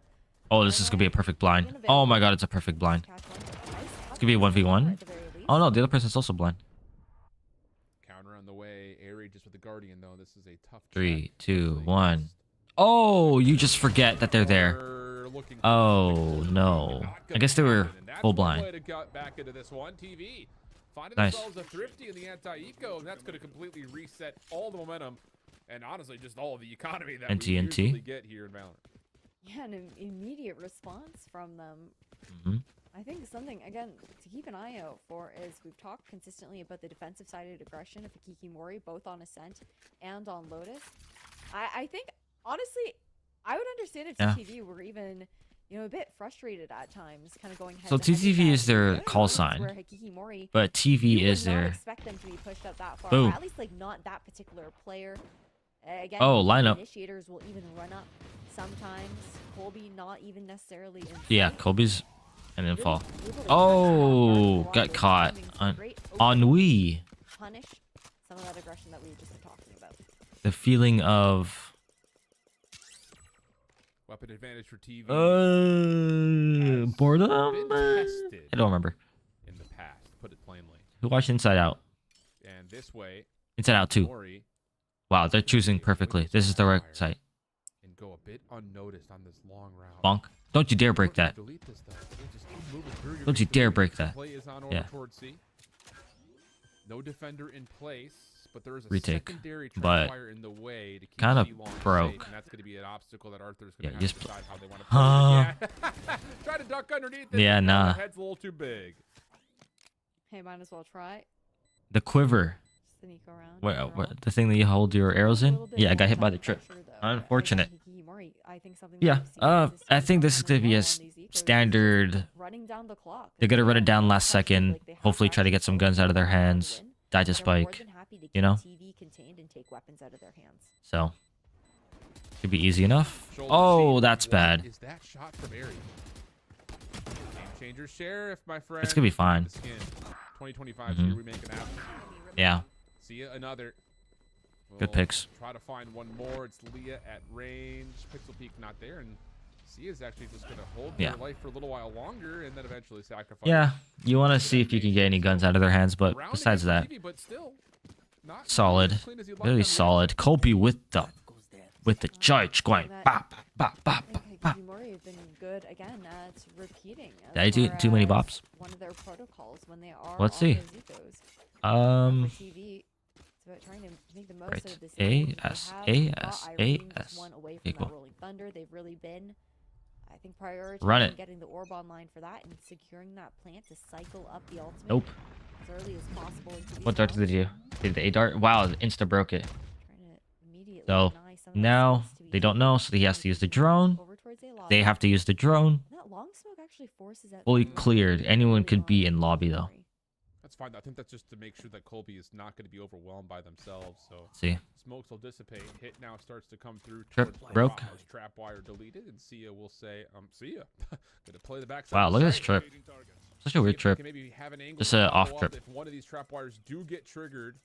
Oh, this is going to be a perfect blind. Oh my god, it's a perfect blind. Catch one. Nice. It's going to be a 1v1. At the very least. Oh no, the other person's also blind. Counter on the way. Airy just with the Guardian, though. This is a tough 3, check. 2, Really 1. just- Oh, you just forget that they're there. We're looking for Oh quick no. not I gonna guess they were happen, and that's full one blind. way to get back into this one. TV finding Nice. themselves a thrifty in the anti-eco, and that's going to completely reset all the momentum and honestly just all of the economy that we NTNT. usually get here in Valorant. Yeah, an immediate response from them. Hmm. I think something, again, to keep an eye out for is we've talked consistently about the defensive sided aggression of Hikikimori, both on Ascent and on Lotus. I think, honestly, I would understand if Yeah. TTV were even, you know, a bit frustrated at times, kind of going head So to head with TTV that. is their There are call moments sign, where Hikikimori, but TV you is would not their... expect them to be pushed up that far. Boom. Or at least, like, not that particular player. Again, Oh, the lineup. initiators will even run up sometimes. Colby not even necessarily in Yeah, sync. Kobe's and then Really fall. able to Oh, catch got that caught. timing, On great opening, ennui. punish some of that aggression that we were just talking about. The feeling of... Weapon advantage for TV. boredom? Been tested I don't remember. in the past, put it plainly. Who watched Inside Out? And this way, Inside Out 2. Mori Wow, they're choosing perfectly. This is the right site. and go a bit unnoticed on this long route. Bonk. Don't you dare break that. Delete this, though. They just keep moving through your Don't you dare screen. break that. Play is on order Yeah. towards C. No defender in place, but there is a Retake, secondary but tripwire in the way to keep kinda C long broke. safe, and that's going to be an obstacle that Arthur's Yeah, going to just have to decide how they want to Huh. play. Yeah. Try to duck underneath it. Yeah, but nah. The head's a little too big. Hey, might as well try. The quiver. Just an eco round. What, the thing that you hold your arrows A in? little bit Yeah, I got more hit by time the trip. pressure, though. Unfortunate. Again, Hikikimori, I think something that Yeah, we've seen I consistently think this is from them gonna be a as well on these ecos is standard... running down the clock. They're gonna run it down last Especially, second. like, they have Hopefully that try to get some guns out of their control hands. win, Die to but are more spike. than happy to You keep know? TV contained and take weapons out of their hands. So... Should be easy enough. Shoulder Oh, seat. that's What bad. is that shot from Airy? Game changer sheriff, my friend. It's gonna be fine. The skin. 2025 Mhm. here we make an app. Yeah. See ya, another. Good We'll picks. Try to find one more. It's Leah at range. Pixel Peak not there, and Sia's actually just gonna hold Yeah. their life for a little while longer, and then eventually sacrifice. Yeah, you want to see if you can get any guns out of their hands, but Rounding besides up that, TV, but still not solid. as clean as you'd like Really on the solid. outside. Kobe with the charge going bop, bop, bop, And bop. Hikikimori have been good again at repeating. Did I do far too many as bops? One of their protocols when they are Let's on see. those ecos. For TV, it's about trying to make the most Right. out of this. A, eco. They S, have A, got S, Irene A, just S. one away from Equal. that Rolling Thunder. They've really been, I think, prioritizing Run it. getting the orb online for that and securing that plant to cycle up the ultimate Nope. as early as possible. into What these dart did they rounds. do? Did the A dart? Wow, insta broke it. Trying to immediately So deny some of that now space to be they don't know, so he has to use the drone. over towards A lobby. They have to use the drone. That long smoke actually forces out Fully the cleared. Anyone early could be on in lobby though. Hikikimori. That's fine. I think that's just to make sure that Colby is not going to be overwhelmed by themselves. So Let's see. smokes will dissipate. Hit now starts to come through. Trip towards broke. Bravo's Trap wire deleted, and Sia will say, "See ya." Gonna play the backside. Wow, of the look at this site. trip. Such a weird See if they trip. can maybe have an angle Just to a follow off up trip. If one of these trap wires do get triggered,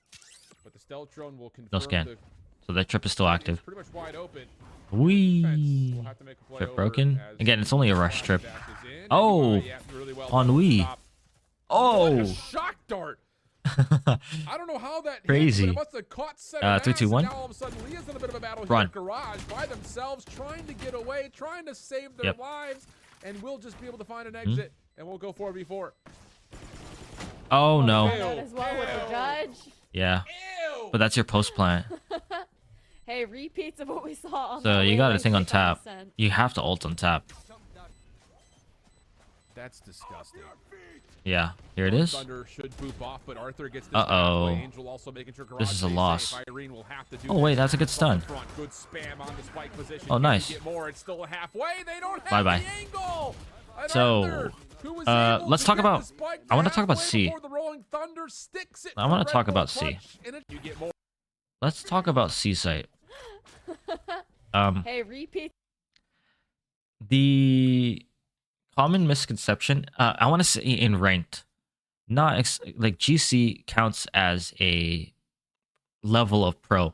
but the stealth drone will confirm No scan. the So that trip is still it's active. pretty much wide open. Wee. We'll have to make a play Trip over broken. as Again, it's only a rush trip. dashes in, and Oh, yeah, really well ennui. stop. What a Oh. shock dart! I don't know how that Crazy. hit, but it must have caught seven 3, 2, 1. Now all of a sudden, Leah's in a bit of a battle Run. here. Garage by themselves, trying to get away, trying to save their Yep. lives, and we'll just be able to find an Hmm? exit, and we'll go 4v4. Oh no. Find out as well with the Ew. judge. Yeah. Ew! But that's your post plant. Hey, repeats of what we saw on So that you got a relay thing on kick tap. Ascent. You have to ult on tap. That's disgusting. Yeah. Here it is. Thunder should boop off, but Arthur gets this Uh-oh. halfway. Angel also making sure Garage This is a stays loss. safe. Irene will have to do Oh, wait, this. that's a good stun. From the front. Good spam on the spike position. Oh, Can they nice. Get more. It's still halfway. They don't have Bye-bye. the angle. And So, Arthur, who was able let's to talk get about- the spike I wanna to talk about halfway C. before the Rolling Thunder sticks it I for wanna Red talk Bull about C. Clutch, and you get more. Let's talk about C site. Hey, repeats. the common misconception, I want to say in ranked, not like GC counts as a level of pro,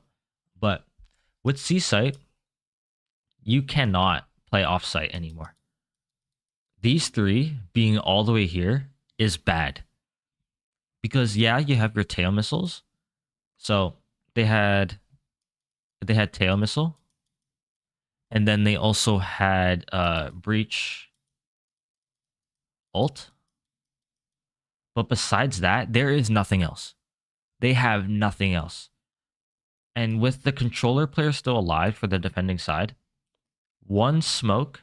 but with C-Site, you cannot play off-site anymore. These three being all the way here is bad. Because yeah, you have your tail missiles. So they had tail missile. And then they also had breach ult. But besides that, there is nothing else. They have nothing else. And with the controller player still alive for the defending side, one smoke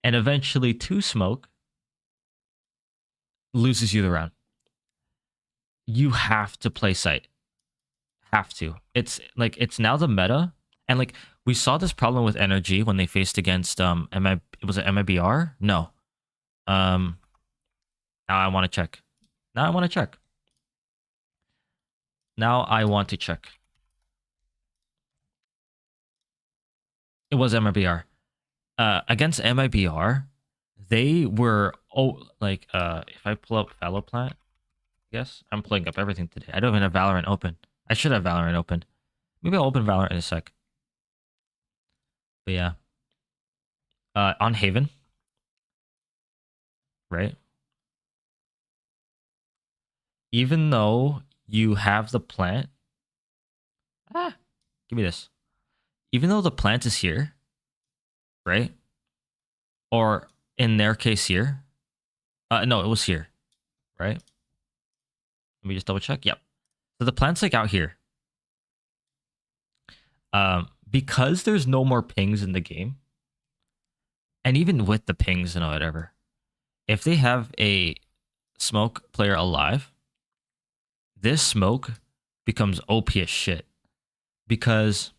and eventually two smoke loses you the round. You have to play sight. Have to. It's like it's now the meta, and like we saw this problem with NRG when they faced against was it MIBR? No. Now I want to check. Now I want to check. Now I want to check. It was MIBR. Against MIBR, they were if I pull up Fallow Plant, yes, I'm pulling up everything today. I don't even have Valorant open. I should have Valorant open. Maybe I'll open Valorant in a sec. But yeah. On Haven. Right? Even though you have the plant. Give me this. Even though the plant is here, right? Or in their case here. No, it was here. Right? Let me just double check. Yep. So the plant's like out here. Because there's no more pings in the game, and even with the pings and whatever, if they have a smoke player alive, this smoke becomes OP as shit. Because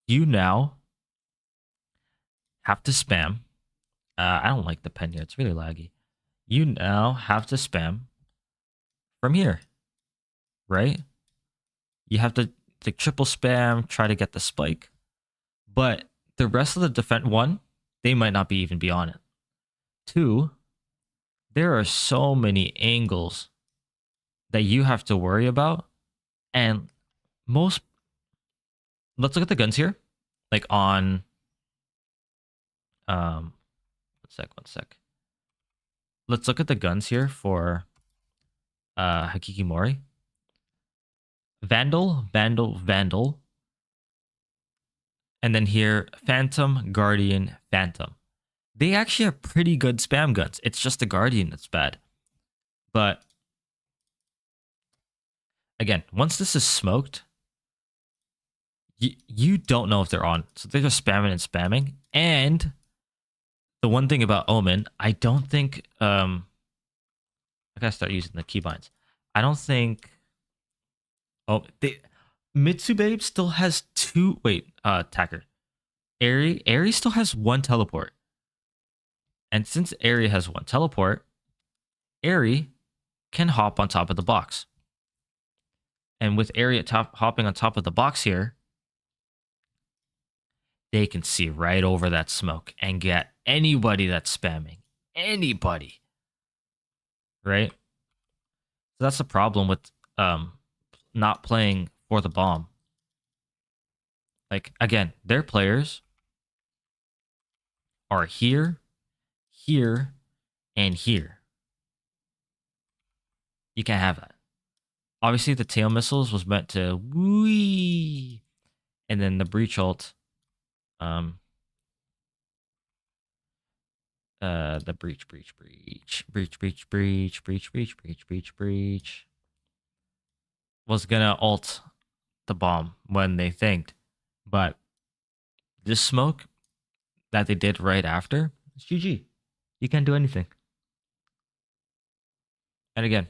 you now have to spam. I don't like the pen here. It's really laggy. You now have to spam from here. Right? You have to triple spam, try to get the spike. But the rest of the defense, one, they might not even be on it. Two, there are so many angles that you have to worry about. And let's look at the guns here. Like on, one sec. Let's look at the guns here for Hakikimori. Vandal. And then here, Phantom, Guardian, Phantom. They actually have pretty good spam guns. It's just the Guardian that's bad. But again, once this is smoked, you don't know if they're on. So they're just spamming and spamming. And the one thing about Omen, I don't think... I gotta start using the keybinds. I don't think... Mitsubabe still has two... Wait, Tacker. Airy still has one teleport. And since Airy has one teleport, Airy can hop on top of the box. And with Airy hopping on top of the box here, they can see right over that smoke and get anybody that's spamming. Anybody. Right? So that's the problem with not playing for the bomb. Like, again, their players are here, here, and here. You can't have that. Obviously, the tail missiles was meant to wee, and then the breach ult, the breach was gonna ult the bomb when they thanked, but this smoke that they did right after, it's GG. You can't do anything. And again,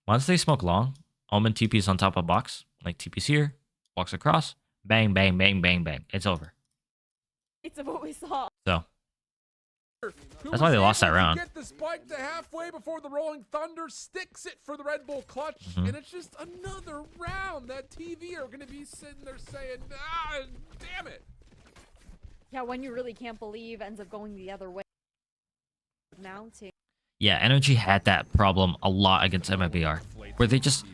once they smoke long, Omen TP's on top of box, like TP's here, walks across, bang, bang, bang, bang, bang. It's over. It's what we saw. So that's why they lost that round. Get the spike to halfway before the Rolling Thunder sticks it for the Red Bull clutch, and it's just another round that TV are going to be sitting there saying, "Ah, damn it!" Yeah, when you really can't believe ends up going the other way. Mounting. Yeah, Energy had that problem a lot against MIBR, where they just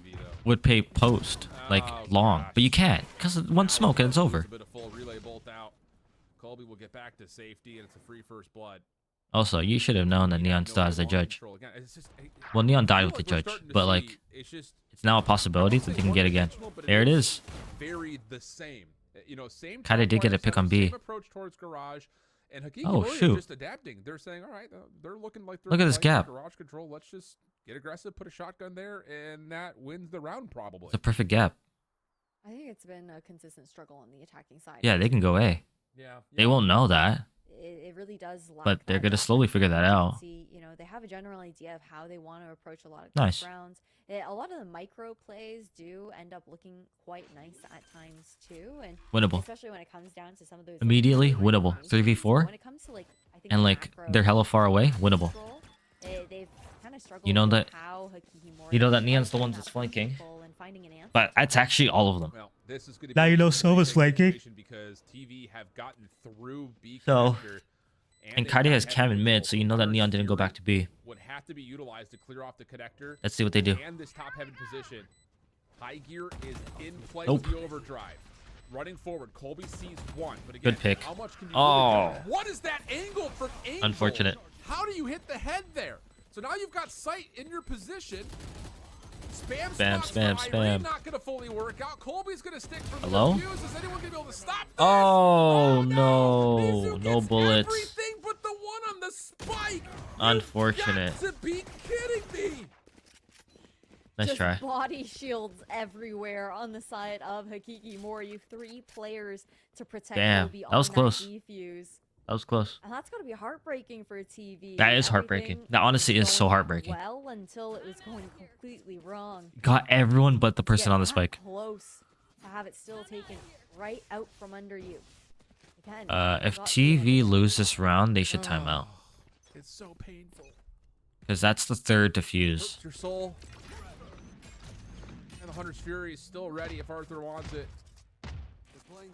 would pay post like long, but you can't because one smoke and it's over. A bit of full relay bolt out. Colby will get back to safety, and it's a free first blood. Also, you should have known that Neon still has the judge. Well, Neon died with the judge, but like, it's now a possibility that they can get again. There it is. Very the same. You know, same. Kinda did get a pick on B. Same approach towards Garage, and Hakiki Oh, Warrior shoot. just adapting. They're saying, all right, they're looking like they're Look at this playing gap. Garage control. Let's just get aggressive, put a shotgun there, and that wins the round probably. It's a perfect gap. I think it's been a consistent struggle on the attacking side. Yeah, they can go A. Yeah. They won't know that, It really does lack but they're that gonna slowly figure that out. See, you know, they have a general idea of how they want to approach a lot of Nice. these rounds. A lot of the micro plays do end up looking quite nice at times too, and Winnable. especially when it comes down to some of those Immediately micro winnable. rounds. 3v4, When it comes to like, I think and the like macro they're hella far away. Winnable. control, they've kind of struggled. You know with that- how Hakihimori you know that is Neon's the finding ones that that's flanking, principle and finding an answer. but that's actually all of them. Well, this is gonna Now be you know a Silva's situation flanking. because TV have gotten through B So, connector, and they've Kaide got has heavy Cam in mid, control. so you know that Neon didn't go back to B. Would have to be utilized to clear off the connector. Let's see what they do. And this top heaven position. High gear is in play Nope. with the overdrive. Running forward, Colby sees one, but again, Good pick. how much can you Oh. really do? What is that angle from Angel? Unfortunate. How do you hit the head there? So now you've got sight in your position. Spam, Spam, spots spam, for Irene, spam. not gonna fully work out. Colby's gonna stick for the Hello? defuse. Is anyone gonna be able to stop this? Oh, no. Mizu No gets bullets. Everything but the one on the spike. Unfortunate. You've got to be kidding me. Nice Just try. body shields everywhere on the side of Hakikimori. You have 3 players to protect Damn, Kobe that was on close. defuse. That was close. And that's gotta be heartbreaking for TV. That is heartbreaking. Everything That honestly was is so going heartbreaking. Well, until it was going completely wrong. Got everyone but the person Get on the that spike. Close to have it still taken right out from under you. Again, If got TV the- lose this round, they should time out. It's so painful. Because that's the third defuse. Hurts your soul. And the Hunter's Fury is still ready if Arthur wants it.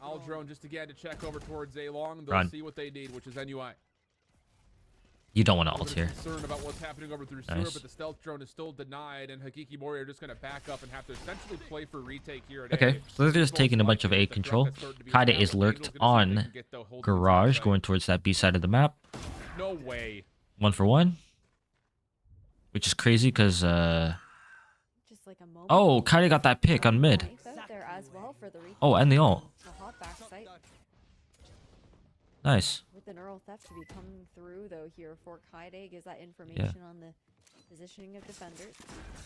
I'll drone just again to check over towards A Long. They'll Run. see what they need, which is NUI. You don't want to A ult little bit here. of concern about what's happening over through sewer, Nice. but the stealth drone is still denied, and Hakiki Mori are just going to back up and have to essentially play for retake here at Okay, A. so they're just taking a bunch of A control. Kaide is lurked on Garage, going towards that B side of the map. No way. 1 for 1. Which is crazy because, Just like a moment. oh, Kaide got that pick on mid. Knife out there as well for the retake. Oh, and the ult. The hot back sight Nice. with the neural theft to be coming through though here for Kaide gives that information on the positioning of defenders.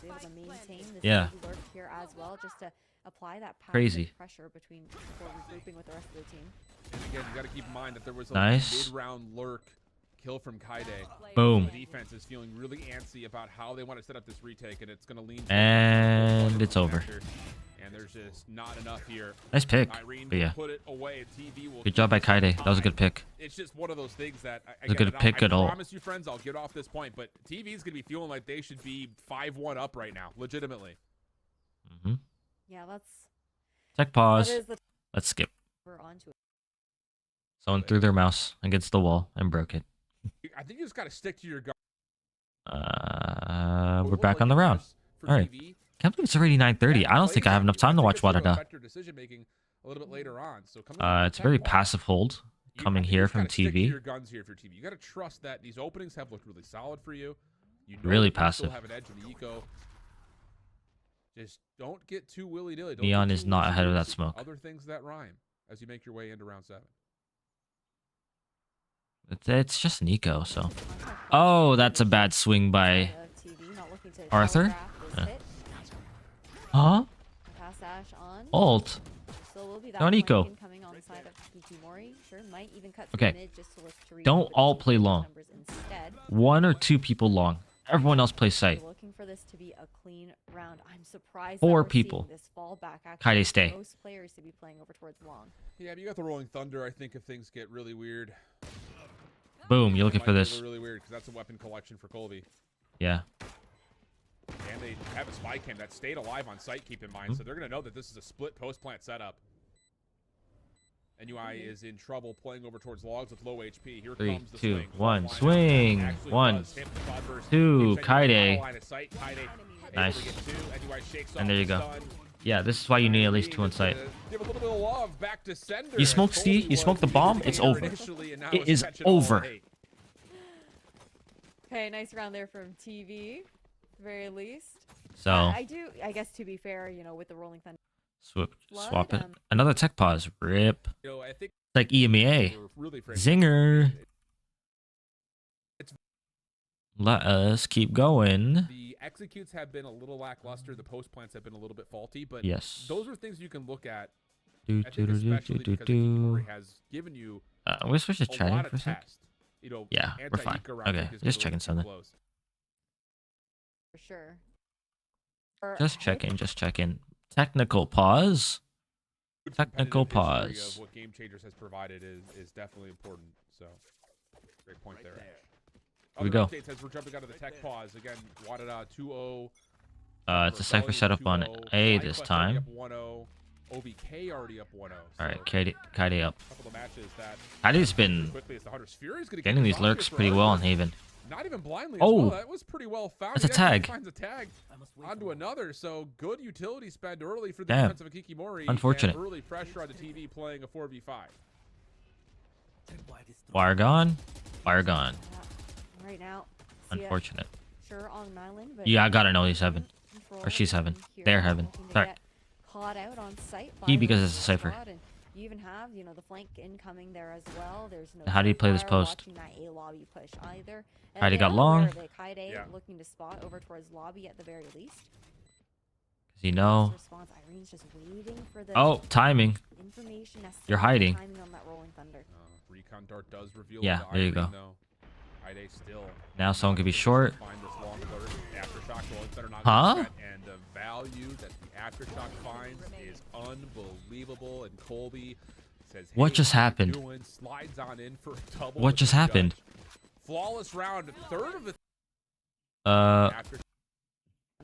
Be able to maintain this Yeah. lurk here as well, just to apply that passive Crazy. pressure before regrouping with the rest of the team. And again, you got to keep in mind that there was a Nice. mid-round lurk kill from Kaide. Boom. The defense is feeling really antsy about how they want to set up this retake, and it's going to lean. towards And the it's over. connector, and there's just not enough here. Nice pick. Irene But yeah. put it away, and TV will Good job by keep it Kaide. That was a good tied. pick. It's just one of those things that a good pick I at all. promise you, friends, I'll get off this point, but TV's going to be feeling like they should be 5-1 up right now, legitimately. Hmm. Yeah, that's Tech that pause. is the Let's skip. we're onto it. Someone threw their mouse against the wall and broke it. I think you just got to stick to your gun. We're back on the round. All right. Can't believe it's already 9:30. I don't think I have enough time to watch Wadada. Decision-making a little bit later on. So It's a very passive hold coming here from TV. Your guns here for TV. You got to trust that these openings have looked really solid for you. You know Really that you still passive. have an edge in the eco. Just don't get too willy-nilly. Don't Neon get is too not ahead of that loose. smoke. Other things that rhyme as you make your way into round 7. It's just an eco, so. Oh, that's a bad swing by. TV, not looking to Arthur? telegraph this Yeah. hit. Huh? Pass Ash on. Ult. So will be that Don't eco. flanking coming on the side of Kikimori. Sure, might even cut Okay. through mid just to look to Don't regroup all with play those long. numbers instead. 1 or 2 people long. Everyone else plays sight. We're looking for this to be a clean round. I'm surprised. 4 that we're seeing people. This fallback Kaide stay. Most players to be playing over towards long. Yeah, but you got the Rolling Thunder. I think if things get really weird. Boom, you're looking Might for get this. Really weird because that's a weapon collection for Colby. Yeah. And they have a spy cam that stayed alive on site, keep in mind. Hmm. So they're going to know that this is a split post plant setup. NUI is in trouble playing over towards logs with low HP. Here 3, comes the 2, swing. 1, Line out. swing. Actually 1, does hit the cloudburst. 2, Gives NUI Kaide. line of sight. Kaide able to Nice. get two. NUI shakes And off there you the go. stun. Yeah, this is why you need at least 2 on site. Give a little bit of love back to sender. You smoke As C, Colby you smoke the was bomb, leading it's here over. initially, and now It is is catching all over. the hate. Okay, nice round there from TV, at the very least. So, I guess to be fair, with the Rolling Thunder. swap it. Another tech pause. Rip. You know, I think It's like EMEA. we're really Zinger. It's- Let us keep going. the executes have been a little lackluster. The post plants have been a little bit faulty, but Yes. those are things you can look at. Do, I do, think do, do, especially do, because do. Ikimori has given you We switch to a lot chatting of for a sec. tests. You know, Yeah, we're fine. anti-Ika rounds Okay, like this just get a checking little too something. close. For sure. Just checking, just checking. Technical pause. Good Technical competitive history pause. of what Gamechangers has provided is definitely important. So, great point there. Here we Other go. updates as we're jumping out of the tech pause again. Wadada 2-0. It's a cypher setup on A this time. Up 1-0. OVK already up 1-0. All right, Kaide up. Couple of matches that Kaide's been quickly as the Hunter's Fury is going to getting these lurks pretty well on Haven. Not even blindly. Oh! As well. That was pretty well found. That's a He actually tag. Finds a tag onto another. So good utility spend early for the Damn. defense of Ikimori. Unfortunate. And early pressure on the TV playing a 4v5. Wire gone. Wire gone. Right now. see it, Unfortunate. Sure on an island, but Yeah, I gotta know he's heaven. control Or she's heaven. here, They're heaven. looking to Sorry. get Caught out on sight. He by because the it's a cypher. squad, and you even have, the flank incoming there as well. There's no. How do you play this fire post? watching that A lobby push either. And Kaide they got are long. aware of it. Kaide Yeah. looking to spot over towards lobby at the very least. Cause you know. Response. Irene's just waiting for the Oh, timing. information necessary. You're hiding. Timing on that rolling thunder. Recon dart does reveal. Yeah, the there you Irene, go. Though. Kaide still. Now someone could be short. Find this long alert. Aftershock rolling thunder not Huh? gonna set, and the value that the aftershock finds is unbelievable. And Colby says, What "Hey, just how you happened? doing?" Slides on in for a double. What with just the happened? judge. Flawless round, third of the after.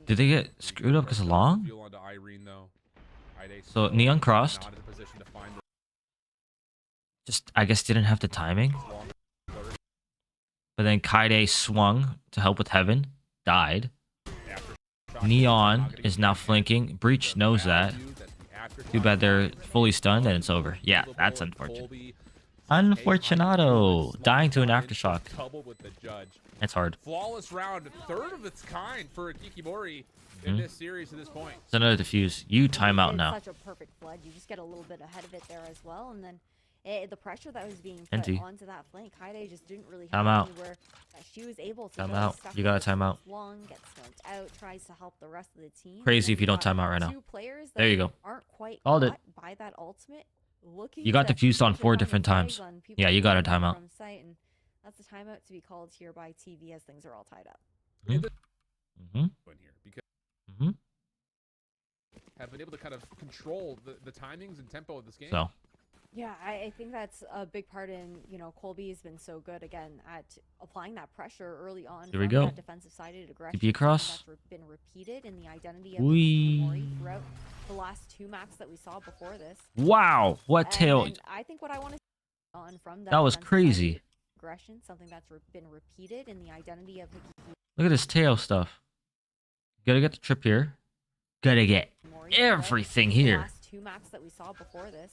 Did they get screwed up because of long? Reveal onto Irene, though. Kaide So still Neon crossed. not in a position to find the Just I guess didn't have the timing. long alert. But then Kaide swung to help with Heaven. Died. Aftershock Neon not gonna is get now the flanking. Breach knows that. value that the aftershock Too bad they're finds fully is stunned and it's over. Yeah, that's unbelievable, and unfortunate. Colby says, "Hey, how you Unfortunato. doing?" Dying to an Slides on in for aftershock. double with the judge. It's hard. Flawless round, third of its kind for Ikimori in this series to this point. It's another defuse. You time out It's now. such a perfect flood. You just get a little bit ahead of it there as well, and then the pressure that was being put NT. onto that flank, Kaide just didn't really Time have out. anywhere that she was able to Time really out. stuff You gotta it time out. long, gets smoked out, tries to help the rest of the team. Crazy and if you then don't time out right now. two players There that you go. aren't quite Called it. caught by that ultimate. Looking You got to defused on push 4 on the different tags times. on people Yeah, you got a coming timeout. from sight, and that's a timeout to be called here by TV as things are all tied up. Mm-hmm. In here because Mm-hmm. have been able to kind of control the timings and tempo of this game. So Yeah, I think that's a big part in, Colby has been so good again at applying that pressure early on. Here we from go. That defensive sided aggression. TP across. Something that's been repeated in the identity of Whee. Mori throughout the last 2 maps that we saw before this. wow, what And tail? then I think what I want to see on from That was defensive-sided crazy. aggression, something that's been repeated in the identity of Look at this tail stuff. Gotta get the trip here. Gotta get Mori throughout everything the here. last 2 maps that we saw before this.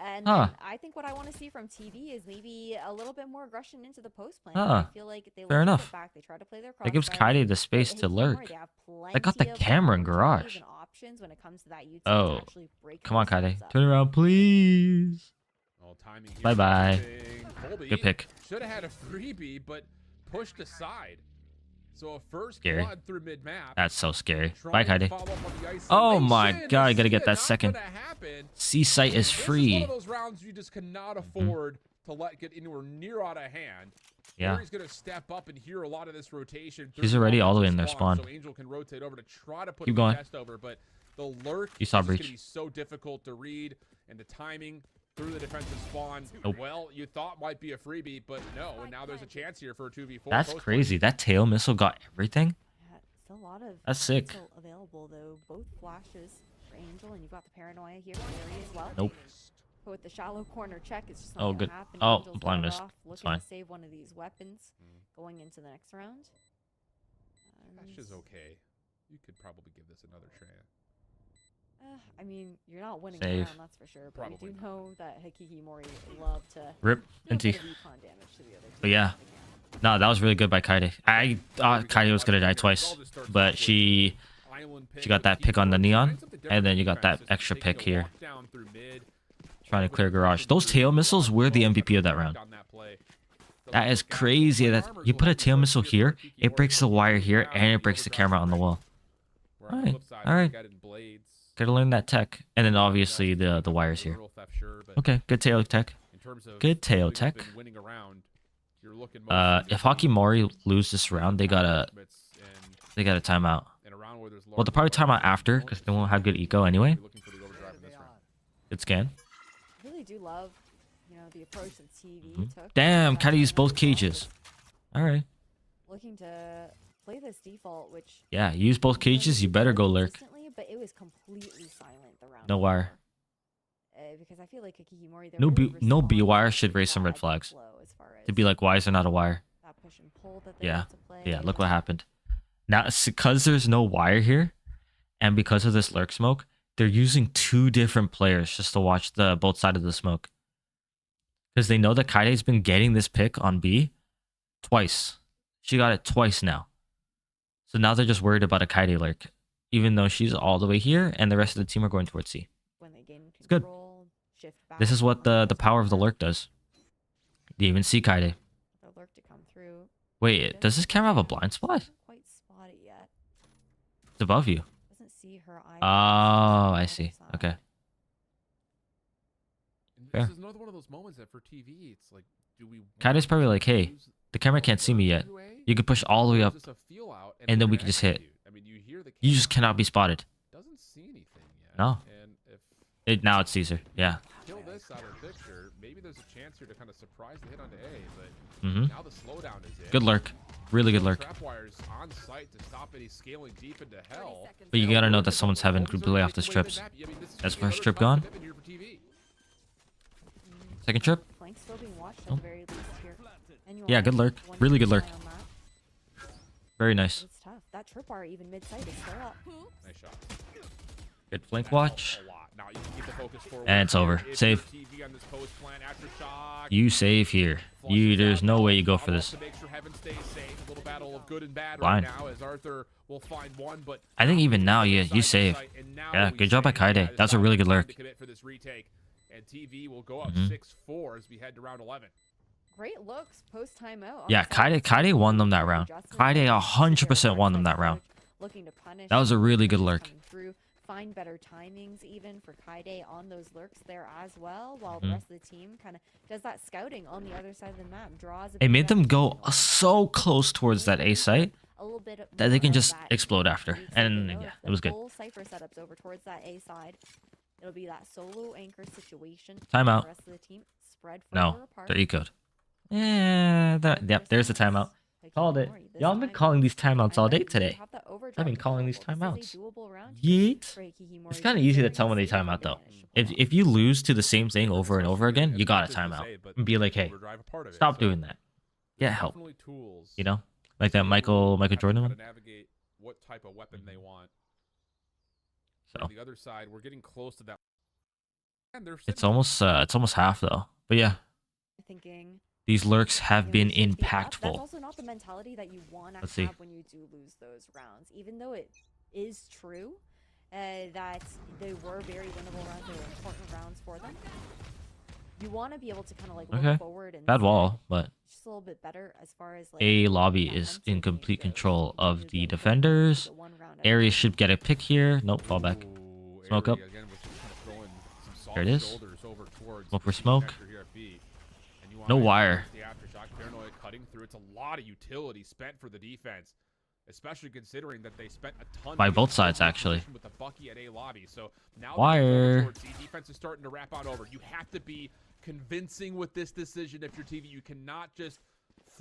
And Huh. then I think what I want to see from TV is maybe a little bit more aggression into the post plan. Huh. I feel like they Fair let us enough. sit back. They try to play their That gives crossfire. Kaide the space But to Ikimori, lurk. They have They got the plenty of camera in opportunities garage. and options when it comes to that utility Oh, to actually break come on, those Kaide. zones up. Turn around, please. Well, timing here Bye-bye. is interesting. Colby Good pick. should have had a freebie, but pushed aside. So a first Scary. quad through mid map. That's so scary. Bye, Kaide. Oh Oh my god, I gotta get that second. Happen. C site is This is one free. of those rounds you just cannot afford to let get anywhere near out of hand. Yeah. He's going to step up and hear a lot of this rotation. She's already all the way in their spawn. So Angel can rotate over to try to put Keep the going. chest over, but the lurk You saw is going breach. to be so difficult to read, and the timing through the defensive spawn. Nope. Well, you thought might be a freebie, but no, and now there's a chance here for a 2v4. That's post crazy. That tail missile got everything. Yeah, still a lot of That's sick. still available though. Both flashes for Angel, and you've got the paranoia here for Fury as well. Nope. But with the shallow corner check, it's just not Oh, gonna good. happen. Oh, Angel's blind going missed. off, It's looking fine. to save one of these weapons going into the next round. Cash is okay. You could probably give this another chance. I mean, you're not winning Save. the round, that's for sure. But Probably we do not. know that Hikihimori love to Rip do a into. bit of econ damage to the other team. But yeah. No, that was really good by Kaide. I thought Kaide was gonna die twice, but she got that pick on the neon, and then you got that extra pick here. Trying to clear garage. Those tail missiles were the MVP of that round. That is crazy. That you put a tail missile here, it breaks the wire here, and it breaks the camera on the wall. Alright, alright. Gotta learn that tech, and then obviously the wires here. Okay, good tail tech. Good tail tech. If Hakimori lose this round, they got a timeout. Well, they'll probably timeout after because they won't have good eco anyway. Good scan. I really do love, the approach that TV took. Damn, Kaide used both cages. All right. Looking to play this default, which Yeah, use both cages. You better go lurk. consistently, but it was completely silent the round. No wire. Because I feel like Hikihimori, No B wire should raise some red flags. To be like, why is there not a wire? That push and pull that they Yeah. like to play. Yeah, look what happened. Now, because there's no wire here, and because of this lurk smoke, they're using two different players just to watch the both sides of the smoke. Because they know that Kaide's been getting this pick on B twice. She got it twice now. So now they're just worried about a Kaide lurk, even though she's all the way here, and the rest of the team are going towards C. When they gain It's good. control, shift back, This is what the power of the lurk does. You even see Kaide. the lurk to come through. Wait, does this camera have a blind spot? Doesn't quite spot it yet. It's above you. Doesn't see her eye. Oh, I see. Okay. Fair. This is another one of those moments that for TV, it's like, do we? Kaide's probably like, hey, the camera can't see me yet. You can push all the way up, and then we can just hit. You just cannot be spotted. Doesn't see anything yet. No. And if Now it's Caesar. Yeah. kill this out of the picture, maybe there's a chance here to kind of surprise the hit onto A, but now the slowdown is in. Good lurk. Really good lurk. Trap wires on site to stop any scaling deep into hell. But you gotta know that someone's having group delay off the strips. That's first trip gone. Second trip. Flank still being watched at Oh. the very least here. And you Yeah, want good lurk. one Really to good lurk. rely on that. Very nice. It's tough. That tripwire even mid-sight is still up. Nice shot. Good flank watch. A lot. Now you can keep the focus forward And it's here over. if Save. you're TV on this post plan after shock. You save here. There's no way you go for this. To make sure heaven stays safe. A little battle of good and bad Blind. right now as Arthur will find one, but I think even now, you save. Yeah, good job by Kaide. That's a really good lurk. For this retake. And TV will go up Mhm. 6-4 as we head to round 11. Great looks post timeout. Yeah, Kaide won them that round. Kaide 100% won them that round. Looking to punish. That was a really good lurk. coming through. Find better timings even for Kaide on those lurks there as well, while the rest of the team kind of does that scouting on the other side of the map, draws. It made them go so close towards that A site a little bit that they can more of just that explode after. lead. So And they know yeah, if it was the good. full Cypher setups over towards that A side. It'll be that solo anchor situation. Timeout. The rest of the team spread No, further apart. they're ecoed. Yeah, yep, there's the timeout. Called it. Y'all been calling these timeouts all day today. I've been calling these timeouts. Yeet. It's kind of easy to tell when they time out, though. If you lose to the same thing over and over again, you got to time out and be like, hey, stop doing that. Get help. You know, like that Michael Jordan one. Navigate what type of weapon they want. So On the other side, we're getting close to that. And they're it's almost half though. But yeah, Thinking these lurks have been shift it up. That's impactful. also not the mentality that you want Let's to see. have when you do lose those rounds. Even though it is true that they were very winnable rounds, they were important rounds for them. You want to be able to kind of like look Okay. forward and Bad see wall, but just a little bit better as far as like A lobby that is mental in complete game goes. control You can of do the the defenders. one round at a Aries time. should get a pick here. Nope, fall back. Ooh, Smoke up. Airy again, which is kind of throwing some soft There it is. shoulders over towards Smoke for the smoke. connector here at B. And you No wanna wire. The aftershock paranoia cutting through. It's a lot of utility spent for the defense, especially considering that they spent a ton By to get both in sides, position actually. with the Bucky at A lobby. So now Wire. the defense is starting to wrap out over. You have to be convincing with this decision if you're TV. You cannot just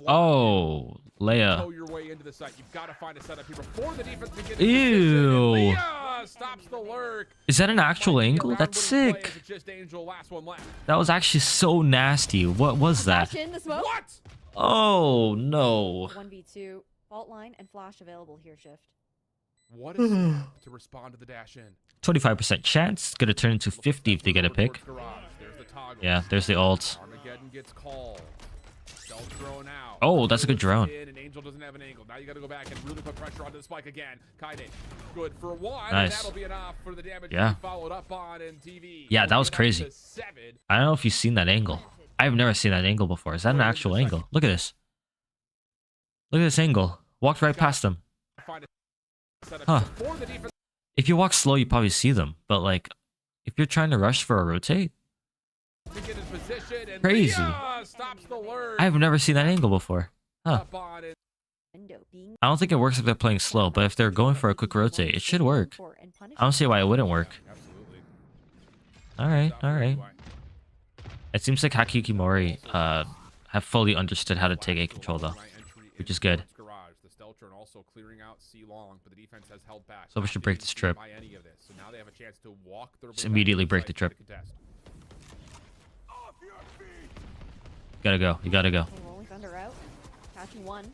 Oh, Leia. throw your way into the site. You've got to find a setup here before the defense begins. Ew. Leah stops the lurk. Is that an actual Might be a angle? That's round-winning play sick. if it's just Angel, last one left. That was actually so nasty. What was that? Flash in the smoke. What? Oh no. 1v2. Fault line and flash available here, Shift. What is Snap to respond to the dash in? 25% chance. It's gonna turn into 50 if they get a pick. There's the toggle. Yeah, there's the ult. Armageddon gets called. Stealth drone out. Oh, that's a good drone. And Angel doesn't have an angle. Now you got to go back and really put pressure onto the spike again. Kaide, good for one. Nice. That'll be enough for the damage Yeah. to be followed up on in TV. Yeah, that was Moving up crazy. to 7. I don't know if you've seen that angle. I've never seen that angle before. Is that an actual angle? Look at this. Look at this angle. Walked right past them. Find a setup Huh. for the defense. If you walk slow, you probably see them. But like, if you're trying to rush for a rotate, To get in position and Crazy. Leah stops the lurch. I've never seen that angle before. Huh. Up on it. Window being I don't think it works if they're playing slow, but if they're going for a quick rotate, it should work. I don't see why it wouldn't work. Absolutely. Alright, Stop right alright. away. It seems like Hakikimori have fully understood how to take A control though, which is good. Garage. The stealth drone also clearing out C long, but the defense has held back. So we should break this trip. By any of this. So now they have a chance to walk their Just way back immediately to break the site trip. to contest. Gotta go. You gotta go. Okay, rolling thunder out. Catching one.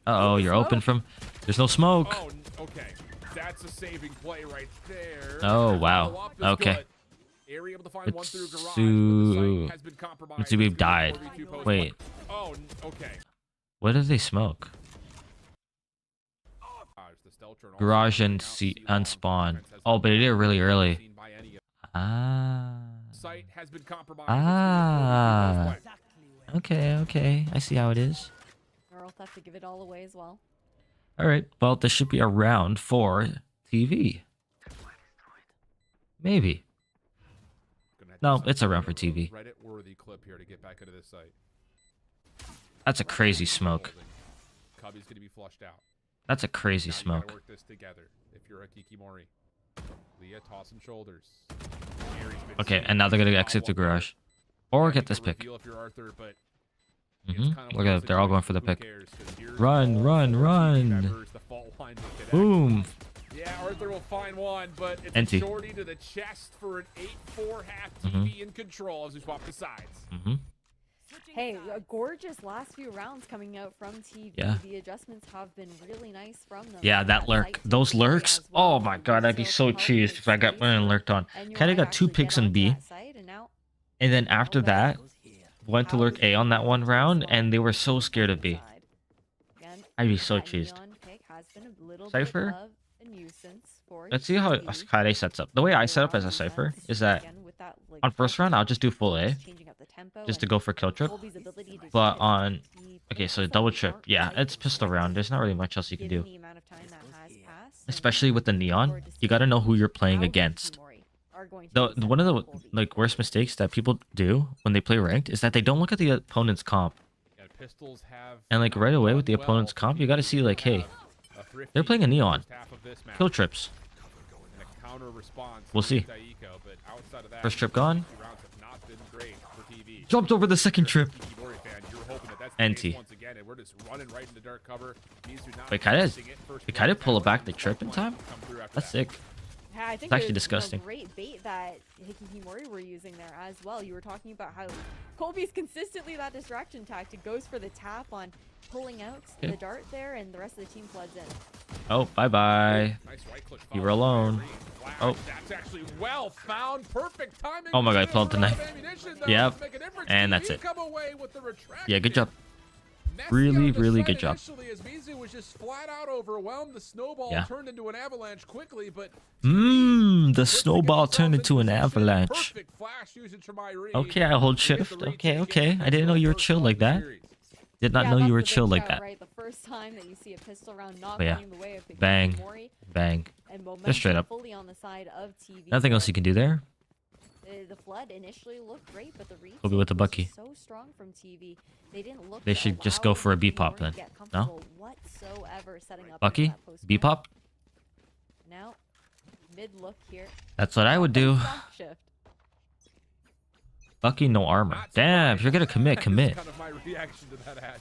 Uh-oh, you're open from... There's no smoke. Oh, okay. That's a saving play right there. Oh, wow. Follow up is Okay. good. Area able to find one through garage, but the Mitsu- site has been compromised. Mitsubishi It's gonna be died. 4v2 post Wait. Oh, okay. What did they smoke? The stealth drone also Garage clearing and out C C and long. spawn. Defense has Oh, held but it did it back. really early. Seen by any of- Ah. Site has been compromised. Ah. It's gonna be a 4v2 post play. Okay, okay. I see how it is. Earl have to give it all away as well. Alright, well, this should be a round for TV. Maybe. Gonna have to No, decide it's a round to for do a TV. Reddit-worthy clip here to get back into this site. That's a crazy smoke. Cubby's gonna be flushed out. That's a crazy Now you gotta smoke. work this together. If you're a Kikimori, Leah tossing shoulders. Okay, and now they're gonna exit the garage. Or get this pick. If you're Arthur, but Look at it. They're all going for the pick. Run, run, run. Boom. Yeah, Arthur will find one, but it's Empty. a shorty to the chest for an 8-4 half TV in control as we swap the sides. Hey, a gorgeous last few rounds coming out from TV. Yeah. The adjustments have been really nice from them. Yeah, that lurk. Those lurks. Oh my god, I'd be so cheesed if I got one and lurked on. Kinda got 2 picks on B. And then after that, went to lurk A on that one round, and they were so scared of B. I'd be so cheesed. Cypher? Let's see how Kaide sets up. The way I set up as a Cypher is that on first round, I'll just do full A, just to go for kill trip. But on... Okay, so double trip. Yeah, it's pistol round. There's not really much else you can do. Especially with the neon, you gotta know who you're playing against. One of the worst mistakes that people do when they play ranked is that they don't look at the opponent's comp. And like right away with the opponent's comp, you gotta see like, hey, they're playing a neon. Kill trips. We'll see. First trip gone. Jumped over the second trip. NT. Wait, kind of pull back the trip in time? That's sick. Yeah, I think It's actually there's disgusting. A great bait that Hikikimori were using there as well. You were talking about how Colby's consistently that distraction tactic goes for the tap on pulling out the dart there, and the rest of the team floods in. Oh, bye-bye. You were alone. Oh. That's actually well found. Perfect timing. Oh my god, I pulled the knife. Yep. And that's it. Yeah, good job. Really, really good job. As Mizu was just flat out overwhelmed, the snowball turned into an avalanche quickly, but the snowball turned into an avalanche. perfect flash usage from Irene. Okay, I hold shift. Okay, okay. I didn't know you were chill like that. Did not know you were that's the chill big like shout, that. right? The first time that you see a pistol round not But yeah. going the way of Bang. Hikikimori, Bang. and Just straight momentum up. fully on the side of TV. Nothing else you can do there. The flood initially looked great, but the retake Kobe with the was Bucky. so strong from TV. They didn't look They to should just allow go for a B Hikikimori pop to then. get No? comfortable whatsoever setting up Bucky? that post B plant. pop? Now, mid look here. That's what I would do. Soft shift. Bucky, no armor. Damn, if you're gonna commit, commit. Kind of my reaction to that hatch.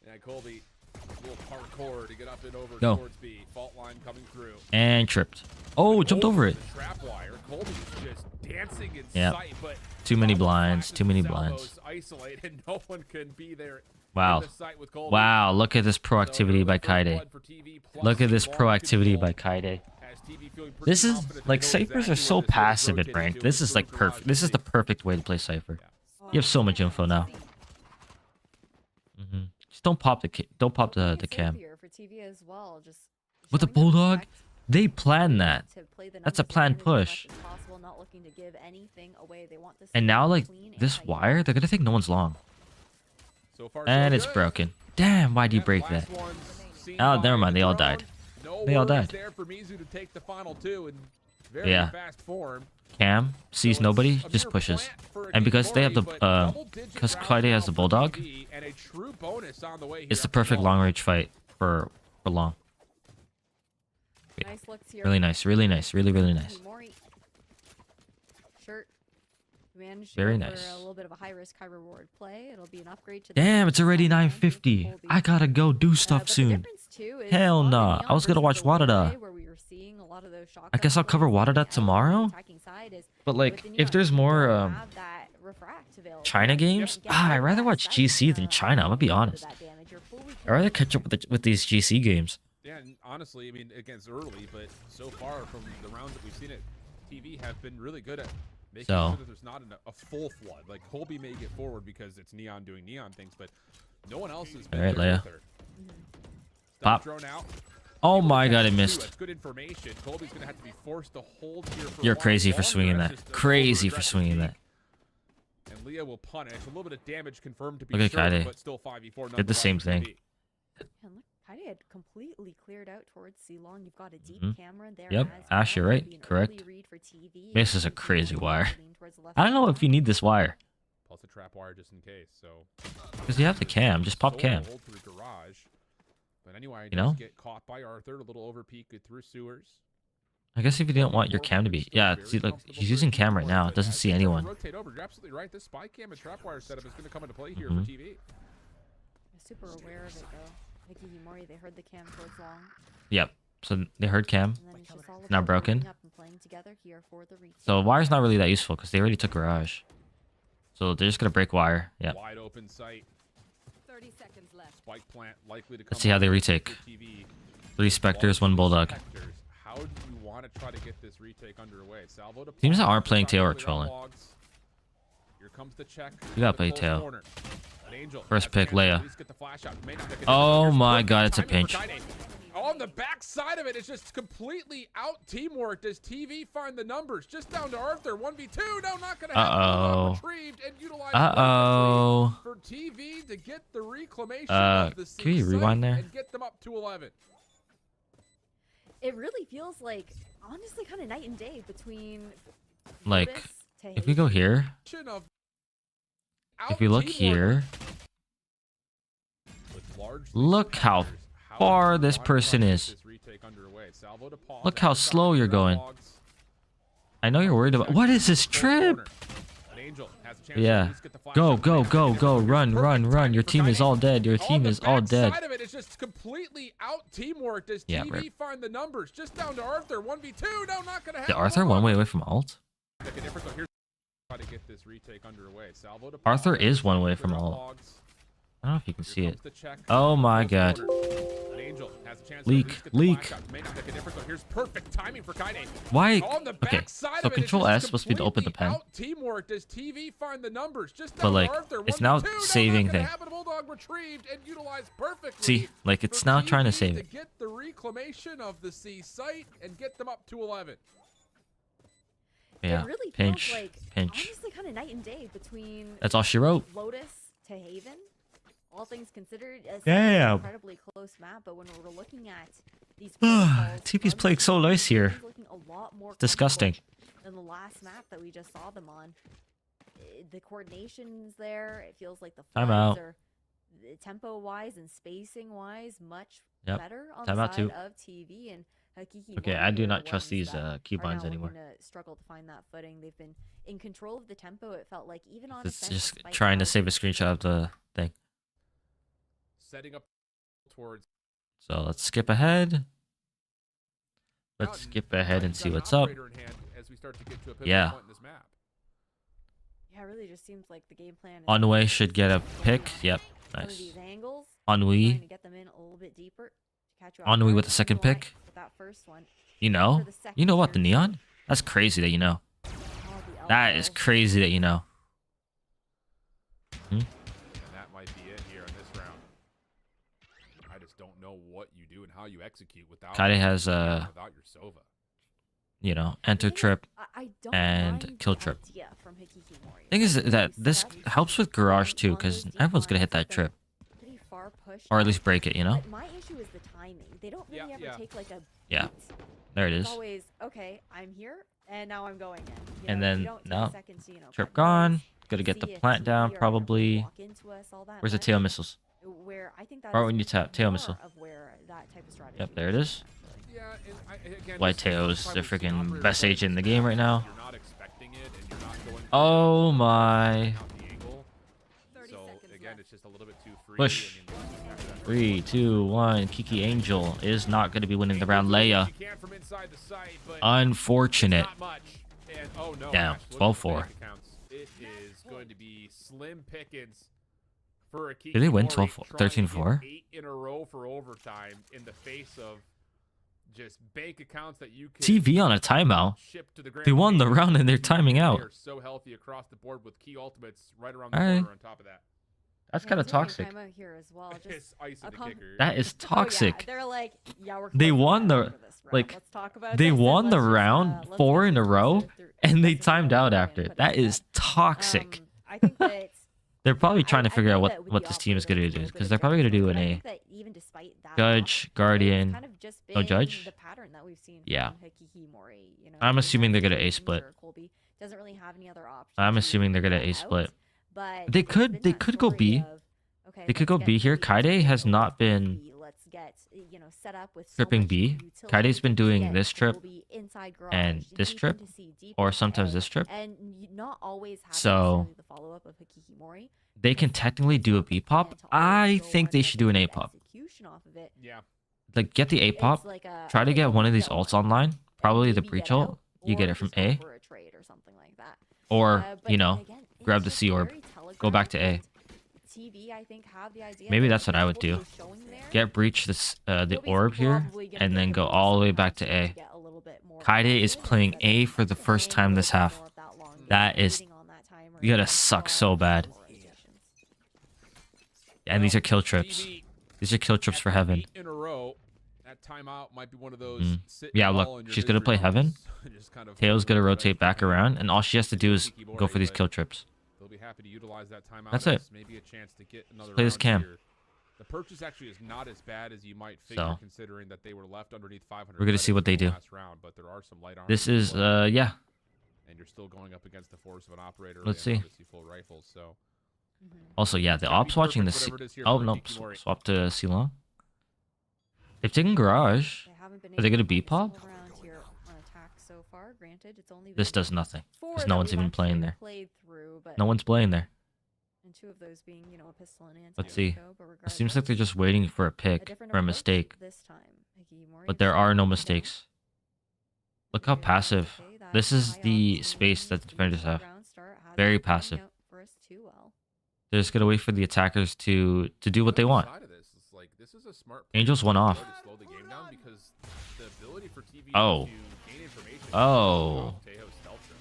Yeah, Colby, a little parkour to get up and over Go. towards B. Fault line coming through. And tripped. Oh, jumped over it. Trap wire. Colby's just dancing in Yep. sight, but Too many on the blinds. fact Too that many the blinds. salvos isolate and no one can be there Wow. in the sight with Colby. Wow, look at this So proactivity early by first Kaide. blood for TV plus Look at this long proactivity control by Kaide. has TV feeling pretty This is confident to like know ciphers are exactly so where this field is passive at rotating ranked. to This and is like serve perfect. Garage This to is the see. perfect way to play cipher. Yeah. You have so much info now. Just don't pop the the cam. For TV as well, just With the showing them bulldog, respect, they planned that. to play the That's a numbers planned advantage as push. much as possible, not looking to give anything away. They want this And to now be like clean this and wire, they're gonna think no one's long. So far, And so it's good. broken. Damn, why'd you And break that? last one's seen Oh, never by mind, the they all drone. died. No They all worries died. there for Mizu to take the final two in very Yeah. fast form. Cam sees So nobody, it's a just mere pushes. plant for And because they have the Akimori, but double-digit because rounds Kaide has now the for bulldog, TV and a true bonus on the way it's here the after perfect all. long range fight for long. nice looks here. Really nice, really nice, really nice. Mori. Shirt. Managed to Very go nice. for a little bit of a high risk, high reward play. It'll be an upgrade to. Damn, it's already the 9:50. I gotta go do stuff but the soon. difference, too, is Hell a lot of nah, Neon I was gonna versus watch the Wadada. Way where we were seeing a lot of those I guess I'll cover shotgun plays Wadada coming out on the tomorrow. attacking side is But with like, the if Neon, there's you more don't have that refract available. China games, Get I'd rid of rather that watch sight GC than to China. I'm gonna be offset honest. that damage. You're fully I'd rather catch up with these GC games. Yeah, and honestly, I mean, against early, but so far from the rounds that we've seen it, TV have been really good at making So- sure that there's not a full flood. Like, Colby may get forward because it's Neon doing Neon things, but no one else has been All right, there Leia. with her. Pop. Stop thrown out. Oh my god, I That's missed. That's good information. Colby's going to have to be forced to hold here for a You're while crazy for longer. swinging That's that. just an Crazy for over-aggressive swinging peek. that. And Leah will punish. A little bit of damage confirmed to be Look at sure, Kaide. but still 5v4 Did the same nonetheless for thing. TV. And look, Kaide had completely cleared out towards C-Long. You've got a deep Mhm. camera there. Yep, as Ash, you're well. right, It'll be an correct. early read for TV. This is a and crazy C-Long wire. leaning towards the left I don't know side. if you need this wire. Plus a trap wire just in case. So Because you have the cam, just pop solo cam. hold through garage. But anyway, You know? get caught by Arthur. A little over peek through sewers. I guess if you didn't want your cam to be, yeah. See, look, he's using cam right now. It doesn't see anyone. Rotate over. You're absolutely right. This spy cam and trap wire setup is going to come into play here Mhm. for TV. They're super aware of it though. Hikihimori, they heard the cam towards Long. Yep. So they heard cam. And then it's just all Now about broken. working up and playing together here for the retake. So wire's not really that useful because they already took garage. So they're just gonna break wire. Yep. Wide open sight. 30 seconds left. Spike plant likely to come. Let's see how they out retake. for TV. 3 Spectres, 1 Bulldog. Spectres. How do you want to try to get this retake underway? Salvo to Teams that Paul, aren't playing trying tail to are clear trolling. logs. Here comes the check. You gotta The play close tail. corner. An Angel First has a pick, chance to Leia. at least get the flash out. May not get the Oh Here's my perfect god, it's a timing for pinch. Kaide. On the back side of it, it's just completely out teamwork. Does TV find the numbers? Just down to Arthur. 1v2. No, not going to happen. Uh-oh. Retrieved and utilized Uh-oh. perfectly for TV to get the reclamation of the can we C rewind site there? and get them up to 11. It really feels like, honestly, kind of night and day between. Like, Lotus to if we go Haven. here, Of if we look out-teamwork here, with large look how competitors. far do you this want to person try to get is. this retake underway? Salvo to Paul. Look Now how he's slow got you're the going. logs. I know you're worried about. What is this Close trip? corner. An Angel has a chance to Yeah. at least get the flash Go, out. go, May not go, get it. go. Here's Run, perfect run, run. timing Your for team is Kaide. all dead. Your On team the is all back dead. side of it is just completely out teamwork. Does Yeah, TV rip. find the numbers? Just down to Arthur. 1v2. No, not gonna happen. Did Arthur Hold one on. way away from alt? Make a difference. So here's try to get this retake underway. Salvo to Arthur Paul. is one way from Clear out alt. logs. I don't know if you can Here see comes it. the check. Oh my Close god. corner. An Angel has a chance to Leak, at least get the leak. flash out. May not make a difference. So here's perfect timing for Kaide. Why? On the Okay, back side so of it, it's Control just S supposed to be to open the completely pen. out teamwork. Does TV find the numbers? Just But, down to like, Arthur. it's now 1v2. No, saving not gonna thing. happen. Bulldog retrieved and utilized perfectly. See, like it's for now trying to TV save to it. get the reclamation of the C site and get them up to 11. Yeah. It really Pinch. feels like, Pinch. honestly, kind of night and day between That's all she wrote. Lotus to Haven. All things considered, it's Damn. an incredibly close map. But when we're looking at these protocols, TV's from playing so the nice here. team's looking a lot more Disgusting. comfortable than the last map that we just saw them on. The coordination's there. It feels like the Time flags out. are tempo-wise and spacing-wise much Yep. better on Time the out side too. of TV and Hakiki. Okay, I do not trust these keybinds anymore. Gonna struggle to find that footing. They've been in control of the tempo. It felt like even on It's offense, just despite trying to how save a screenshot of the thing. Setting up towards So let's skip ahead. Let's Mountain skip ahead might and have see got an what's up. operator in hand as we start to get to a pivotal Yeah. point in this map. Yeah, it really just seems like the game plan is Onway should get a pick. Yep, some of nice. these angles, Ennui. trying to get them in a little bit deeper to catch you off Ennui guard. with the second You know what? pick. With that first one, You for know? the second You know what, the chance. Neon? That's crazy that you know. Oh, the That is elbow. crazy that you know. And that might be it here in this round. I just don't know what you do and how you execute without Kade has without your Sova. you know, enter thing is, trip. I don't and mind kill the trip. idea from Hikikimori. Thing is Like, that when this you set up helps with garage too, on because those everyone's gonna hit declines, that they're trip, pretty far pushed or at out. least break it. You know? But my issue is the timing. They don't really Yeah, ever yeah. take like a Yeah. beat. There it It's is. always okay. I'm here, and now I'm going in. You And know, then, you don't take no, a second to, Trip cut gone. noise, Gotta get the see if plant TV down are gonna probably. walk into us all that Where's the much, tail missiles? Where I think that Right is when you tap, tail more missile. of where that type of strategy Yep, there it comes is. from, Yeah, and again, White this is Teo's why the we've seen freaking operators best play agent in the this game map. right now. You're not expecting it, and you're not going. Oh my. Out the angle. 30 So seconds again, left. it's just a little bit too free. Push. I mean, once you have that 3, 2, 1. Kiki Angel is not gonna be winning the round. Leia. You can from inside the site, but Unfortunate. not much. And oh no, Down. Ash, look at the 12-4. bank accounts. It is going to be slim pickings for a Did they win 12 13-4? 8 in a row for overtime in the face of just bank accounts that you could TV on a timeout. ship to the Grand They won the Prix. round and they're timing They out. are so healthy across the board with key ultimates right around the Alright. corner on top of that. That's Yeah, kind of during toxic. timeout here as well. Just It's ice in a the com- kicker. That is Oh, yeah, toxic. they're like, yeah, we're They closing won that the- after this round. like, Let's talk about they this, and won the let's just, round let's 4 get in a this row, through- and they let's just timed go out ahead after. and put That it to is bed. toxic. I think that They're probably I- trying to I figure know out that with what the this team is gonna operators, do, a little because bit they're of probably gonna do difference, an but I A. think that even despite that Judge, loss, it's Guardian. kind of just No been Judge? the pattern that we've seen Yeah. from Hikikimori, you know, I'm they assuming have they're gonna James A split. or Colby, doesn't really have any other options. I'm to assuming they're gonna pull A out, split. but They it's could- been they that could go story B. of, okay, They could let's go get B here. Colby Kaide into has the not been B. Let's get, you know, set up with so tripping much B. utility Kaide's been to doing get this trip Colby inside and garage, this deep trip, into C, deep or into sometimes A, this trip. and not always have So, necessarily the follow-up of Hikikimori. They can technically do a B pop. I think they should do an A pop. Execution off of it. Yeah. Like, get the A pop. It's like a, Try to okay, get well, one of we these get ults one, online. and Probably the maybe breach get ult. out, You get or it from just go A. for a trade or something like that. Or, But you know, again, it's grab the just C orb. very Go back to A. telegraphed. TV, I think, have the idea Maybe that that's what I would Colby do. was showing there. Get breach this the Colby's orb here, probably gonna and then get go the all the way boost back to to A. get a little bit more Kaide is active playing instead of A for the first playing a time little this bit half. more of that long That game, is- waiting on that timer you gotta and suck slow so bad. more rotations. And these are kill trips. TV These are kill trips for at heaven. 8 in a row. That timeout might be one of those. Mm. sit Yeah, all look, in your she's gonna victory play heaven. moments. Just kind of Tail's gonna hope rotate that back you can around, and all she has to do is Kikimori, go for these but kill trips. They'll be happy to utilize that timeout. That's as it. Maybe a chance to get another play this round cam. here. The purchase actually is not as bad as you might figure, So, considering that they were left underneath 500. we're gonna see credits what they in the do. last round, but there are some light armors This as is well, yeah. and you're still going up against the force of an operator. Let's and see. obviously full rifles. So Also, yeah, the Gotta be ops watching perfect, this. whatever it is here Oh for no, Kikimori. swap to Ceylon. They've taken garage. They haven't been Are they able gonna to B find a pop? single round here on attack so far. Granted, it's only This been does nothing. 4 'cause that no one's we've even playing actually there. played through, but No one's playing there. and 2 of those being, you know, a pistol and Let's anti-tank see. go, but It seems like they're regardless, just waiting for a a pick different or a approach mistake, this time. Hikimori but there are no decided to go. mistakes. Look how Very passive. okay, that This is high the odds space that the defenders initial have. round start has Very been playing passive. out for us too well. They're just gonna wait for the attackers to do what they the other want. side of this is, like, this is a smart play Angels to went try off. to slow the game down because the ability for TV Oh. to gain information Oh. from Tejo's stealth zone.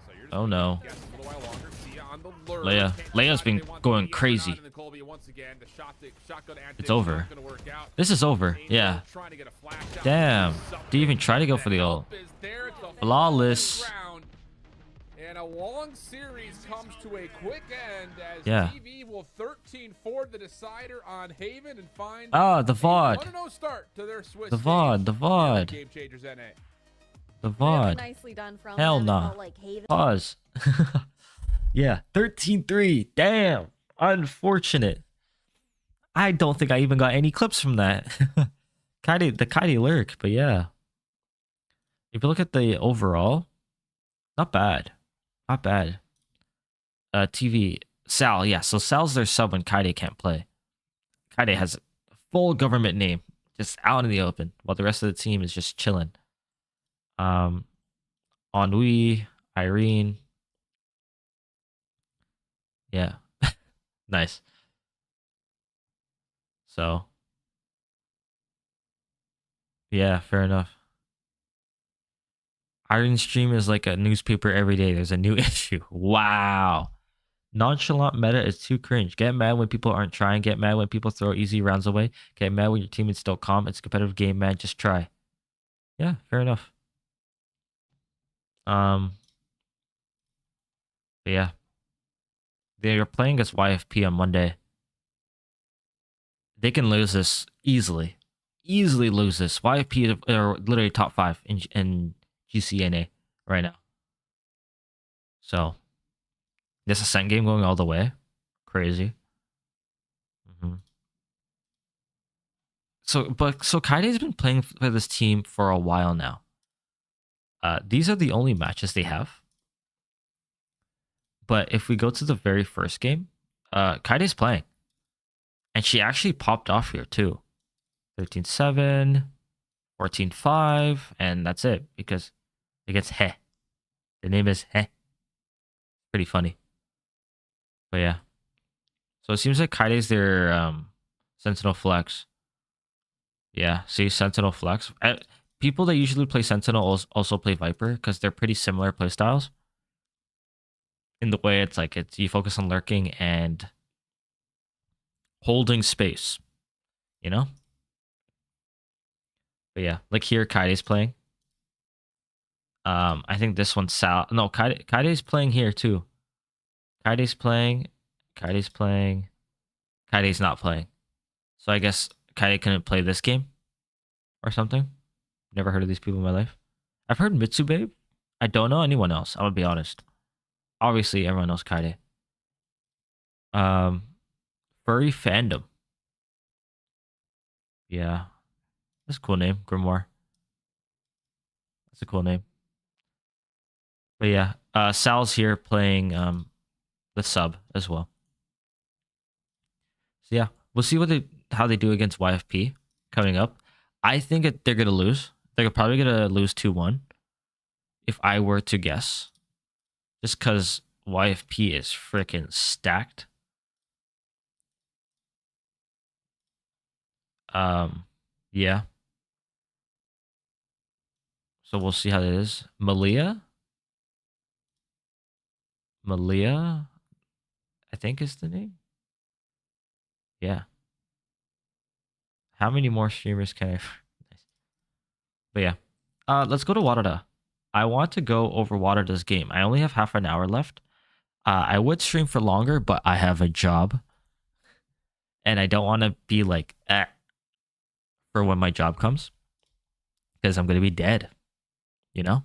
So you're just Oh, gonna no. guess a little while longer, see ya on the lure. Leia. Can't Leia's decide been if they want going to be in or crazy. not, and then Colby once again, the shotgun antics It's over. not gonna work out. This is over. Angel yeah. trying to get a flash out, Damn. something. Didn't even try to go for the ult. help is there. It's a Flawless. round, and a long series comes to a quick end as Yeah. TV will 13-4 the decider on Haven and find Ah, the a VOD. 1-0 start to their Swiss The VOD. The stage here at VOD. Gamechangers NA. The Really VOD. nicely done from Hell them. It nah. felt like Haven Pause. Yeah. 13-3. Damn. Unfortunate. I don't think I even got any clips from that. The Kaide lurk, but yeah. If you look at the overall, not bad. Not bad. TV. Sal, yeah. So Sal's their sub when Kaide can't play. Kaide has a full government name, just out in the open, while the rest of the team is just chilling. Ennui, Irene. Yeah. Nice. So, yeah, fair enough. Iron Stream is like a newspaper every day. There's a new issue. Wow. Nonchalant meta is too cringe. Get mad when people aren't trying. Get mad when people throw easy rounds away. Get mad when your teammates don't calm. It's a competitive game, man. Just try. Yeah, fair enough. But yeah. They are playing against YFP on Monday. They can lose this easily. Easily lose this. YFP are literally top 5 in GCNA right now. So, this Ascent game going all the way. Crazy. So Kaide's been playing for this team for a while now. These are the only matches they have. But if we go to the very first game, Kaide's playing. And she actually popped off here too. 13-7, 14-5, and that's it. Because it gets He. The name is He. Pretty funny. But yeah. So it seems like Kaide's their Sentinel Flex. Yeah, see, Sentinel Flex. People that usually play Sentinel also play Viper because they're pretty similar playstyles. In the way it's like you focus on lurking and holding space, you know? But yeah, like here Kaide's playing. I think this one's Sal. No, Kaide's playing here too. Kaide's playing. Kaide's playing. Kaide's not playing. So I guess Kaide couldn't play this game or something. Never heard of these people in my life. I've heard Mitsubabe. I don't know anyone else. I'm gonna be honest. Obviously, everyone knows Kaide. Furry Fandom. Yeah. That's a cool name, Grimoire. That's a cool name. But yeah, Sal's here playing the sub as well. So yeah, we'll see how they do against YFP coming up. I think they're gonna lose. They're probably gonna lose 2-1. If I were to guess, just because YFP is freaking stacked. Yeah. So we'll see how it is. Malia, I think is the name. Yeah. How many more streamers can I? Nice. But yeah, let's go to Warada. I want to go over Warada's game. I only have half an hour left. I would stream for longer, but I have a job, and I don't want to be like for when my job comes, because I'm gonna be dead. You know.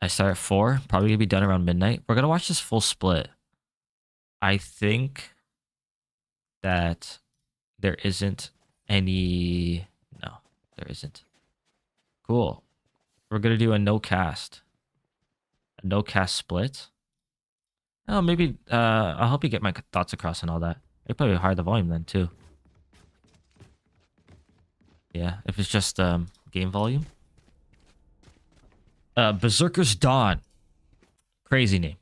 I start at 4, probably gonna be done around midnight. We're gonna watch this full split. I think that there isn't any. No, there isn't. Cool. We're gonna do a no cast split. Oh, maybe I'll help you get my thoughts across and all that. I could probably higher the volume then too. Yeah, if it's just game volume. Berserker's Dawn. Crazy name.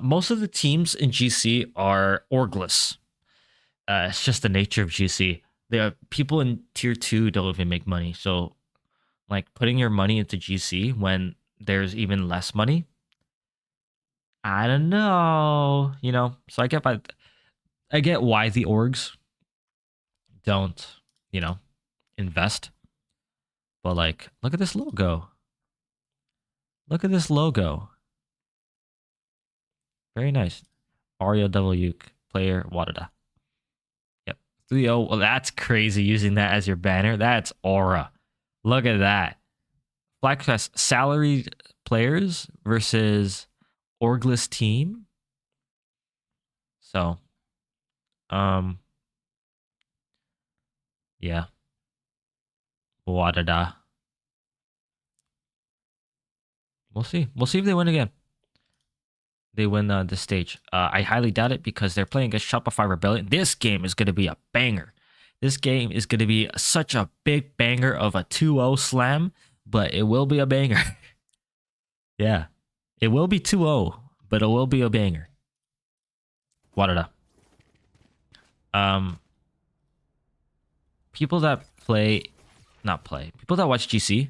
Most of the teams in GC are orgless. It's just the nature of GC. There are people in tier 2 don't even make money. So, like, putting your money into GC when there's even less money, I don't know. You know, so I get why the orgs don't, invest. But like, look at this logo. Look at this logo. Very nice. REOW player Wadada. Yep. 3-0. Well, that's crazy using that as your banner. That's aura. Look at that. Black Quest salaried players versus orgless team. So, yeah. Wadada. We'll see. We'll see if they win again. They win this stage. I highly doubt it because they're playing against Shopify Rebellion. This game is going to be a banger. This game is going to be such a big banger of a 2-0 slam. but it will be a banger. Yeah. It will be 2-0, but it will be a banger. Warada. People that people that watch GC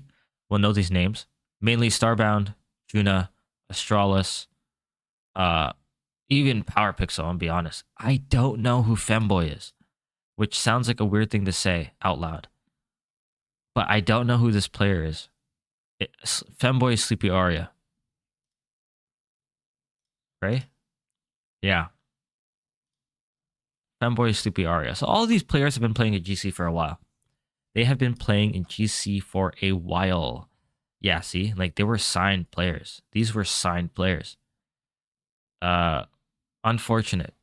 will know these names. Mainly Starbound, Juna, Astralis, even Power Pixel, I'll be honest. I don't know who Femboy is, which sounds like a weird thing to say out loud. But I don't know who this player is. Femboy is Sleepy Aria. Right? Yeah. Femboy is Sleepy Aria. So all of these players have been playing at GC for a while. They have been playing in GC for a while. Yeah, see? Like, they were signed players. These were signed players. Unfortunate.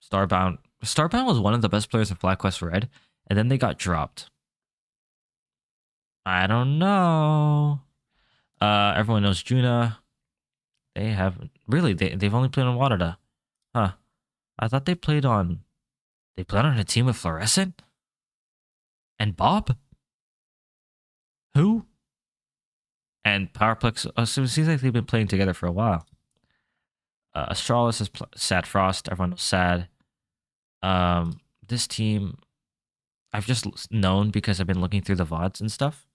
Starbound was one of the best players in Flat Quest Red, and then they got dropped. I don't know. Everyone knows Juna. They haven't really. They've only played on Warada. Huh. I thought they played on a team with Fluorescent and Bob. Who? And Powerplex. So it seems like they've been playing together for a while. Astralis is Sad Frost. Everyone knows Sad. This team, I've just known because I've been looking through the VODs and stuff.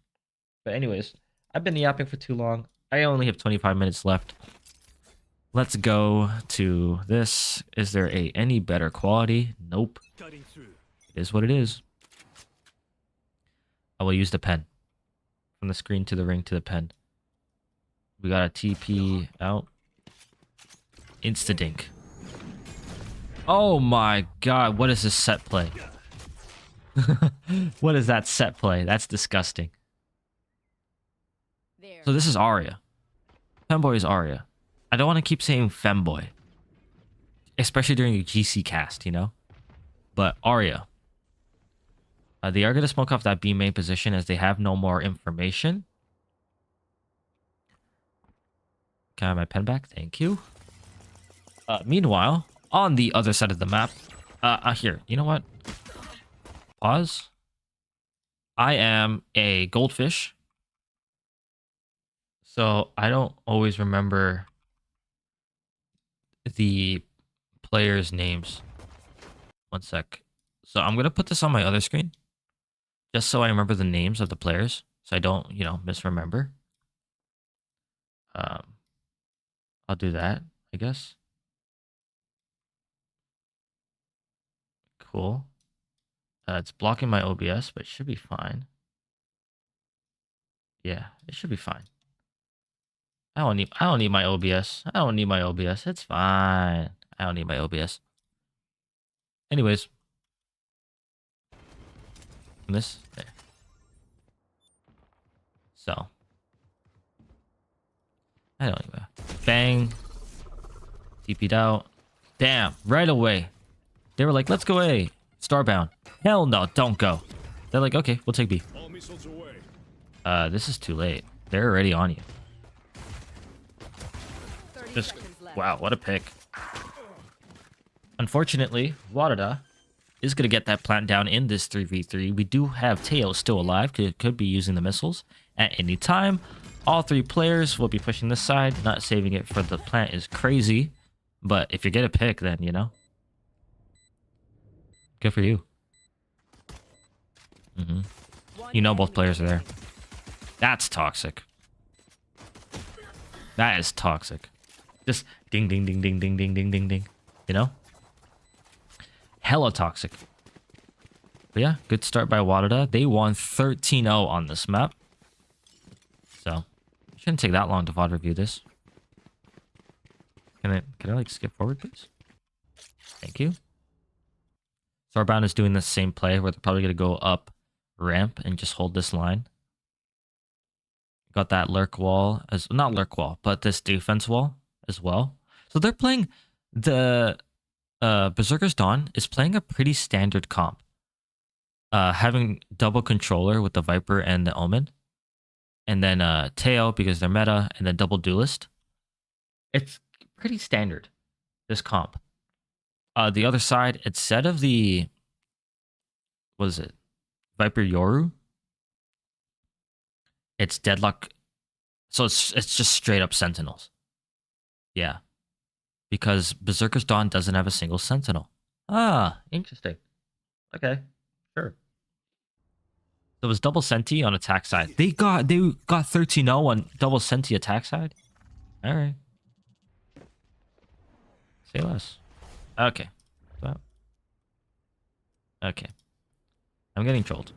But anyways, I've been yapping for too long. I only have 25 minutes left. Let's go to this. Is there any better quality? Nope. It is what it is. I will use the pen. From the screen to the ring to the pen. We got a TP out. Insta-dink. Oh my god, what is this set play? What is that set play? That's disgusting. So this is Aria. Femboy is Aria. I don't want to keep saying Femboy. Especially during a GC cast, you know? But Aria. They are going to smoke off that B main position as they have no more information. Can I have my pen back? Thank you. Meanwhile, on the other side of the map, here, you know what? Pause. I am a goldfish. So I don't always remember the players' names. One sec. So I'm going to put this on my other screen. Just so I remember the names of the players. So I don't, misremember. I'll do that, I guess. Cool. It's blocking my OBS, but it should be fine. Yeah, it should be fine. I don't need my OBS. I don't need my OBS. It's fine. I don't need my OBS. Anyways. This there. So. I don't even. Bang. TP'd out. Damn, right away. They were like, let's go A. Starbound. Hell no, don't go. They're like, okay, we'll take B. This is too late. They're already on you. Just, wow, what a pick. Unfortunately, Warada is going to get that plant down in this 3v3. We do have Teo still alive. Could be using the missiles at any time. All three players will be pushing this side. Not saving it for the plant is crazy. But if you get a pick, then, good for you. You know both players are there. That's toxic. That is toxic. Just ding, ding, ding, ding, ding, ding, ding, ding, ding. You know? Hella toxic. But yeah, good start by Warada. They won 13-0 on this map. So, shouldn't take that long to VOD review this. Can I like skip forward, please? Thank you. Starbound is doing the same play where they're probably going to go up ramp and just hold this line. Got that lurk wall, not lurk wall, but this defense wall as well. So they're playing the Berserker's Dawn is playing a pretty standard comp. Having double controller with the Viper and the Omen. And then Teo because they're meta, and then double duelist. It's pretty standard, this comp. The other side, instead of the, what is it? Viper Yoru, it's deadlock. So it's just straight up sentinels. Yeah. Because Berserker's Dawn doesn't have a single sentinel. Ah, interesting. Okay, sure. So it was double senti on attack side. They got 13-0 on double senti attack side. All right. Say less. Okay. So, okay. I'm getting trolled.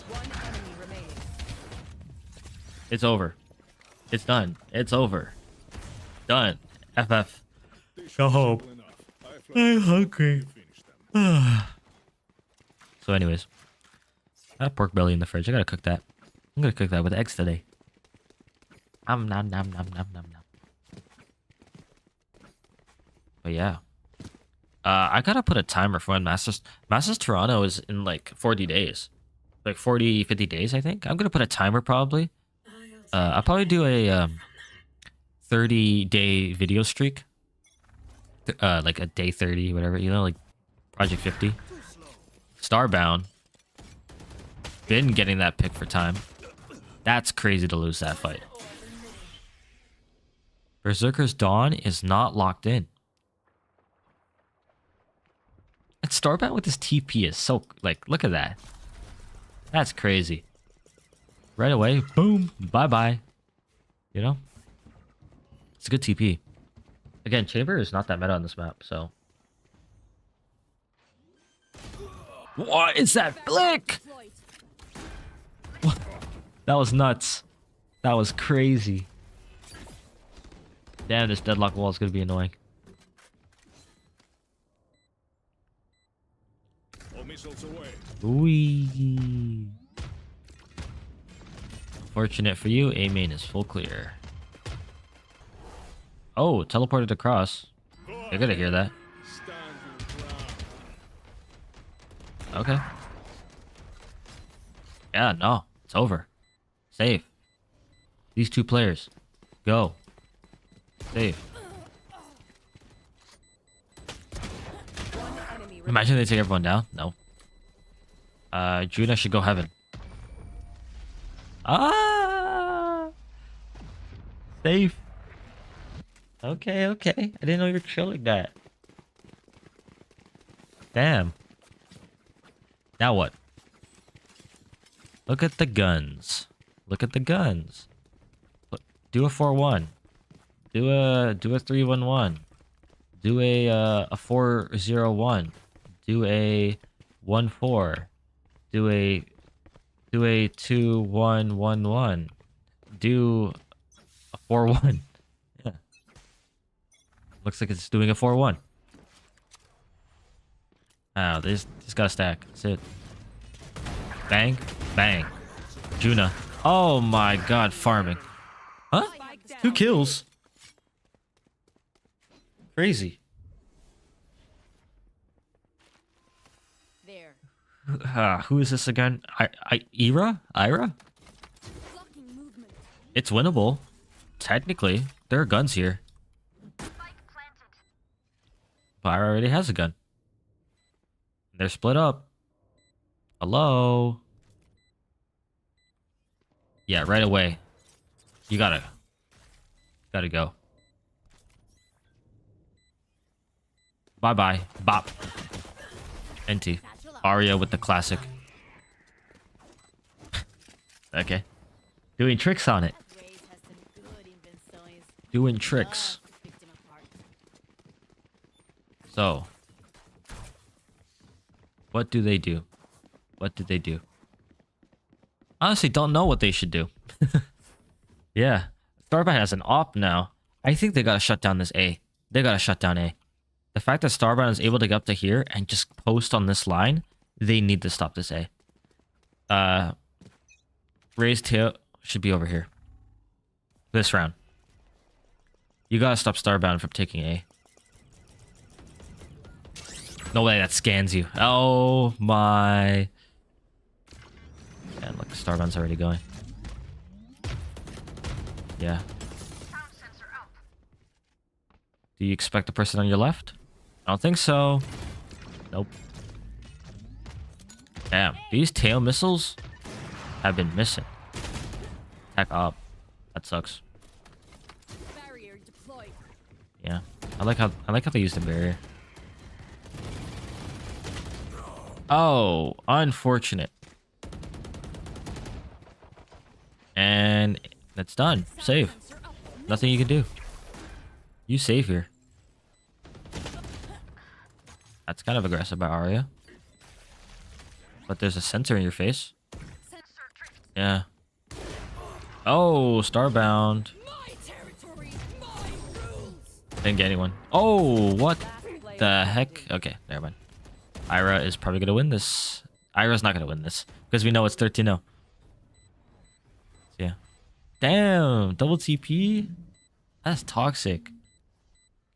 One enemy remaining. It's over. It's done. It's over. Done. FF. Go home. I'm hungry. So anyways. I have pork belly in the fridge. I gotta cook that. I'm gonna cook that with eggs today. Nom nom nom nom nom nom. But yeah. I gotta put a timer for when Masters Toronto is in like 40 days. Like 40, 50 days, I think. I'm gonna put a timer probably. I'll probably do a 30-day video streak. Like a day 30, whatever, you know, like Project 50. Starbound. Been getting that pick for time. That's crazy to lose that fight. Berserker's Dawn is not locked in. And Starbound with his TP is so, like, look at that. That's crazy. Right away, boom, bye-bye. You know? It's a good TP. Again, Chamber is not that meta on this map, so. What is that flick? What? That was nuts. That was crazy. Damn, this deadlock wall is gonna be annoying. Ooh. Fortunate for you, A main is full clear. Oh, teleported across. You're gonna hear that. Okay. Yeah, no. It's over. Save. These two players. Go. Save. Imagine they take everyone down. No. Juna should go heaven. Ah! Safe. Okay, okay. I didn't know you were chill like that. Damn. Now what? Look at the guns. Look at the guns. Look, do a 4-1. Do a 3-1-1. Do a 4-0-1. Do a 1-4. Do a 2-1-1-1. Do a 4-1. Yeah. Looks like it's doing a 4-1. Oh, they just got a stack. That's it. Bang, bang. Juna. Oh my god, farming. Huh? 2 kills. Crazy. There. Who is this again? Ira? Blocking movement. It's winnable. Technically. There are guns here. But Ira already has a gun. They're split up. Hello? Yeah, right away. You gotta go. Bye-bye. Bop. NT. Arya with the classic. Okay. Doing tricks on it. Doing tricks. So. What do they do? What did they do? Honestly, don't know what they should do. Yeah. Starbound has an op now. I think they gotta shut down this A. They gotta shut down A. The fact that Starbound is able to get up to here and just post on this line, they need to stop this A. Raised tail should be over here. This round. You gotta stop Starbound from taking A. No way, that scans you. Oh my. And look, Starbound's already going. Yeah. Do you expect the person on your left? I don't think so. Nope. Damn, these tail missiles have been missing. Attack up. That sucks. Barrier deployed. Yeah. I like how they use the barrier. Oh, unfortunate. And that's done. Save. Nothing you can do. You save here. That's kind of aggressive by Arya. But there's a sensor in your face. Yeah. Oh, Starbound. My territory, my rules. Didn't get anyone. Oh, what the heck? Okay, never mind. Ira is probably going to win this. Ira's not going to win this. Because we know it's 13-0. Yeah. Damn, double TP? That's toxic.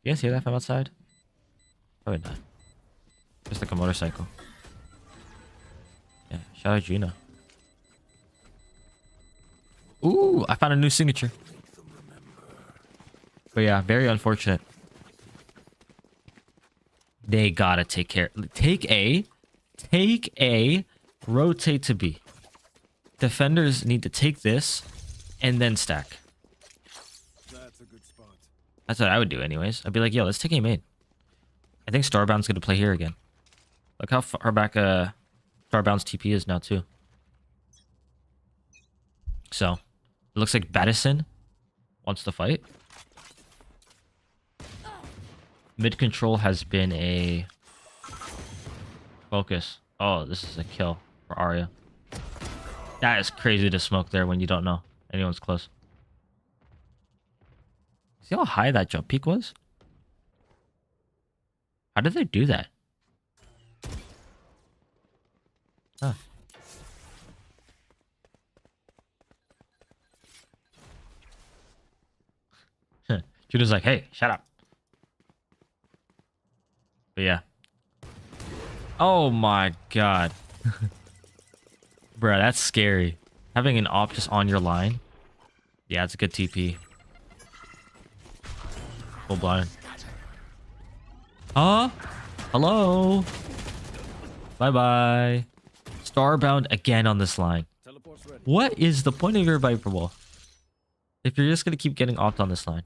You guys hear that from outside? Probably not. Just like a motorcycle. Yeah, shout out Gina. Ooh, I found a new signature. But yeah, very unfortunate. They gotta take care. Take A, rotate to B. Defenders need to take this and then stack. That's a good spot. That's what I would do anyways. I'd be like, yo, let's take A main. I think Starbound's gonna play here again. Look how far back Starbound's TP is now too. So, it looks like Battison wants to fight. Mid control has been a focus. Oh, this is a kill for Arya. That is crazy to smoke there when you don't know anyone's close. See how high that jump peak was? How did they do that? Huh. Judah's like, hey, shut up. But yeah. Oh my god. Bruh, that's scary. Having an op just on your line. Yeah, it's a good TP. Full blind. Huh? Hello? Bye-bye. Starbound again on this line. What is the point of your Viper Wall? If you're just gonna keep getting opt on this line.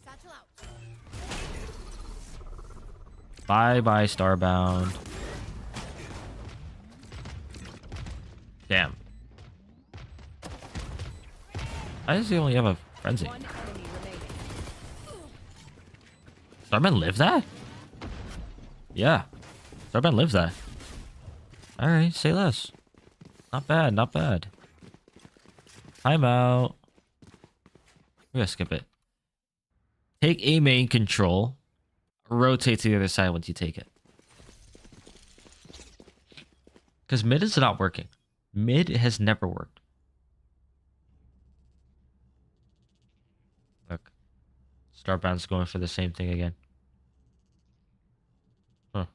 Satchel out. Bye-bye, Starbound. Damn. Why does he only have a frenzy? One enemy remaining. Starbound lives that? Yeah. Starbound lives that. Alright, say less. Not bad, not bad. Timeout. We're gonna skip it. Take A main control. Rotate to the other side once you take it. Because mid is not working. Mid has never worked. Look. Starbound's going for the same thing again. Huh.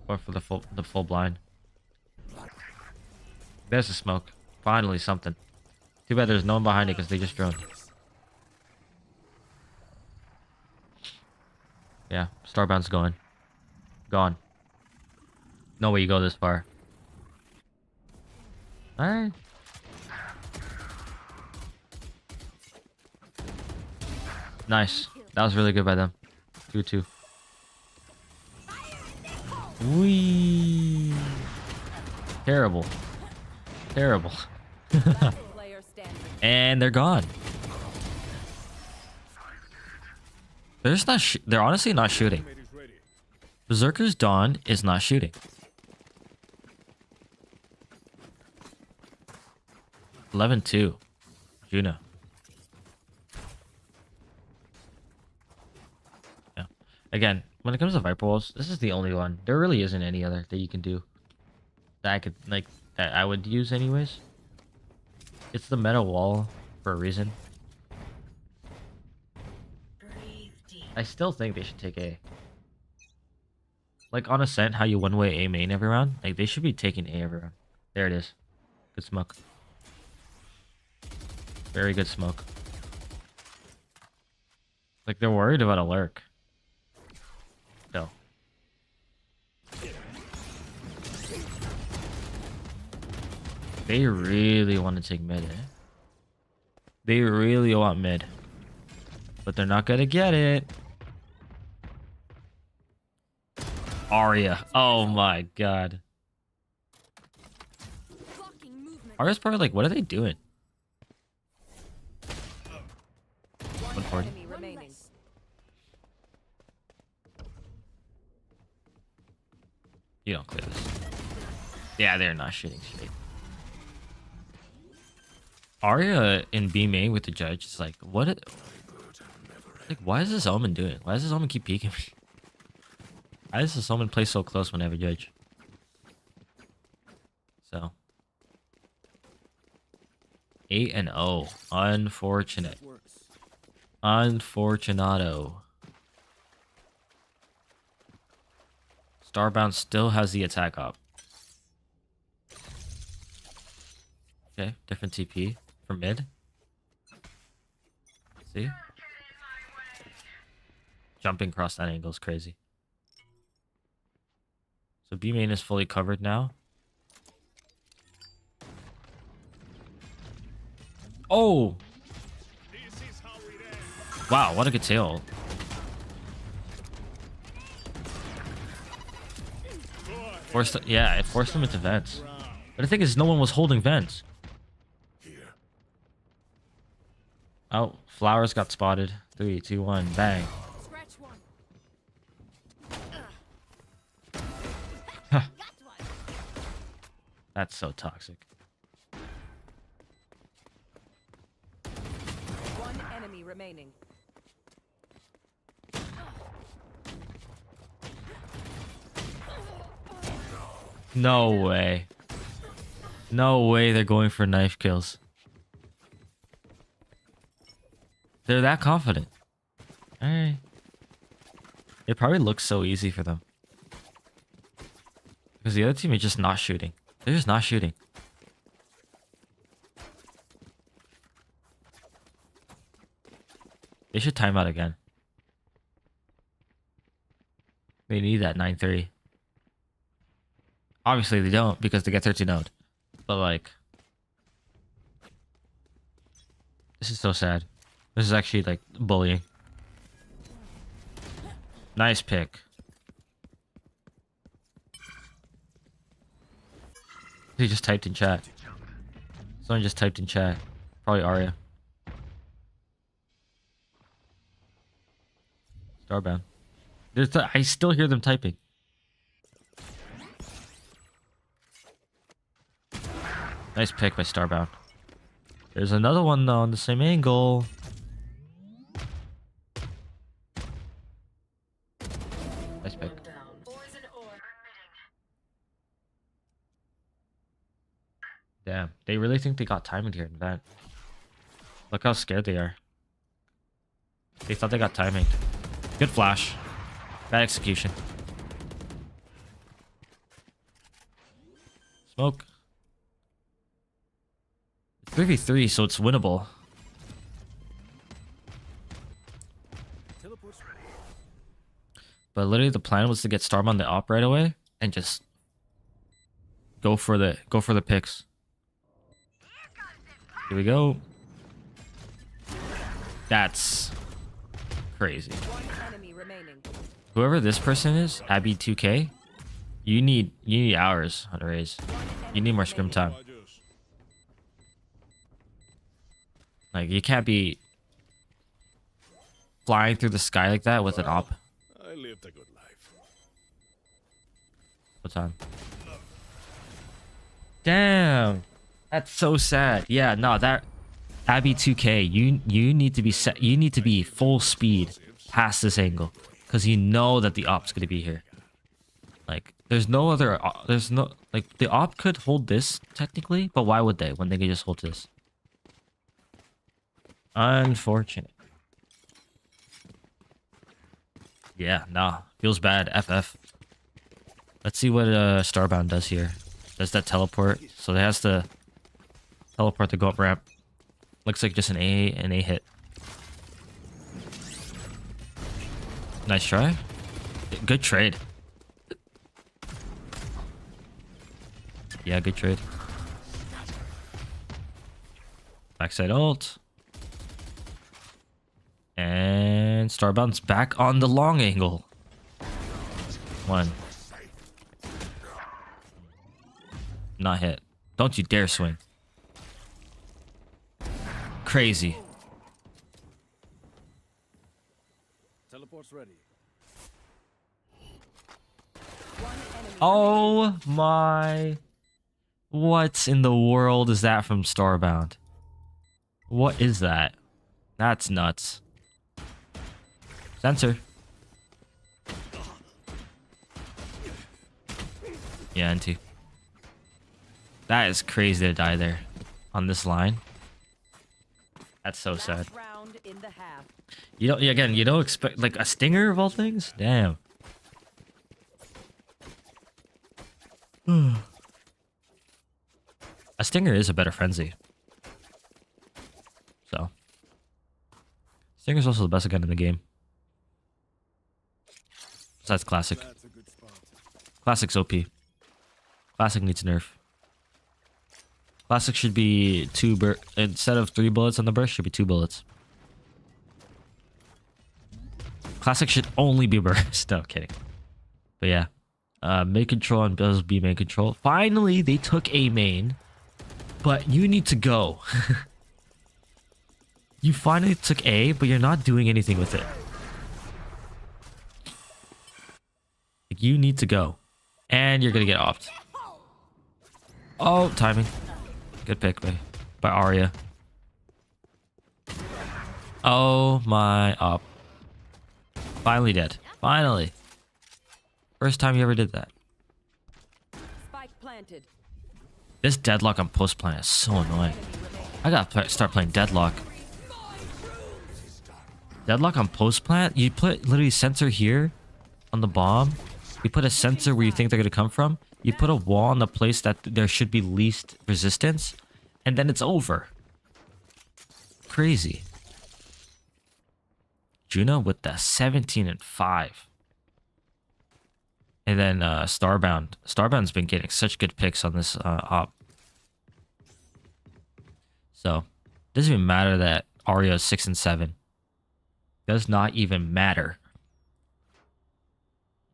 Going for the full blind. There's a smoke. Finally something. Too bad there's no one behind it because they just droned. Yeah, Starbound's going. Gone. No way you go this far. Alright. Nice. That was really good by them. 2-2. Wee. Terrible. Terrible. Player standing. And they're gone. They're just not. They're honestly not shooting. Berserker's Dawn is not shooting. 11-2. Juno. Yeah. Again, when it comes to Viper Walls, this is the only one. There really isn't any other that you can do that I could like that I would use anyways. It's the meta wall for a reason. I still think they should take A. Like on Ascent, how you one-way A main every round? Like they should be taking A every round. There it is. Good smoke. Very good smoke. Like they're worried about a lurk. No. They really want to take mid, eh? They really want mid. But they're not gonna get it. Arya. Oh my god. Arya's probably like, what are they doing? 140. Enemy remaining. You don't clear this. Yeah, they're not shooting straight. Arya in B main with the judge is like, what? Like, why is this Omen doing? Why does this Omen keep peeking me? Why does this Omen play so close when I have a judge? So 8-0. Unfortunate. That works. Unfortunato. Starbound still has the attack up. Okay, different TP for mid. See? Jumping across that angle is crazy. So B main is fully covered now. Oh! Wow, what a good tail. Yeah, it forced them into vents. But the thing is, no one was holding vents. Oh, Flowers got spotted. 3, 2, 1, bang. Scratch one. That's so toxic. One enemy remaining. No way. No way they're going for knife kills. They're that confident. Alright. It probably looks so easy for them. Because the other team is just not shooting. They're just not shooting. They should time out again. They need that 9-3. Obviously they don't because they get 13-0'd. But like... This is so sad. This is actually like bullying. Nice pick. He just typed in chat. Someone just typed in chat. Probably Arya. Starbound. I still hear them typing. Nice pick by Starbound. There's another one though on the same angle. Nice pick. Damn, they really think they got timing here in that. Look how scared they are. They thought they got timing. Good flash. Bad execution. Smoke. It's 3v3, so it's winnable. But literally the plan was to get Storm on the op right away and just go for the picks. Here we go. That's crazy. One enemy remaining. Whoever this person is, Abby 2K, you need hours on a raise. You need more scrim time. Like you can't be flying through the sky like that with an op. I lived a good life. What time? Damn, that's so sad. Yeah, no, that Abby 2K, you need to be set. You need to be full speed past this angle because you know that the op's gonna be here. Like, there's no other. There's no like the op could hold this technically, but why would they when they could just hold this? Unfortunate. Yeah, nah, feels bad. FF. Let's see what Starbound does here. Does that teleport? So it has to teleport to go up ramp. Looks like just an A hit. Nice try. Good trade. Yeah, good trade. Backside ult. And Starbound's back on the long angle. One. Not hit. Don't you dare swing. Crazy. Teleport's ready. Oh my. What in the world is that from Starbound? What is that? That's nuts. Sensor. Yeah, NT. That is crazy to die there. On this line. That's so sad. Round in the half. You don't, again, you don't expect, like, a stinger of all things? Damn. A stinger is a better frenzy. So. Stinger's also the best gun in the game. Besides Classic. That's a good spot. Classic's OP. Classic needs nerf. Classic should be instead of 3 bullets on the burst, should be 2 bullets. Classic should only be burst. No, kidding. But yeah. Main control and Bills B main control. Finally, they took A main. But you need to go. You finally took A, but you're not doing anything with it. Like, you need to go. And you're gonna get offed. Oh, timing. Good pick by Arya. Oh my op. Finally dead. Finally. First time you ever did that. Spike planted. This deadlock on post plant is so annoying. I gotta start playing deadlock. Deadlock on post plant? You put literally sensor here on the bomb. You put a sensor where you think they're gonna come from. You put a wall on the place that there should be least resistance. And then it's over. Crazy. Juno with the 17 and 5. And then Starbound. Starbound's been getting such good picks on this op. So, doesn't even matter that Arya is 6 and 7. Does not even matter.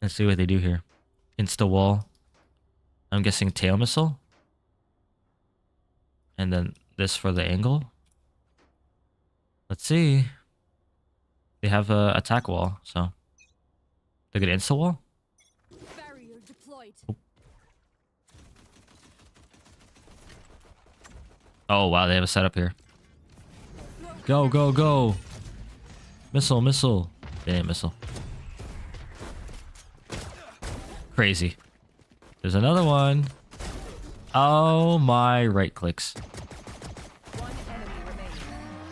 Let's see what they do here. Insta wall. I'm guessing tail missile. And then this for the angle. Let's see. They have a attack wall, so they're gonna insta wall. Barrier deployed. Oh wow, they have a setup here. Go, go, go. Missile, missile. They didn't missile. Crazy. There's another one. Oh my, right clicks. One enemy remaining.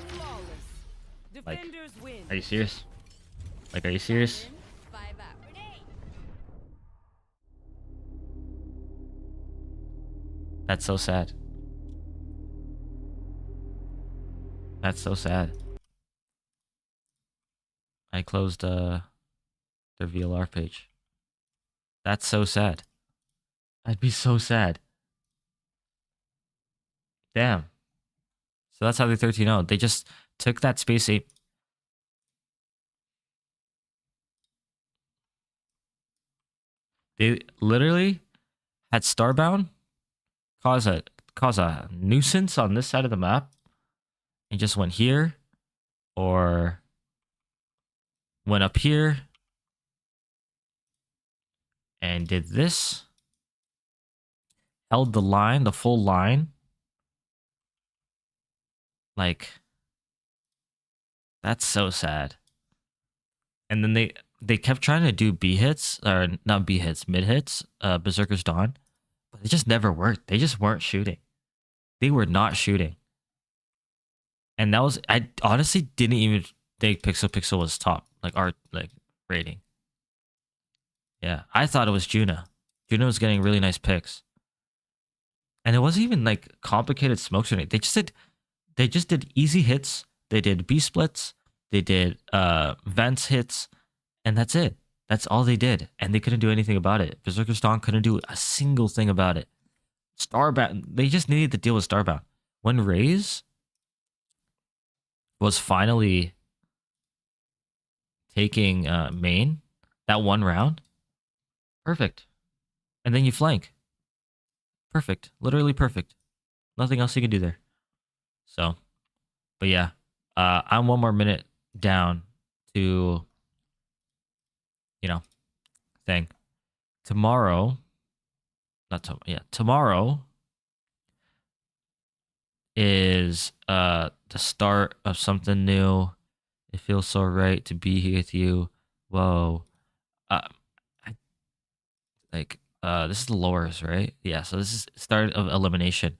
Flawless. Like, Defenders win. are you serious? Like, are you serious? 5 out. That's so sad. That's so sad. I closed their VLR page. That's so sad. I'd be so sad. Damn. So that's how they 13-0. They just took that space 8. They literally had Starbound cause a nuisance on this side of the map and just went here or went up here and did this. Held the line, the full line. Like, that's so sad. And then they kept trying to do B hits, or not B hits, mid hits, Berserker's Dawn, but it just never worked. They just weren't shooting. They were not shooting. And that was, I honestly didn't even think Pixel was top, like our rating. Yeah, I thought it was Juna. Juna was getting really nice picks. And it wasn't even like complicated smokes or anything. They just did easy hits. They did B splits. They did vents hits, and that's it. That's all they did, and they couldn't do anything about it. Berserker's Dawn couldn't do a single thing about it. Starbound, they just needed to deal with Starbound. When Raze was finally taking main that one round, perfect. And then you flank. Perfect. Literally perfect. Nothing else you can do there. So, but yeah, I'm one more minute down to, you know, thing. Tomorrow, not tomorrow, yeah, tomorrow is the start of something new. It feels so right to be here with you. Whoa. I, this is the lowers, right? Yeah, so this is start of elimination.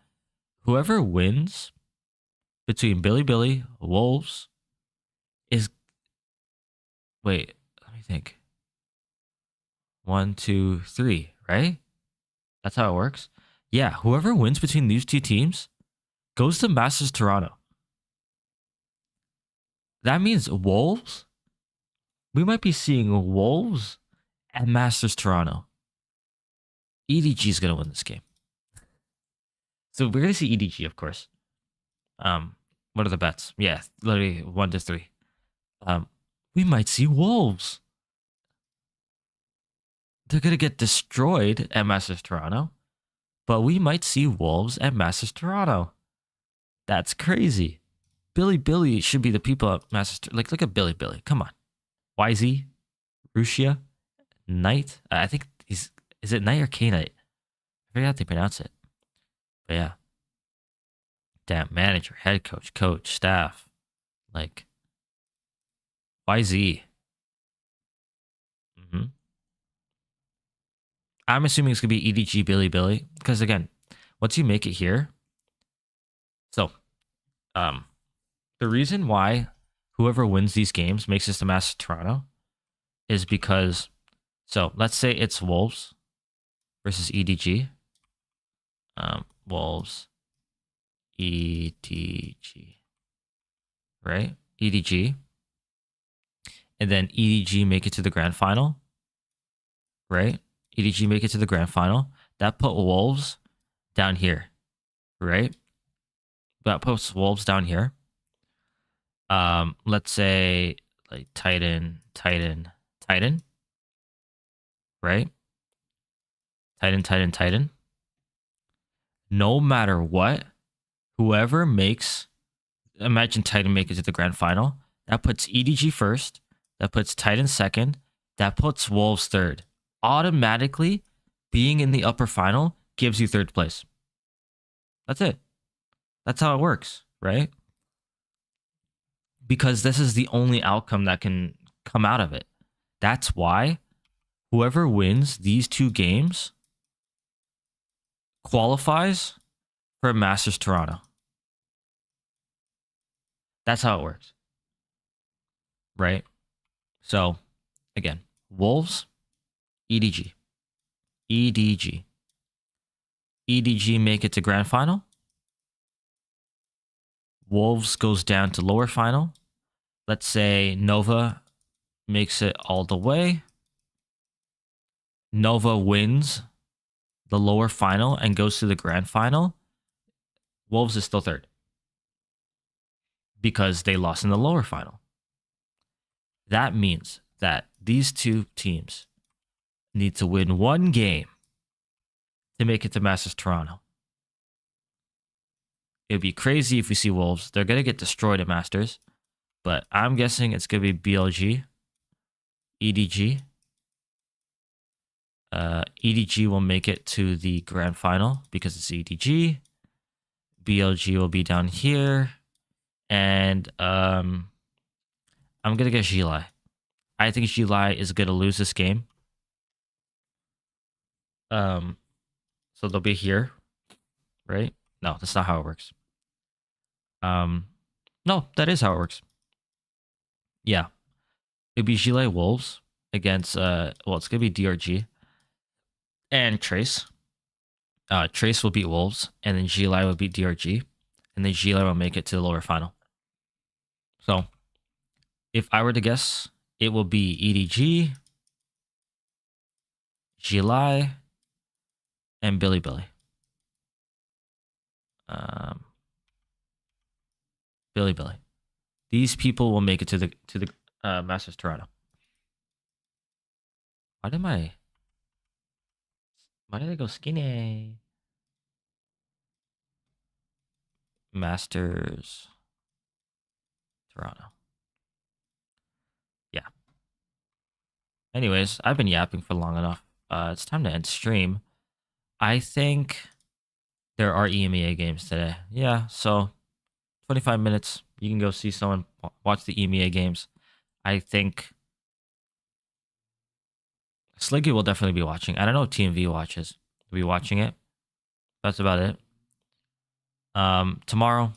Whoever wins between Billy, Wolves is, wait, let me think. 1, 2, 3, right? That's how it works. Yeah, whoever wins between these two teams goes to Masters Toronto. That means Wolves. We might be seeing Wolves at Masters Toronto. EDG is gonna win this game. So we're gonna see EDG, of course. What are the bets? Yeah, literally 1 to 3. We might see Wolves. They're gonna get destroyed at Masters Toronto, but we might see Wolves at Masters Toronto. That's crazy. Billy should be the people at Masters. Like, look at Billy. Come on. YZ, Rusia, Knight. I think is it Knight or K Knight? I forget how they pronounce it. But yeah. Damn, manager, head coach, staff. Like, YZ. I'm assuming it's gonna be EDG Billy because again, once you make it here, so the reason why whoever wins these games makes this to Master Toronto is because, so let's say it's Wolves versus EDG, Wolves, EDG, right? EDG, and then EDG make it to the grand final, right? EDG make it to the grand final. That put Wolves down here, right? That puts Wolves down here. Let's say like Titan, right? Titan. No matter what, whoever makes, imagine Titan make it to the grand final. That puts EDG first. That puts Titan second. That puts Wolves third. Automatically, being in the upper final gives you third place. That's it. That's how it works, right? Because this is the only outcome that can come out of it. That's why whoever wins these two games qualifies for Masters Toronto. That's how it works. Right? So, again, Wolves, EDG. EDG make it to grand final. Wolves goes down to lower final. Let's say Nova makes it all the way. Nova wins the lower final and goes to the grand final. Wolves is still third because they lost in the lower final. That means that these two teams need to win one game to make it to Masters Toronto. It'd be crazy if we see Wolves. They're going to get destroyed at Masters, but I'm guessing it's going to be BLG, EDG. EDG will make it to the grand final because it's EDG. BLG will be down here. And I'm going to get Gilai. I think Gilai is going to lose this game. So they'll be here, right? No, that's not how it works. No, that is how it works. Yeah. It'd be Gilai Wolves against, well, it's going to be DRG and Trace. Trace will beat Wolves, and then Gilai will beat DRG, and then Gilai will make it to the lower final. So, if I were to guess, it will be EDG, Gilai, and Billy. Billy. These people will make it to the Masters Toronto. Why did I go skinny? Masters Toronto. Yeah. Anyways, I've been yapping for long enough. It's time to end stream. I think there are EMEA games today. Yeah, so 25 minutes. You can go see someone watch the EMEA games. I think Sliggy will definitely be watching. I don't know if TMV watches. Will be watching it. That's about it. Tomorrow,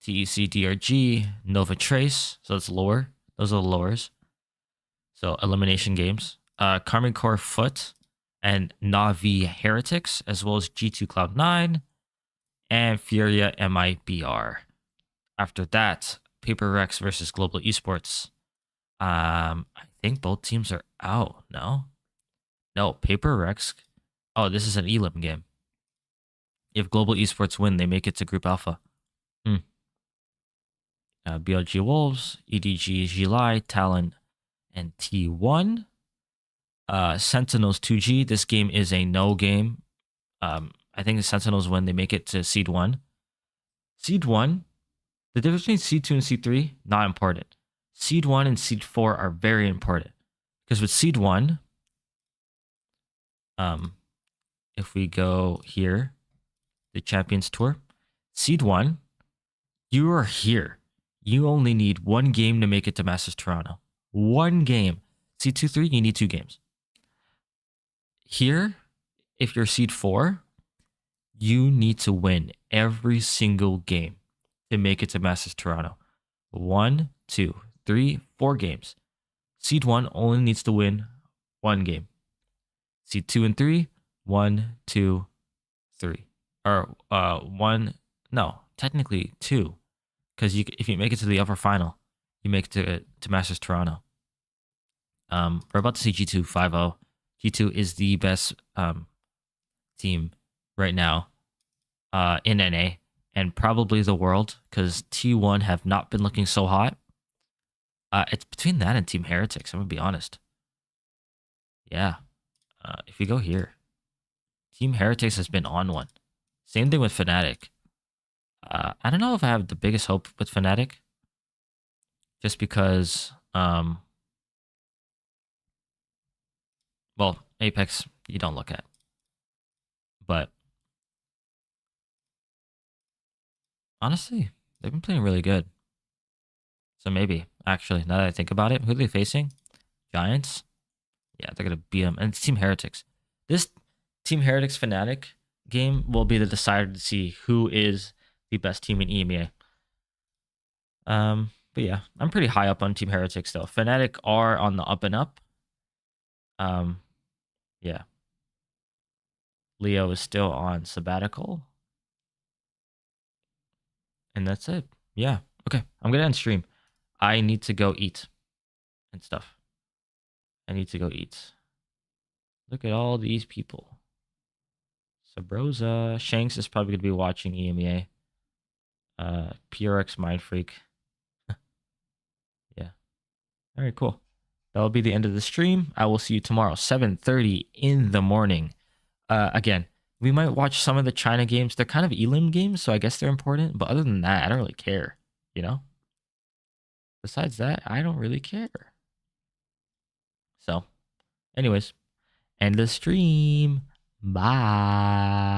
TEC DRG, Nova Trace. So that's lower. Those are the lowers. So elimination games. Karmine Core Foot and Navi Heretics, as well as G2 Cloud9 and Furia MIBR. After that, Paper Rex versus Global Esports. I think both teams are out. No, Paper Rex. Oh, this is an Elim game. If Global Esports win, they make it to Group Alpha. BLG Wolves, EDG Gilai, Talon, and T1. Sentinels 2G. This game is a no game. I think the Sentinels win. They make it to Seed 1. Seed 1, the difference between Seed 2 and Seed 3, not important. Seed 1 and Seed 4 are very important. Because with Seed 1, if we go here, the Champions Tour, Seed 1, you are here. You only need one game to make it to Masters Toronto. One game. Seed 2, 3, you need 2 games. Here, if you're Seed 4, you need to win every single game to make it to Masters Toronto. 1, 2, 3, 4 games. Seed 1 only needs to win 1 game. Seed 2 and 3, 1, 2, 3. Or 1, no, technically 2. Because if you make it to the upper final, you make it to Masters Toronto. We're about to see G2 5-0. G2 is the best team right now in NA and probably the world because T1 have not been looking so hot. It's between that and Team Heretics, I'm going to be honest. Yeah. If you go here, Team Heretics has been on one. Same thing with Fnatic. I don't know if I have the biggest hope with Fnatic. Just because, well, Apex, you don't look at. But, honestly, they've been playing really good. So maybe, actually, now that I think about it, who are they facing? Giants? Yeah, they're going to beat them. And it's Team Heretics. This Team Heretics Fnatic game will be the decider to see who is the best team in EMEA. But yeah, I'm pretty high up on Team Heretics though. Fnatic are on the up and up. Yeah. Leo is still on sabbatical. And that's it. Yeah. Okay. I'm gonna end stream. I need to go eat and stuff. I need to go eat. Look at all these people. Sabrosa. Shanks is probably gonna be watching EMEA. PRX Mind Freak. Yeah. All right, cool. That'll be the end of the stream. I will see you tomorrow, 7:30 in the morning. Again, we might watch some of the China games. They're kind of elim games, so I guess they're important. But other than that, I don't really care, you know? Besides that, I don't really care. So, anyways, end the stream. Bye.